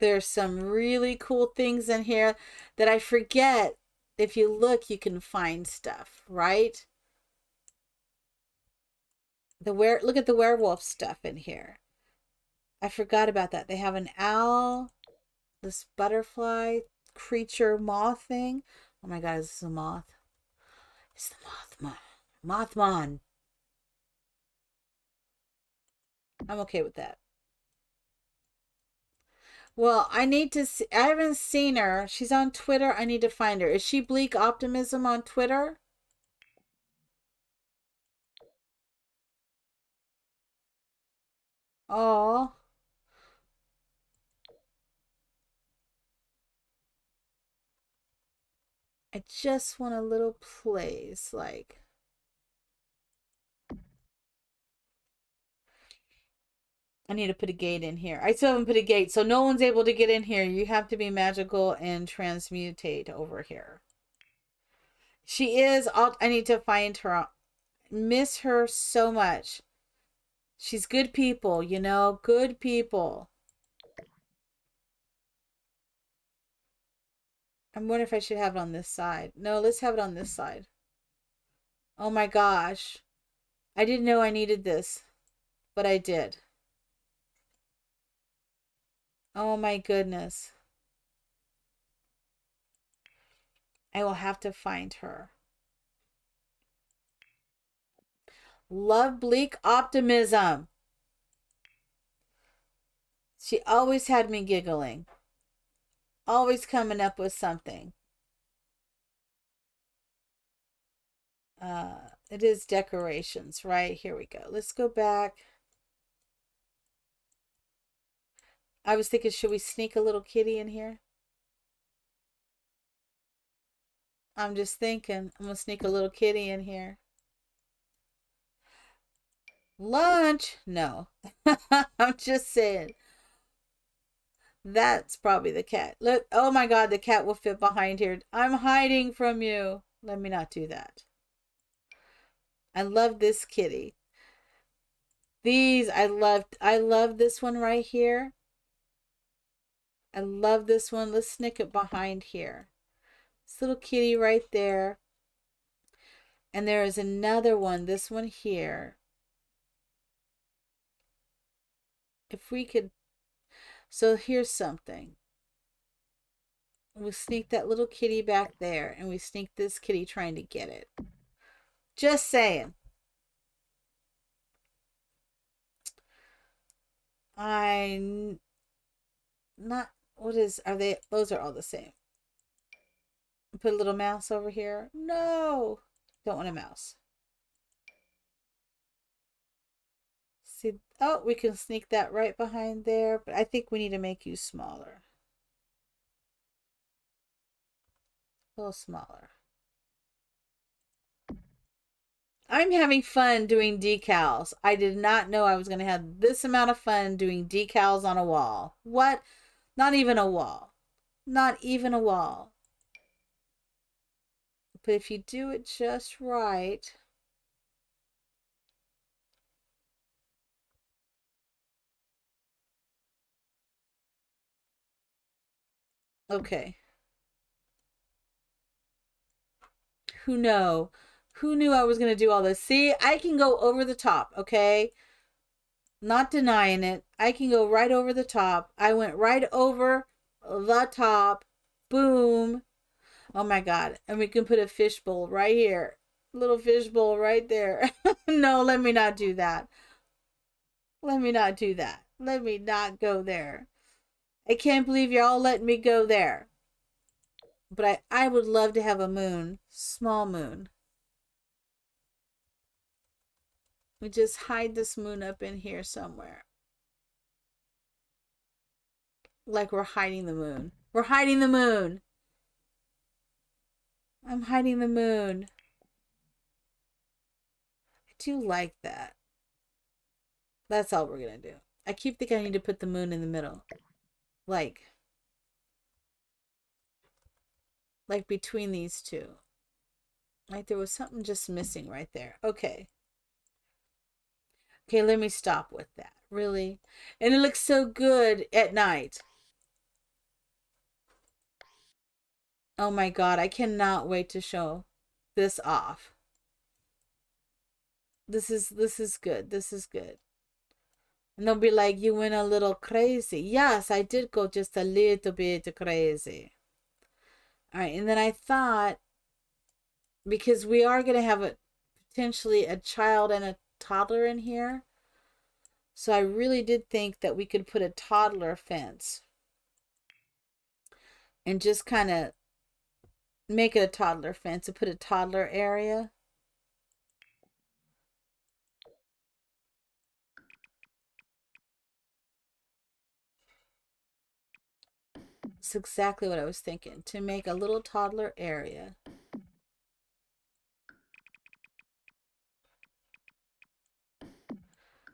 There's some really cool things in here that I forget. If you look, you can find stuff, right? Look at the werewolf stuff in here. I forgot about that. They have an owl, this butterfly creature moth thing. Oh my god, is this a moth? It's the Mothman. Mothman. I'm okay with that. Well, I need to see. I haven't seen her. She's on Twitter. I need to find her. Is she Bleak Optimism on Twitter? Oh, I just want a little place. Like, I need to put a gate in here. I still haven't put a gate, so no one's able to get in here. You have to be magical and transmutate over here. She is. I need to find her. Miss her so much. She's good people, you know, good people. I'm wondering if I should have it on this side. No, let's have it on this side. Oh my gosh. I didn't know I needed this, but I did. Oh my goodness. I will have to find her. Love Bleak Optimism. She always had me giggling. Always coming up with something. It is decorations, right? Here we go. Let's go back. I was thinking, should we sneak a little kitty in here? I'm just thinking, I'm gonna sneak a little kitty in here. Lunch? No. I'm just saying. That's probably the cat. Look, oh my god, the cat will fit behind here. I'm hiding from you. Let me not do that. I love this kitty. These I love this one right here. I love this one. Let's sneak it behind here. This little kitty right there. And there is another one, this one here. If we could, so here's something. We sneak that little kitty back there, and we sneak this kitty trying to get it. Just saying. I not what is are they? Those are all the same. Put a little mouse over here. No, don't want a mouse. See, oh, we can sneak that right behind there, but I think we need to make you smaller. A little smaller. I'm having fun doing decals. I did not know I was going to have this amount of fun doing decals on a wall. What? Not even a wall. Not even a wall. But if you do it just right. Okay. Who knew? Who knew I was going to do all this? See, I can go over the top, okay? Not denying it. I can go right over the top. I went right over the top. Boom. Oh my God. And we can put a fishbowl right here. Little fishbowl right there. No, let me not do that. Let me not do that. Let me not go there. I can't believe you're all letting me go there. But I would love to have a moon. Small moon. We just hide this moon up in here somewhere. Like we're hiding the moon. We're hiding the moon. I'm hiding the moon. I do like that. That's all we're gonna do. I keep thinking I need to put the moon in the middle. Like between these two. Like there was something just missing right there. Okay. Okay, let me stop with that. Really? And it looks so good at night. Oh my God, I cannot wait to show this off. This is good. This is good. And they'll be like, you went a little crazy. Yes, I did go just a little bit crazy. All right, and then I thought, because we are going to have potentially a child and a toddler in here, so I really did think that we could put a toddler fence and just kind of make it a toddler fence and put a toddler area. It's exactly what I was thinking, to make a little toddler area.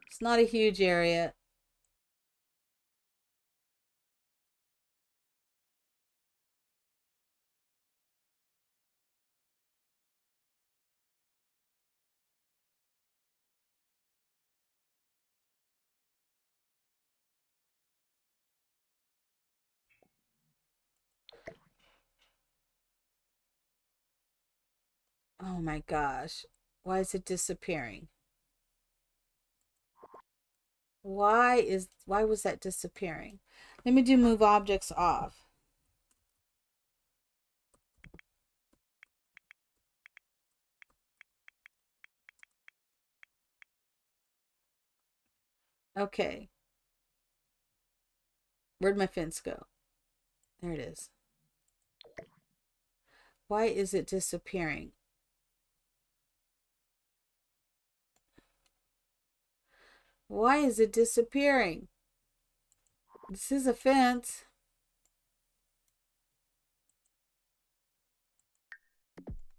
It's not a huge area. Oh my gosh. Why is it disappearing? Why was that disappearing? Let me do move objects off. Okay. Where'd my fence go? There it is. Why is it disappearing? Why is it disappearing? This is a fence.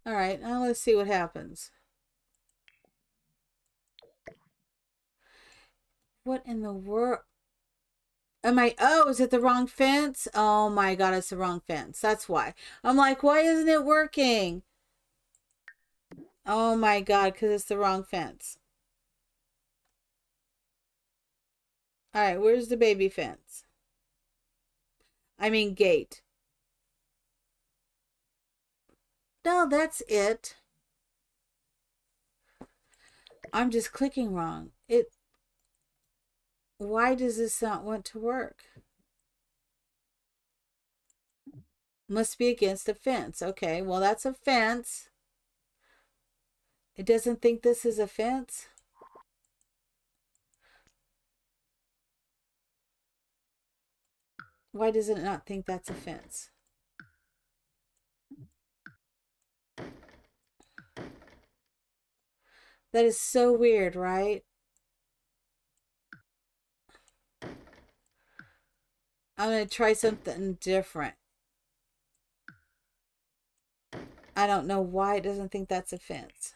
All right, now let's see what happens. What in the world? Oh, is it the wrong fence? Oh my God, it's the wrong fence. That's why. I'm like, why isn't it working? Oh my God, because it's the wrong fence. All right, where's the baby fence? I mean, gate. No, that's it. I'm just clicking wrong. Why does this not want to work? Must be against a fence. Okay, well, that's a fence. It doesn't think this is a fence. Why does it not think that's a fence? That is so weird, right? I'm going to try something different. I don't know why it doesn't think that's a fence.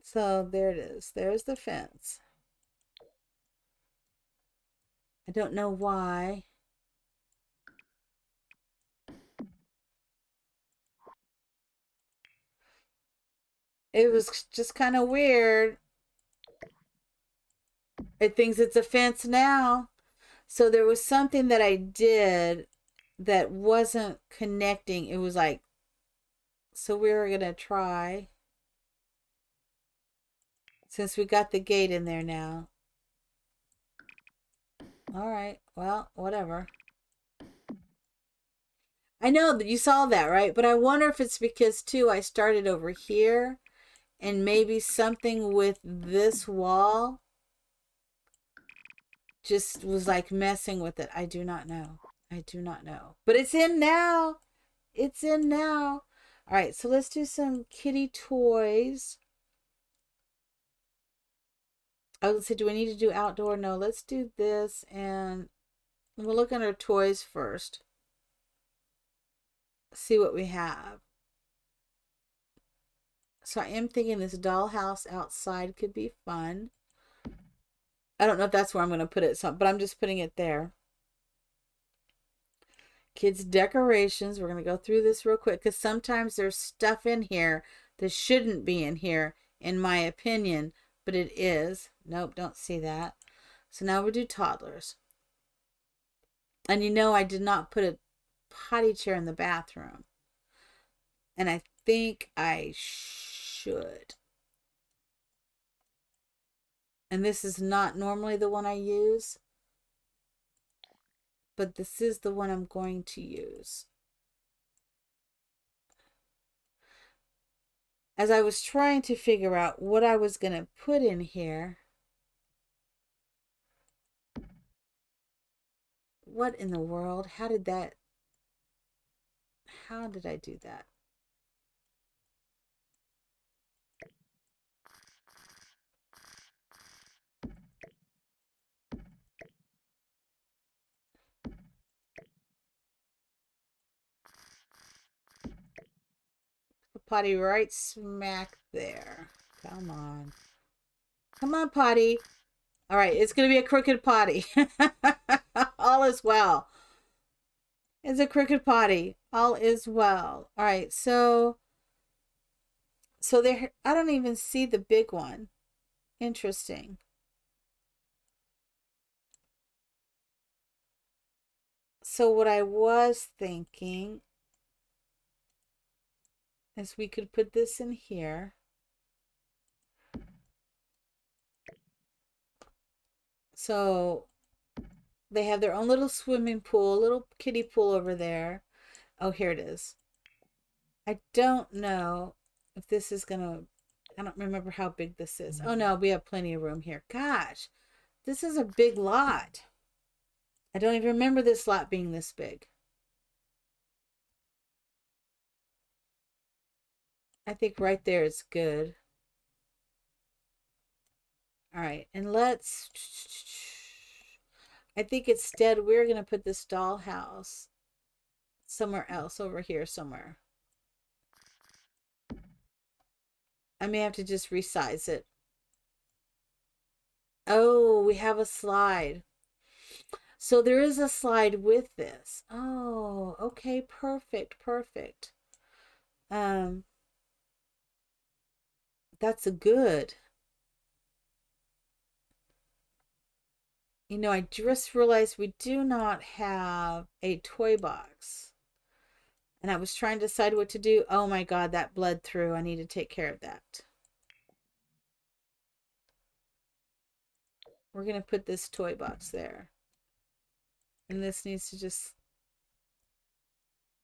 So there it is. There's the fence. I don't know why. It was just kind of weird. It thinks it's a fence now. So there was something that I did that wasn't connecting. It was like, so we were going to try, since we got the gate in there now. All right, well, whatever. I know that you saw that, right? But I wonder if it's because, too, I started over here and maybe something with this wall just was like messing with it. I do not know. I do not know. But it's in now. It's in now. All right, so let's do some kitty toys. Oh, let's see. Do we need to do outdoor? No, let's do this. And we'll look at our toys first. See what we have. So I am thinking this dollhouse outside could be fun. I don't know if that's where I'm going to put it, but I'm just putting it there. Kids decorations. We're going to go through this real quick because sometimes there's stuff in here that shouldn't be in here, in my opinion, but it is. Nope, don't see that. So now we do toddlers. And you know I did not put a potty chair in the bathroom. And I think I should. And this is not normally the one I use, but this is the one I'm going to use. As I was trying to figure out what I was going to put in here, what in the world? How did I do that? The potty right smack there. Come on. Come on, potty. All right, it's going to be a crooked potty. All is well. It's a crooked potty. All is well. All right, so there, I don't even see the big one. Interesting. So what I was thinking is we could put this in here. So they have their own little swimming pool, little kiddie pool over there. Oh, here it is. I don't know if this is gonna, I don't remember how big this is. Oh no, we have plenty of room here. Gosh, this is a big lot. I don't even remember this lot being this big. I think right there is good. All right, and let's, I think instead we're going to put this dollhouse somewhere else, over here somewhere. I may have to just resize it. Oh, we have a slide. So there is a slide with this. Oh, okay, perfect, perfect. That's a good. You know, I just realized we do not have a toy box. And I was trying to decide what to do. Oh my God, that bled through. I need to take care of that. We're going to put this toy box there. And this needs to just...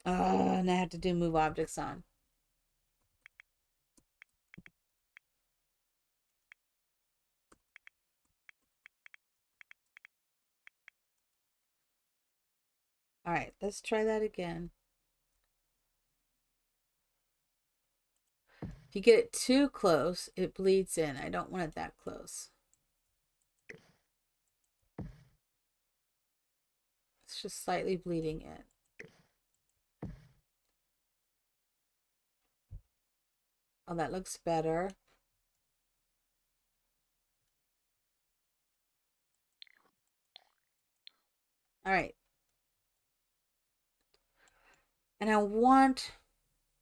Oh, and I have to do move objects on. All right, let's try that again. If you get it too close, it bleeds in. I don't want it that close. It's just slightly bleeding in. Oh, that looks better. All right. And I want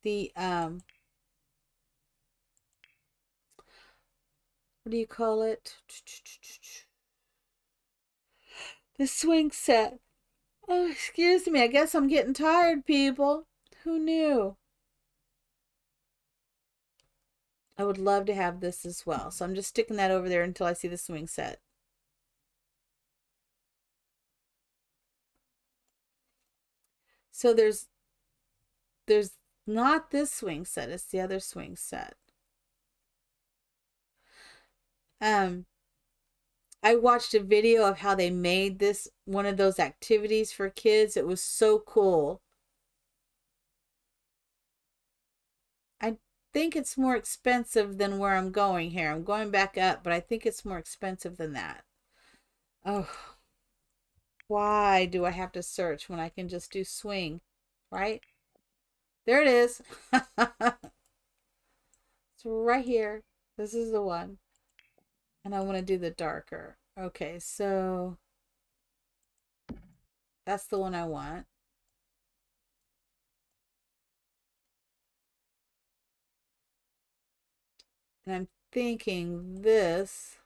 the, what do you call it? The swing set. Oh, excuse me. I guess I'm getting tired, people. Who knew? I would love to have this as well. So I'm just sticking that over there until I see the swing set. So there's not this swing set, it's the other swing set. I watched a video of how they made this one of those activities for kids. It was so cool. I think it's more expensive than where I'm going here. I'm going back up, but I think it's more expensive than that. Oh, why do I have to search when I can just do swing, right? There it is. It's right here. This is the one. And I want to do the darker. Okay, so that's the one I want. And I'm thinking this.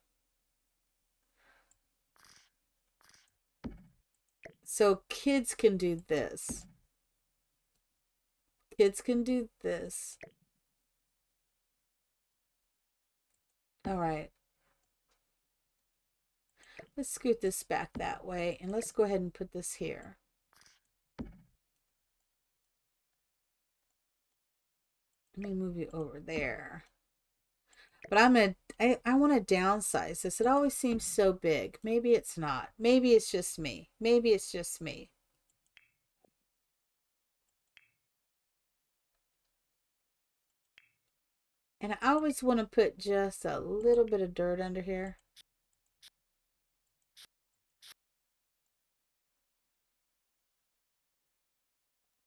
So kids can do this. Kids can do this. All right. Let's scoot this back that way. And let's go ahead and put this here. Let me move you over there. But I want to downsize this. It always seems so big. Maybe it's not. Maybe it's just me. Maybe it's just me. And I always want to put just a little bit of dirt under here.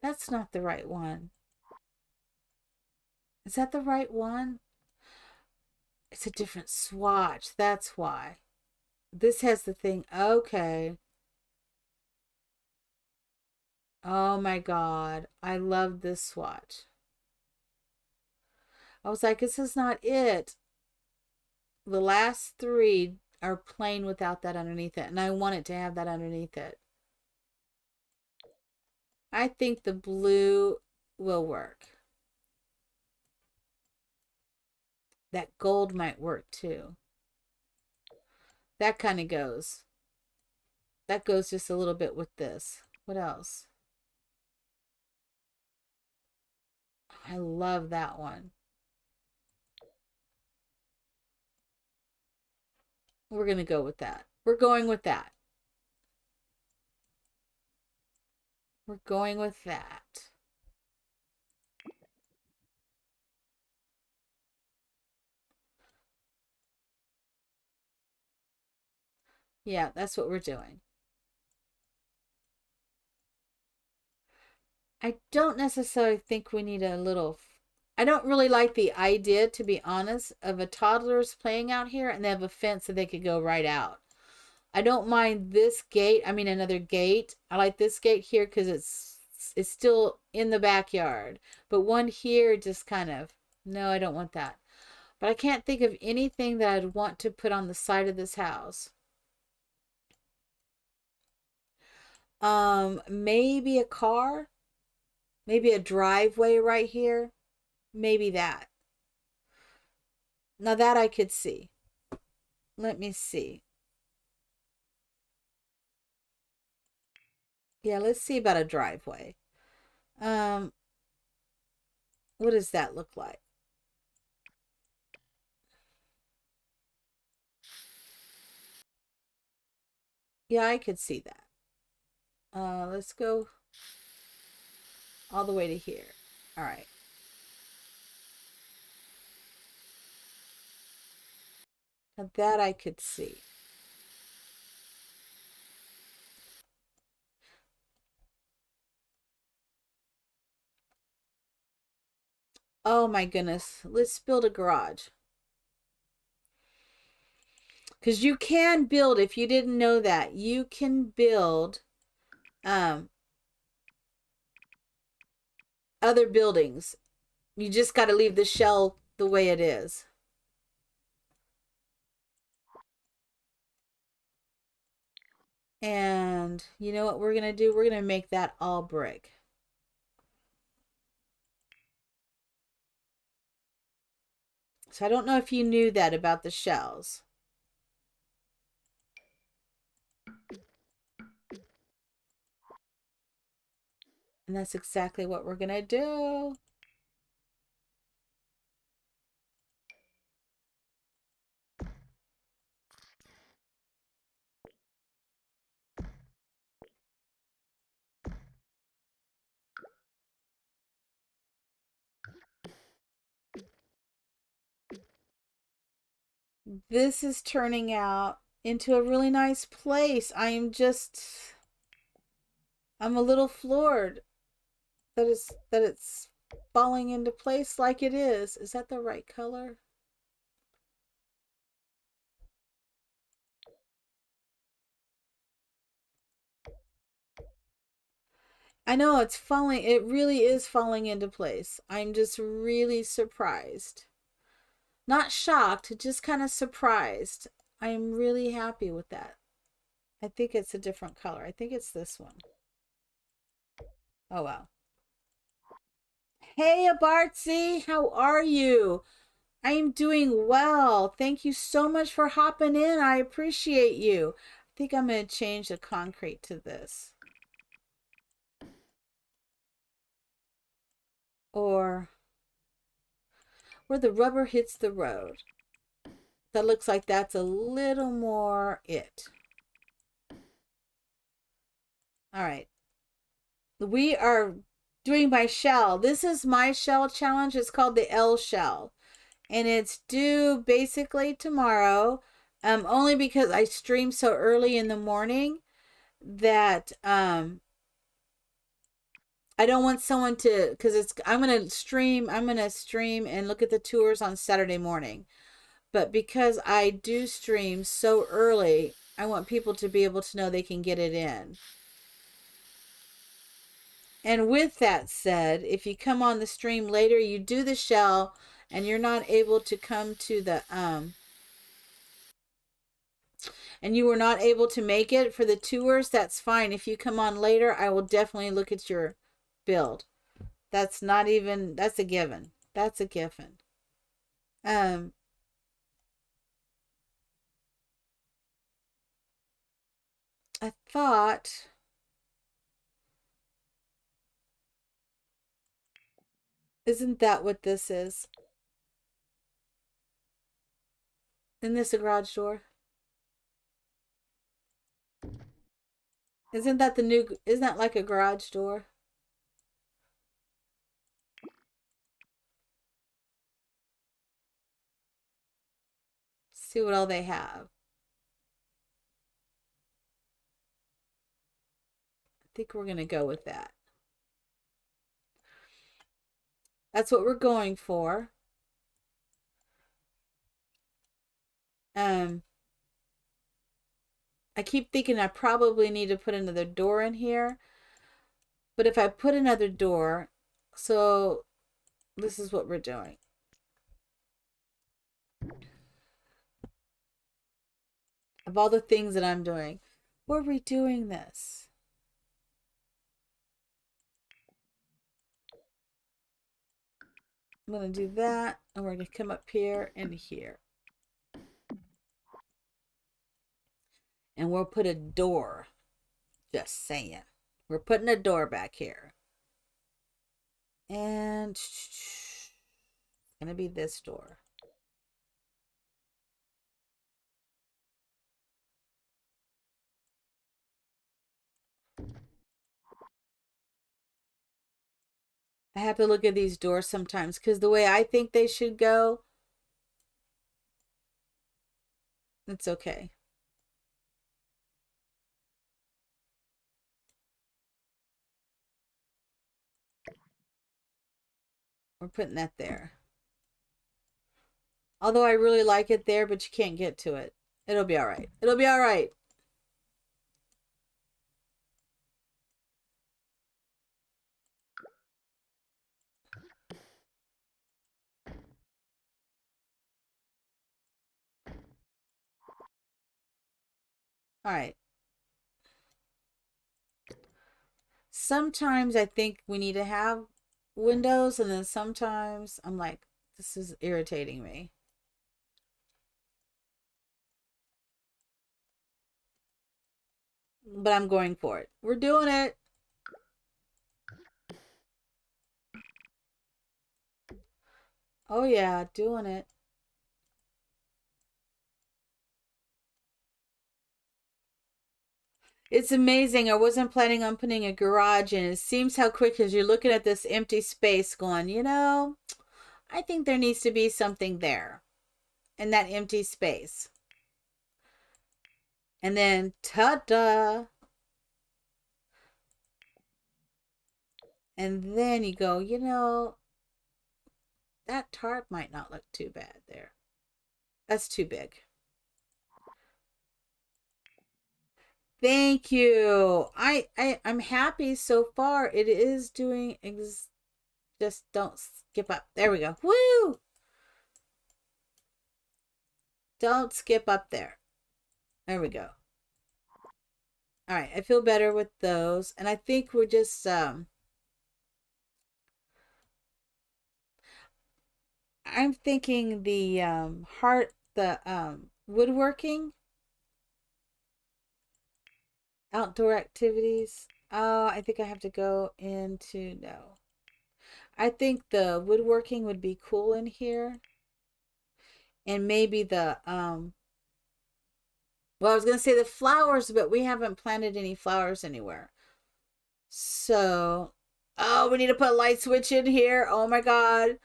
That's not the right one. Is that the right one? It's a different swatch. That's why. This has the thing. Okay. Oh my God. I love this swatch. I was like, this is not it. The last three are plain without that underneath it. And I want it to have that underneath it. I think the blue will work. That gold might work too. That kind of goes. That goes just a little bit with this. What else? I love that one. We're going to go with that. We're going with that. We're going with that. Yeah, that's what we're doing. I don't necessarily think we need a little. I don't really like the idea, to be honest, of a toddler's playing out here and they have a fence that they could go right out. I don't mind this gate. I mean, another gate. I like this gate here because it's still in the backyard. But one here just kind of, no, I don't want that. But I can't think of anything that I'd want to put on the side of this house. Maybe a car, maybe a driveway right here, maybe that. Now that I could see. Let me see. Yeah, let's see about a driveway. Um, what does that look like? Yeah, I could see that. Let's go all the way to here. All right. Now that I could see. Oh my goodness. Let's build a garage. Because you can build, if you didn't know that, you can build other buildings. You just got to leave the shell the way it is. And you know what we're going to do? We're going to make that all brick. So I don't know if you knew that about the shells. And that's exactly what we're going to do. This is turning out into a really nice place. I'm a little floored that it's falling into place like it is. Is that the right color? I know it's falling. It really is falling into place. I'm just really surprised. Not shocked, just kind of surprised. I'm really happy with that. I think it's a different color. I think it's this one. Oh, wow. Hey, Abartzy, how are you? I am doing well. Thank you so much for hopping in. I appreciate you. I think I'm going to change the concrete to this. Or where the rubber hits the road. That looks like that's a little more it. All right. We are doing my shell. This is my shell challenge. It's called the L shell. And it's due basically tomorrow. Only because I stream so early in the morning that I don't want someone to, because I'm gonna stream and look at the tours on Saturday morning. But because I do stream so early, I want people to be able to know they can get it in. And with that said, if you come on the stream later, you do the shell and you're not able to come to the and you were not able to make it for the tours, that's fine. If you come on later, I will definitely look at your build. That's not even, that's a given. That's a given. Um, I thought, isn't that what this is? Isn't this a garage door? Isn't that the new, isn't that like a garage door? See what all they have. I think we're going to go with that. That's what we're going for. I keep thinking I probably need to put another door in here. But if I put another door, so this is what we're doing. Of all the things that I'm doing, we're redoing this. I'm going to do that, and we're going to come up here and here. And we'll put a door. Just saying. We're putting a door back here. And it's going to be this door. I have to look at these doors sometimes because the way I think they should go, it's okay. We're putting that there. Although I really like it there, but you can't get to it. It'll be all right. It'll be all right. All right. Sometimes I think we need to have windows, and then sometimes I'm like, this is irritating me. But I'm going for it. We're doing it. Oh yeah, doing it. It's amazing. I wasn't planning on putting a garage in. It seems how quick as you're looking at this empty space going, I think there needs to be something there in that empty space. And then ta-da. And then you go, that tarp might not look too bad there. That's too big. Thank you. I'm happy so far. It is doing just don't skip up. There we go. Woo! Don't skip up there. There we go. All right, I feel better with those. And I think we're just I'm thinking the woodworking, outdoor activities. Oh, I think I have to go into no. I think the woodworking would be cool in here. And maybe the well, I was gonna say the flowers, but we haven't planted any flowers anywhere. So oh, we need to put a light switch in here. Oh my god.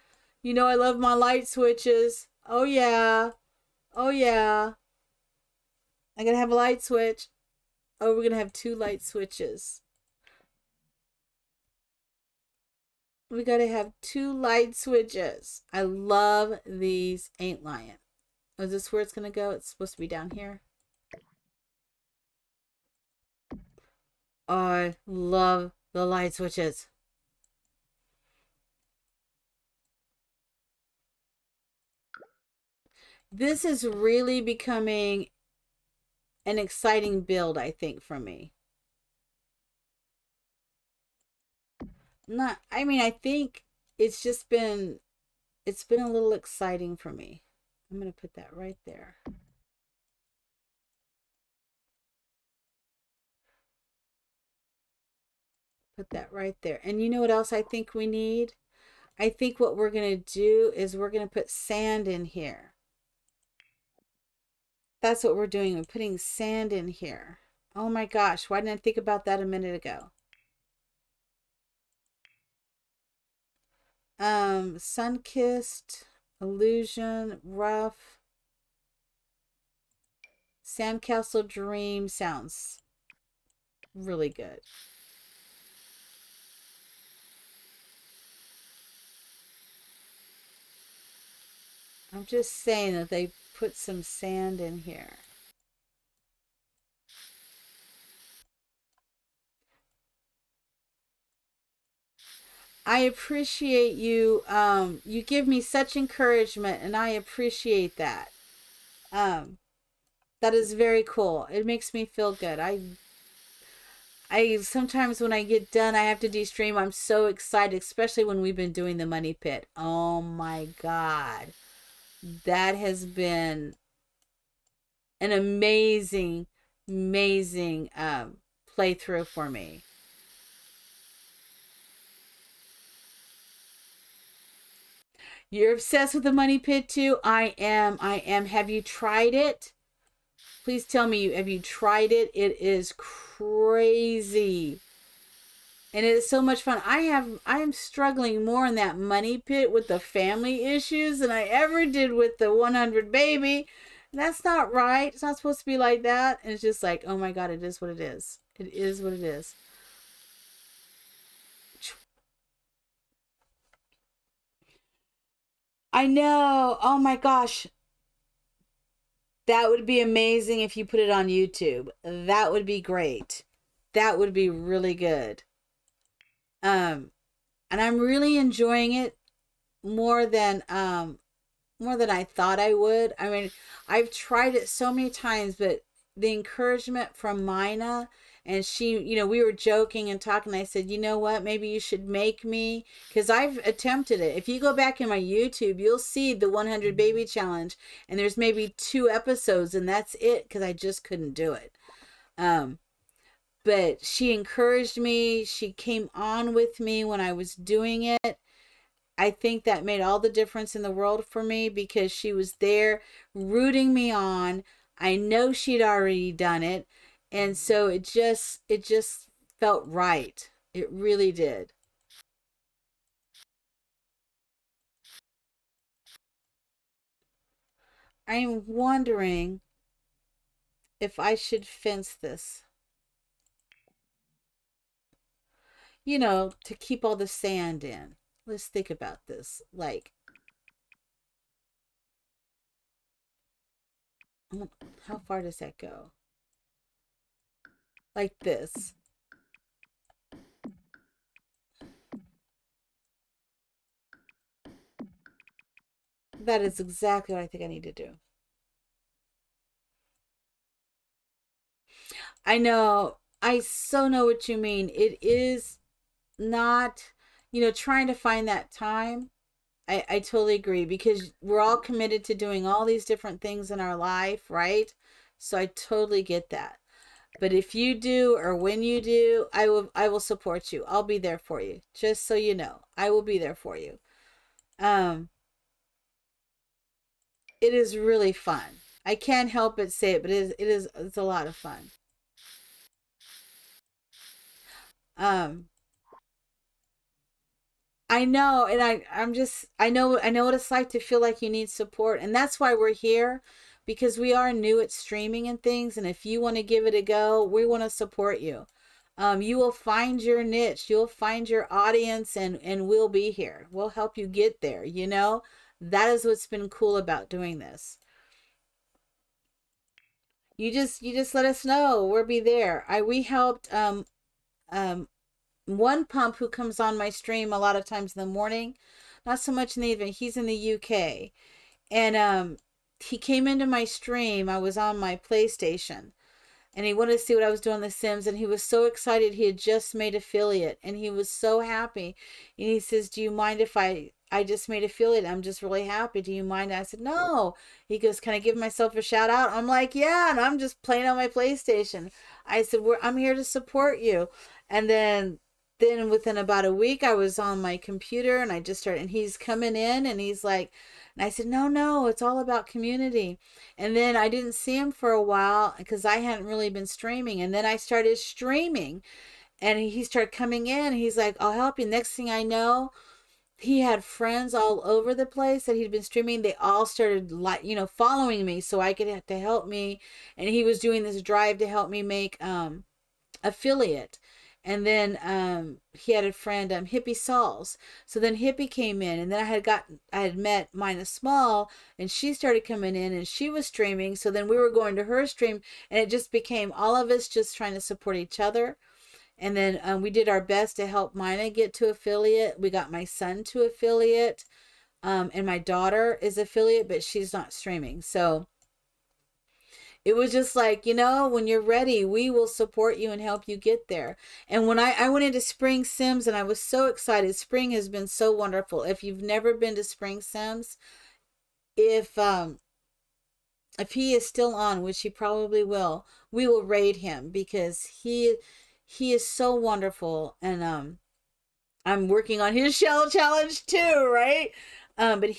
I love my light switches. Oh yeah. Oh yeah. I gotta have a light switch. Oh, we're gonna have two light switches. We gotta have two light switches. I love these Ain't Lying. Is this where it's gonna go? It's supposed to be down here. I love the light switches. This is really becoming an exciting build, I think, for me. Not, I mean, I think it's just been, it's been a little exciting for me. I'm going to put that right there. Put that right there. And you know what else I think we need? I think what we're going to do is we're going to put sand in here. That's what we're doing. We're putting sand in here. Oh my gosh, why didn't I think about that a minute ago? Sun-kissed, illusion, rough, sandcastle dream sounds really good. I'm just saying that they put some sand in here. I appreciate you. You give me such encouragement, and I appreciate that. Um, that is very cool. It makes me feel good. I sometimes when I get done, I have to de-stream. I'm so excited, especially when we've been doing the money pit. Oh my God. That has been an amazing, amazing playthrough for me. You're obsessed with the money pit too? I am. I am. Have you tried it? Please tell me, have you tried it? It is crazy. And it's so much fun. I am struggling more in that money pit with the family issues than I ever did with the 100 baby. That's not right. It's not supposed to be like that. And it's just like, oh my God, it is what it is. It is what it is. I know. Oh my gosh. That would be amazing if you put it on YouTube. That would be great. That would be really good. Um, and I'm really enjoying it more than more than I thought I would. I mean, I've tried it so many times, but the encouragement from Mina, and she, you know, we were joking and talking. I said, you know what, maybe you should make me, because I've attempted it. If you go back in my YouTube, you'll see the 100 baby challenge, and there's maybe 2 episodes, and that's it, because I just couldn't do it. Um, but she encouraged me. She came on with me when I was doing it. I think that made all the difference in the world for me because she was there rooting me on. I know she'd already done it, and so it just felt right. It really did. I'm wondering if I should fence this, to keep all the sand in. Let's think about this. Like, how far does that go? Like this. That is exactly what I think I need to do. I know. I so know what you mean. It is not, trying to find that time. I totally agree because we're all committed to doing all these different things in our life, right? So I totally get that. But if you do or when you do, I will support you. I'll be there for you. Just so you know. I will be there for you. Um it is really fun. I can't help but say it, but it's a lot of fun. Um I know, and I know what it's like to feel like you need support, and that's why we're here, because we are new at streaming and things, and if you want to give it a go, we want to support you. You will find your niche, you'll find your audience, and we'll be here. We'll help you get there. That is what's been cool about doing this. You just let us know. We'll be there. I we helped um one pump who comes on my stream a lot of times in the morning, not so much in the evening. He's in the UK, and he came into my stream. I was on my PlayStation, and he wanted to see what I was doing on The Sims, and he was so excited. He had just made affiliate, and he was so happy. And he says, "Do you mind if I just made affiliate? I'm just really happy. Do you mind?" I said, "No." He goes, "Can I give myself a shout out?" I'm like, "Yeah," and I'm just playing on my PlayStation. I said, I'm here to support you." And then within about a week, I was on my computer, and I just started, and he's coming in, and he's like, and I said, "No, no, it's all about community." And then I didn't see him for a while because I hadn't really been streaming. And then I started streaming, and he started coming in. He's like, "I'll help you." Next thing I know, he had friends all over the place that he'd been streaming. They all started, like, following me so I could have to help me. And he was doing this drive to help me make affiliate. And then he had a friend, Hippie Sauls. So then Hippie came in, and then I had met Mina Small, and she started coming in, and she was streaming. So then we were going to her stream, and it just became all of us just trying to support each other. And then we did our best to help Mina get to affiliate. We got my son to affiliate, and my daughter is affiliate, but she's not streaming. So it was just like, when you're ready, we will support you and help you get there. And when I went into Spring Sims, and I was so excited. Spring has been so wonderful. If you've never been to Spring Sims, if he is still on, which he probably will, we will raid him because he is so wonderful. And I'm working on his shell challenge too, right? But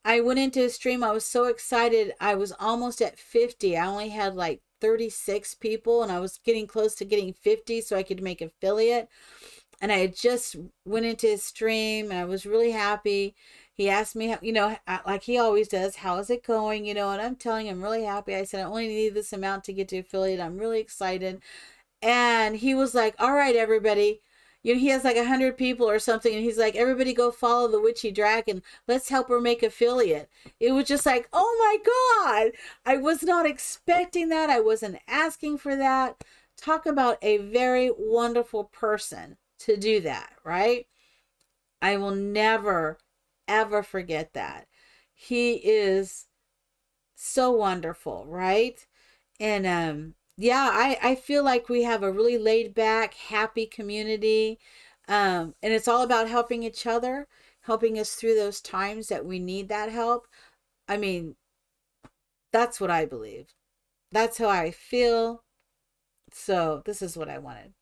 I went into a stream. I was so excited. I was almost at 50. I only had like 36 people, and I was getting close to getting 50 so I could make affiliate. And I had just went into his stream, and I was really happy. He asked me, like he always does, "How is it going?" And I'm telling him, "I'm really happy." I said, "I only need this amount to get to affiliate. I'm really excited." And he was like, "All right, everybody." He has like 100 people or something, and he's like, "Everybody go follow the Witchy Dragon. Let's help her make affiliate." It was just like, oh my God. I was not expecting that. I wasn't asking for that. Talk about a very wonderful person to do that, right? I will never, ever forget that. He is so wonderful, right? And yeah, I feel like we have a really laid back, happy community. And it's all about helping each other, helping us through those times that we need that help. I mean, that's what I believe. That's how I feel. So this is what I wanted.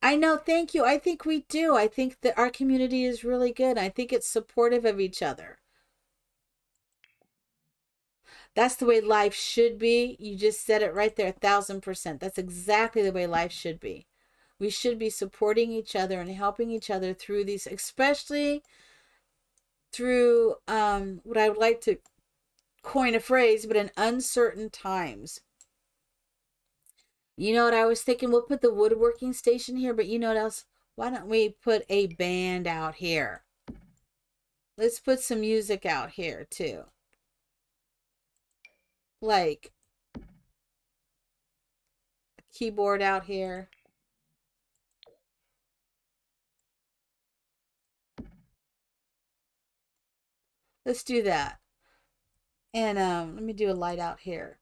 I know, thank you. I think we do. I think that our community is really good. I think it's supportive of each other. That's the way life should be. You just said it right there, 1,000%. That's exactly the way life should be. We should be supporting each other and helping each other through these, especially through what I would like to coin a phrase, but in uncertain times. You know what I was thinking? We'll put the woodworking station here, but you know what else? Why don't we put a band out here? Let's put some music out here too. Like a keyboard out here. Let's do that. And let me do a light out here.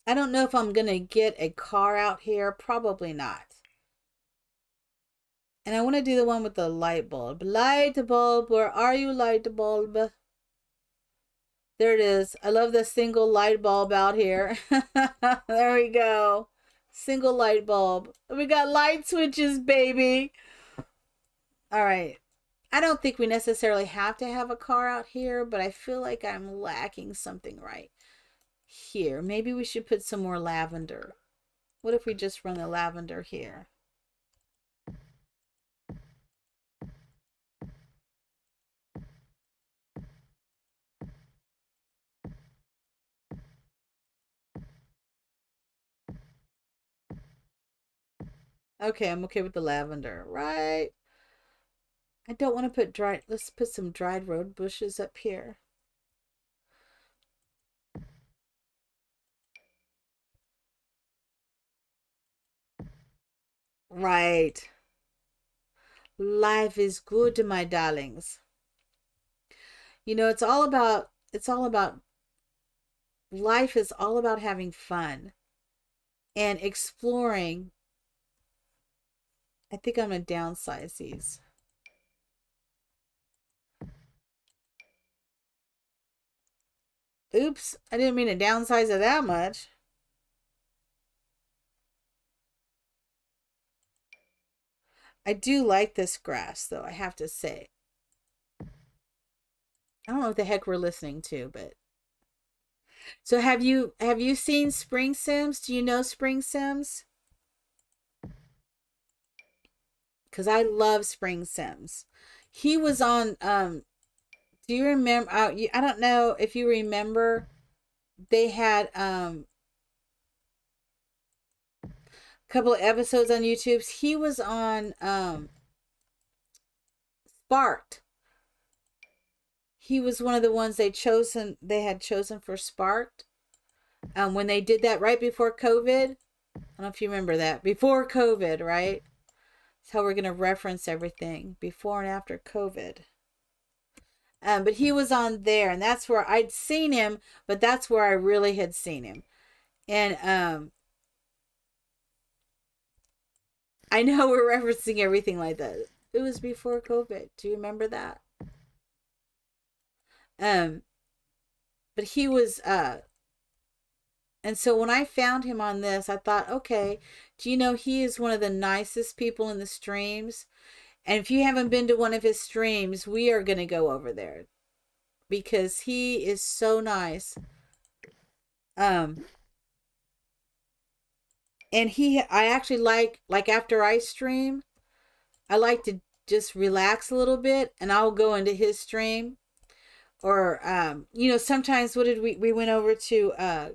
I don't know if I'm going to get a car out here. Probably not. And I want to do the one with the light bulb. Light bulb, where are you, light bulb? There it is. I love the single light bulb out here. There we go. Single light bulb. We got light switches, baby. All right. I don't think we necessarily have to have a car out here, but I feel like I'm lacking something right here. Maybe we should put some more lavender. What if we just run the lavender here? Okay, I'm okay with the lavender, right? I don't want to put dried, let's put some dried road bushes up here. Right. Life is good, my darlings. It's all about life is all about having fun and exploring. I think I'm going to downsize these. Oops, I didn't mean to downsize it that much. I do like this grass, though, I have to say. I don't know what the heck we're listening to, but so have you seen Spring Sims? Do you know Spring Sims? Because I love Spring Sims. He was on do you remember I don't know if you remember, they had a couple of episodes on YouTube. He was on Sparked. He was one of the ones they had chosen for Sparked. When they did that right before COVID. I don't know if you remember that. Before COVID, right? That's how we're gonna reference everything. Before and after COVID. But he was on there, and that's where I'd seen him, but that's where I really had seen him. And I know we're referencing everything like that. It was before COVID. Do you remember that? Um, but he was and so when I found him on this, I thought, okay, do you know he is one of the nicest people in the streams? And if you haven't been to one of his streams, we are going to go over there because he is so nice. Um, and I actually like after I stream, I like to just relax a little bit, and I'll go into his stream. Or sometimes what did we went over to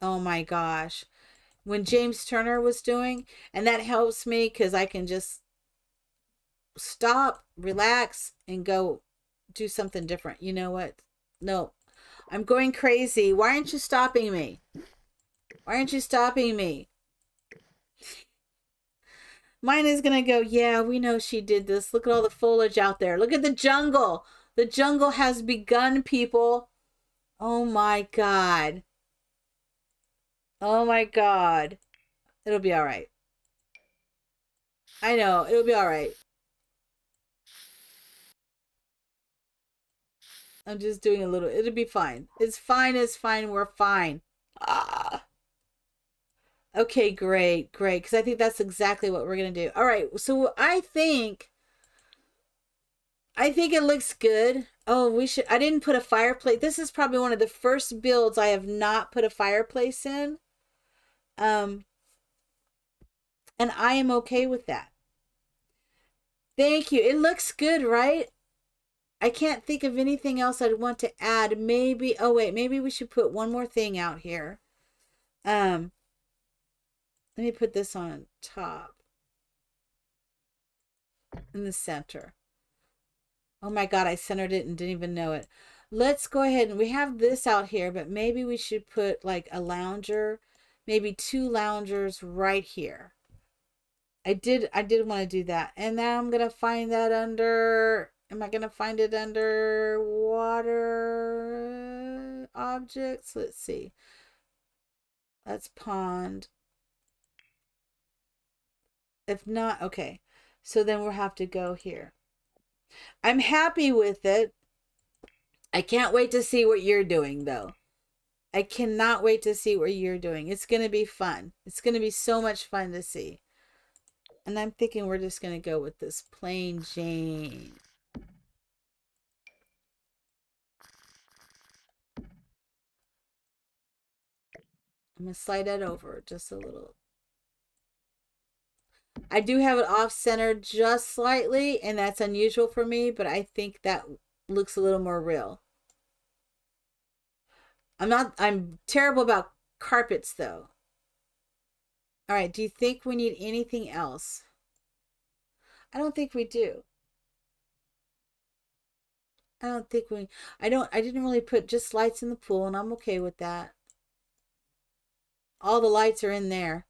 oh my gosh, when James Turner was doing, and that helps me because I can just stop, relax, and go do something different. You know what? No, I'm going crazy. Why aren't you stopping me? Why aren't you stopping me? Mine is gonna go, yeah, we know she did this. Look at all the foliage out there. Look at the jungle. The jungle has begun, people. Oh my God. Oh my God. It'll be all right. I know. It'll be all right. I'm just doing a little. It'll be fine. It's fine. It's fine. We're fine. Ah. Okay, great. Great. Because I think that's exactly what we're going to do. All right. So I think it looks good. Oh, we should. I didn't put a fireplace. This is probably one of the first builds I have not put a fireplace in. Um, and I am okay with that. Thank you. It looks good, right? I can't think of anything else I'd want to add. Maybe, oh wait, maybe we should put one more thing out here. Um, Let me put this on top in the center. Oh my God, I centered it and didn't even know it. Let's go ahead, and we have this out here, but maybe we should put like a lounger, maybe two loungers right here. I did want to do that. And now I'm going to find that under, am I going to find it under water objects? Let's see. That's pond. If not, okay. So then we'll have to go here. I'm happy with it. I can't wait to see what you're doing, though. I cannot wait to see what you're doing. It's going to be fun. It's going to be so much fun to see. And I'm thinking we're just going to go with this plain Jane. I'm going to slide that over just a little. I do have it off-centered just slightly, and that's unusual for me, but I think that looks a little more real. I'm terrible about carpets, though. All right, do you think we need anything else? I don't think we do. I don't think we, I didn't really put just lights in the pool, and I'm okay with that. All the lights are in there.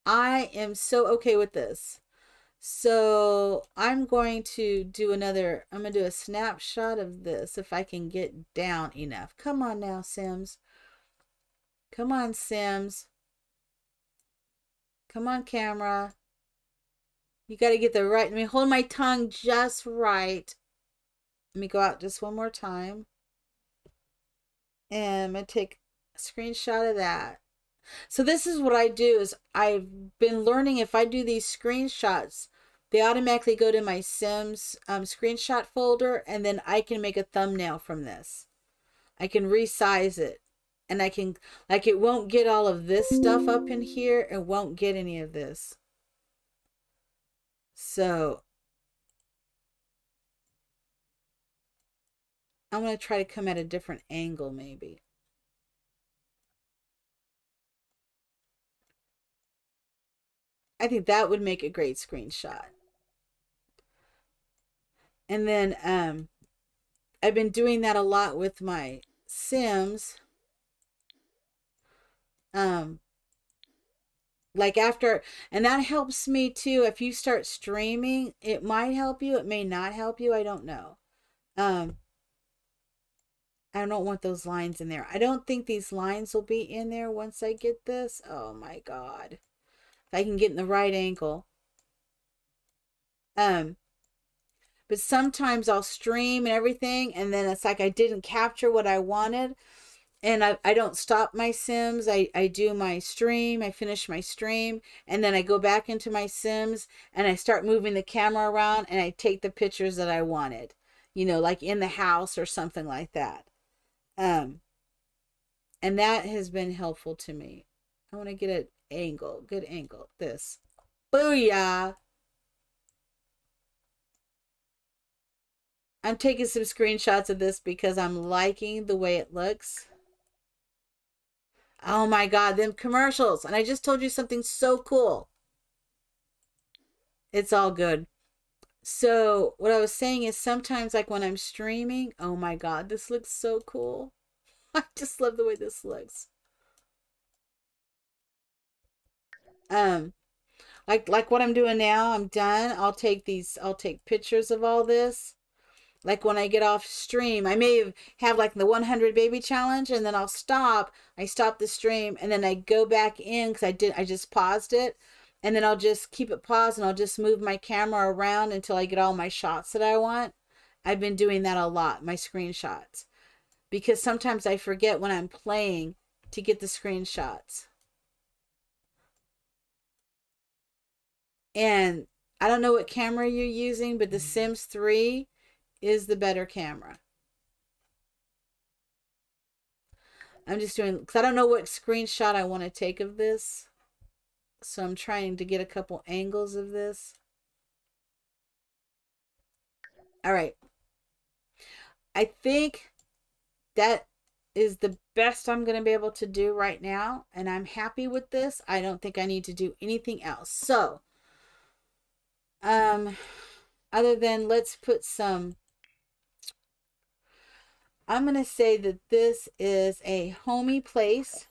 I am so okay with this. So I'm going to do I'm going to do a snapshot of this if I can get down enough. Come on now, Sims. Come on, Sims. Come on, camera. You got to get the right. Let me hold my tongue just right. Let me go out just one more time. And I'm going to take a screenshot of that. So this is what I do is I've been learning if I do these screenshots, they automatically go to my Sims screenshot folder, and then I can make a thumbnail from this. I can resize it, and I can, like, it won't get all of this stuff up in here. It won't get any of this. So I'm going to try to come at a different angle maybe. I think that would make a great screenshot. And then I've been doing that a lot with my Sims. Like after, and that helps me too. If you start streaming, it might help you, it may not help you, I don't know. um I don't want those lines in there. I don't think these lines will be in there once I get this. Oh my god, if I can get in the right angle. um but sometimes I'll stream and everything, and then it's like I didn't capture what I wanted, and I don't stop my Sims. I do my stream, I finish my stream, and then I go back into my Sims and I start moving the camera around and I take the pictures that I wanted, like in the house or something like that. Um, and that has been helpful to me. I want to get an angle, good angle. This. Booyah! I'm taking some screenshots of this because I'm liking the way it looks. Oh my god, them commercials. And I just told you something so cool. It's all good. So, what I was saying is sometimes, like when I'm streaming, oh my god, this looks so cool. I just love the way this looks. Um, like what I'm doing now, I'm done. I'll take pictures of all this. Like when I get off stream, I may have like the 100 baby challenge, and then I'll stop. I stop the stream, and then I go back in because I just paused it, and then I'll just keep it paused, and I'll just move my camera around until I get all my shots that I want. I've been doing that a lot, my screenshots, because sometimes I forget when I'm playing to get the screenshots. And I don't know what camera you're using, but the Sims 3 is the better camera. I'm just doing, because I don't know what screenshot I want to take of this. So I'm trying to get a couple angles of this. All right. I think that is the best I'm going to be able to do right now. And I'm happy with this. I don't think I need to do anything else. So, other than let's put some, I'm going to say that this is a homey place.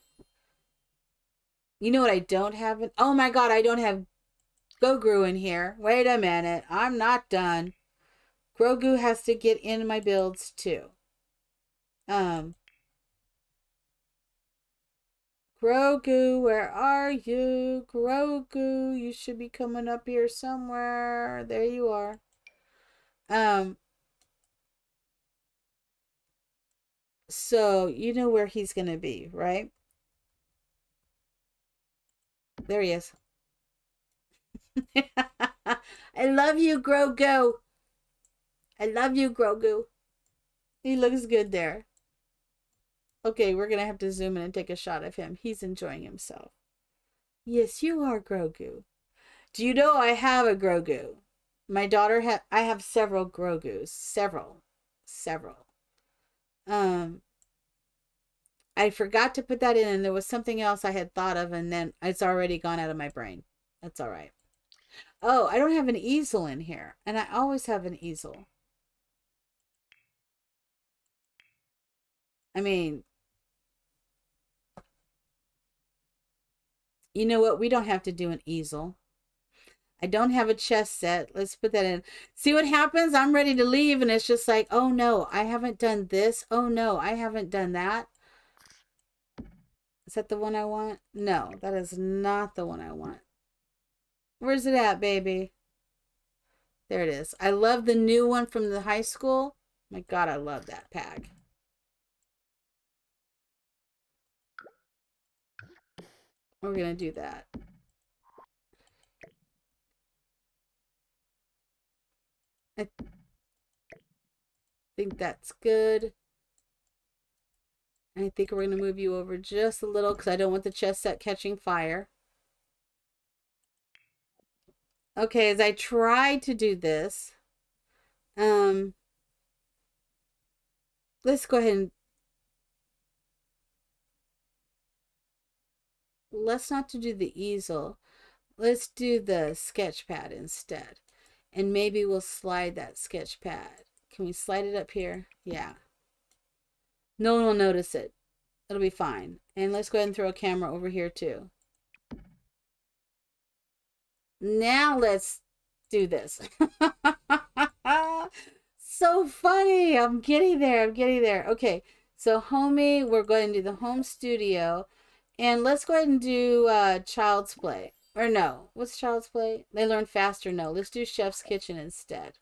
You know what I don't have? Oh my god, I don't have Grogu in here. Wait a minute. I'm not done. Grogu has to get in my builds too. Um, Grogu, where are you? Grogu, you should be coming up here somewhere. There you are. Um, so you know where he's gonna be, right? There he is. I love you, Grogu. I love you, Grogu. He looks good there. Okay, we're gonna have to zoom in and take a shot of him. He's enjoying himself. Yes, you are, Grogu. Do you know I have a Grogu? My daughter I have several Grogus. Several. Um, I forgot to put that in, and there was something else I had thought of, and then it's already gone out of my brain. That's all right. Oh, I don't have an easel in here, and I always have an easel. I mean, you know what? We don't have to do an easel. I don't have a chess set. Let's put that in. See what happens? I'm ready to leave and it's just like, oh no, I haven't done this. Oh no, I haven't done that. Is that the one I want? No, that is not the one I want. Where's it at, baby? There it is. I love the new one from the high school. My God, I love that pack. We're going to do that. I think that's good. I think we're going to move you over just a little because I don't want the chess set catching fire. Okay, as I try to do this, let's go ahead and let's not do the easel. Let's do the sketch pad instead. And maybe we'll slide that sketch pad. Can we slide it up here? Yeah. No one will notice it. It'll be fine. And let's go ahead and throw a camera over here too. Now let's do this. So funny. I'm getting there. I'm getting there. Okay. So homey, we're going to do the home studio. And let's go ahead and do Child's Play. Or no. What's Child's Play? They Learn Faster. No. Let's do Chef's Kitchen instead.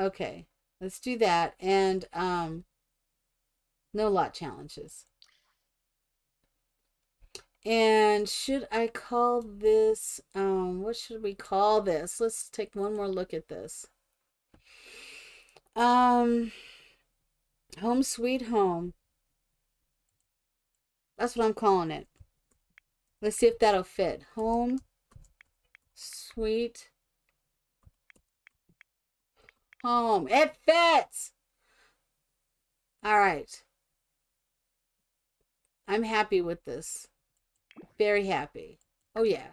Okay. Let's do that. And no lot challenges. And should I call this, what should we call this? Let's take one more look at this. Home Sweet Home. That's what I'm calling it. Let's see if that'll fit. Home Sweet Home. It fits! All right. I'm happy with this. Very happy. Oh, yeah.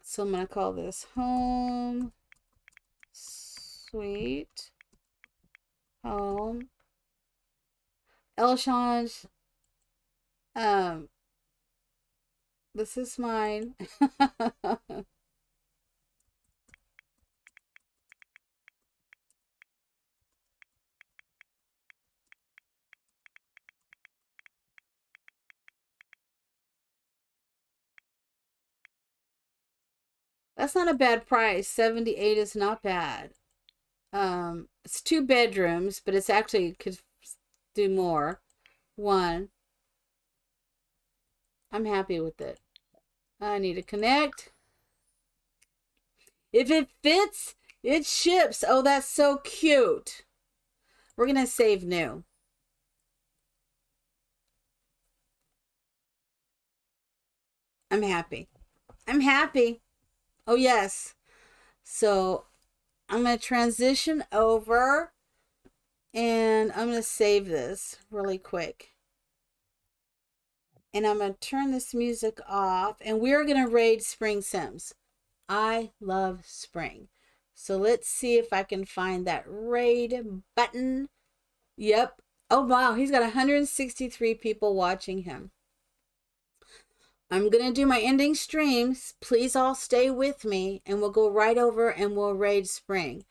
So I'm going to call this Home Sweet Home. Elchange. This is mine. That's not a bad price. 78 is not bad. It's 2 bedrooms, but it's actually could do more. 1. I'm happy with it. I need to connect. If it fits, it ships. Oh, that's so cute. We're going to save new. I'm happy. I'm happy. Oh, yes. So I'm going to transition over and I'm going to save this really quick. And I'm going to turn this music off and we're going to raid Spring Sims. I love spring. So let's see if I can find that raid button. Yep. Oh, wow. He's got 163 people watching him. I'm going to do my ending streams. Please all stay with me and we'll go right over and we'll raid Spring.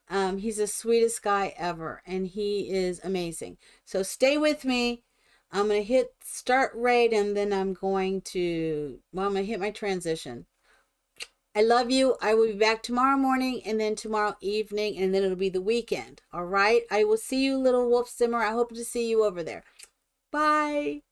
He's the sweetest guy ever and he is amazing. So stay with me. I'm going to hit start raid and then I'm going to hit my transition. I love you. I will be back tomorrow morning and then tomorrow evening and then it'll be the weekend. All right. I will see you, little wolf simmer. I hope to see you over there. Bye.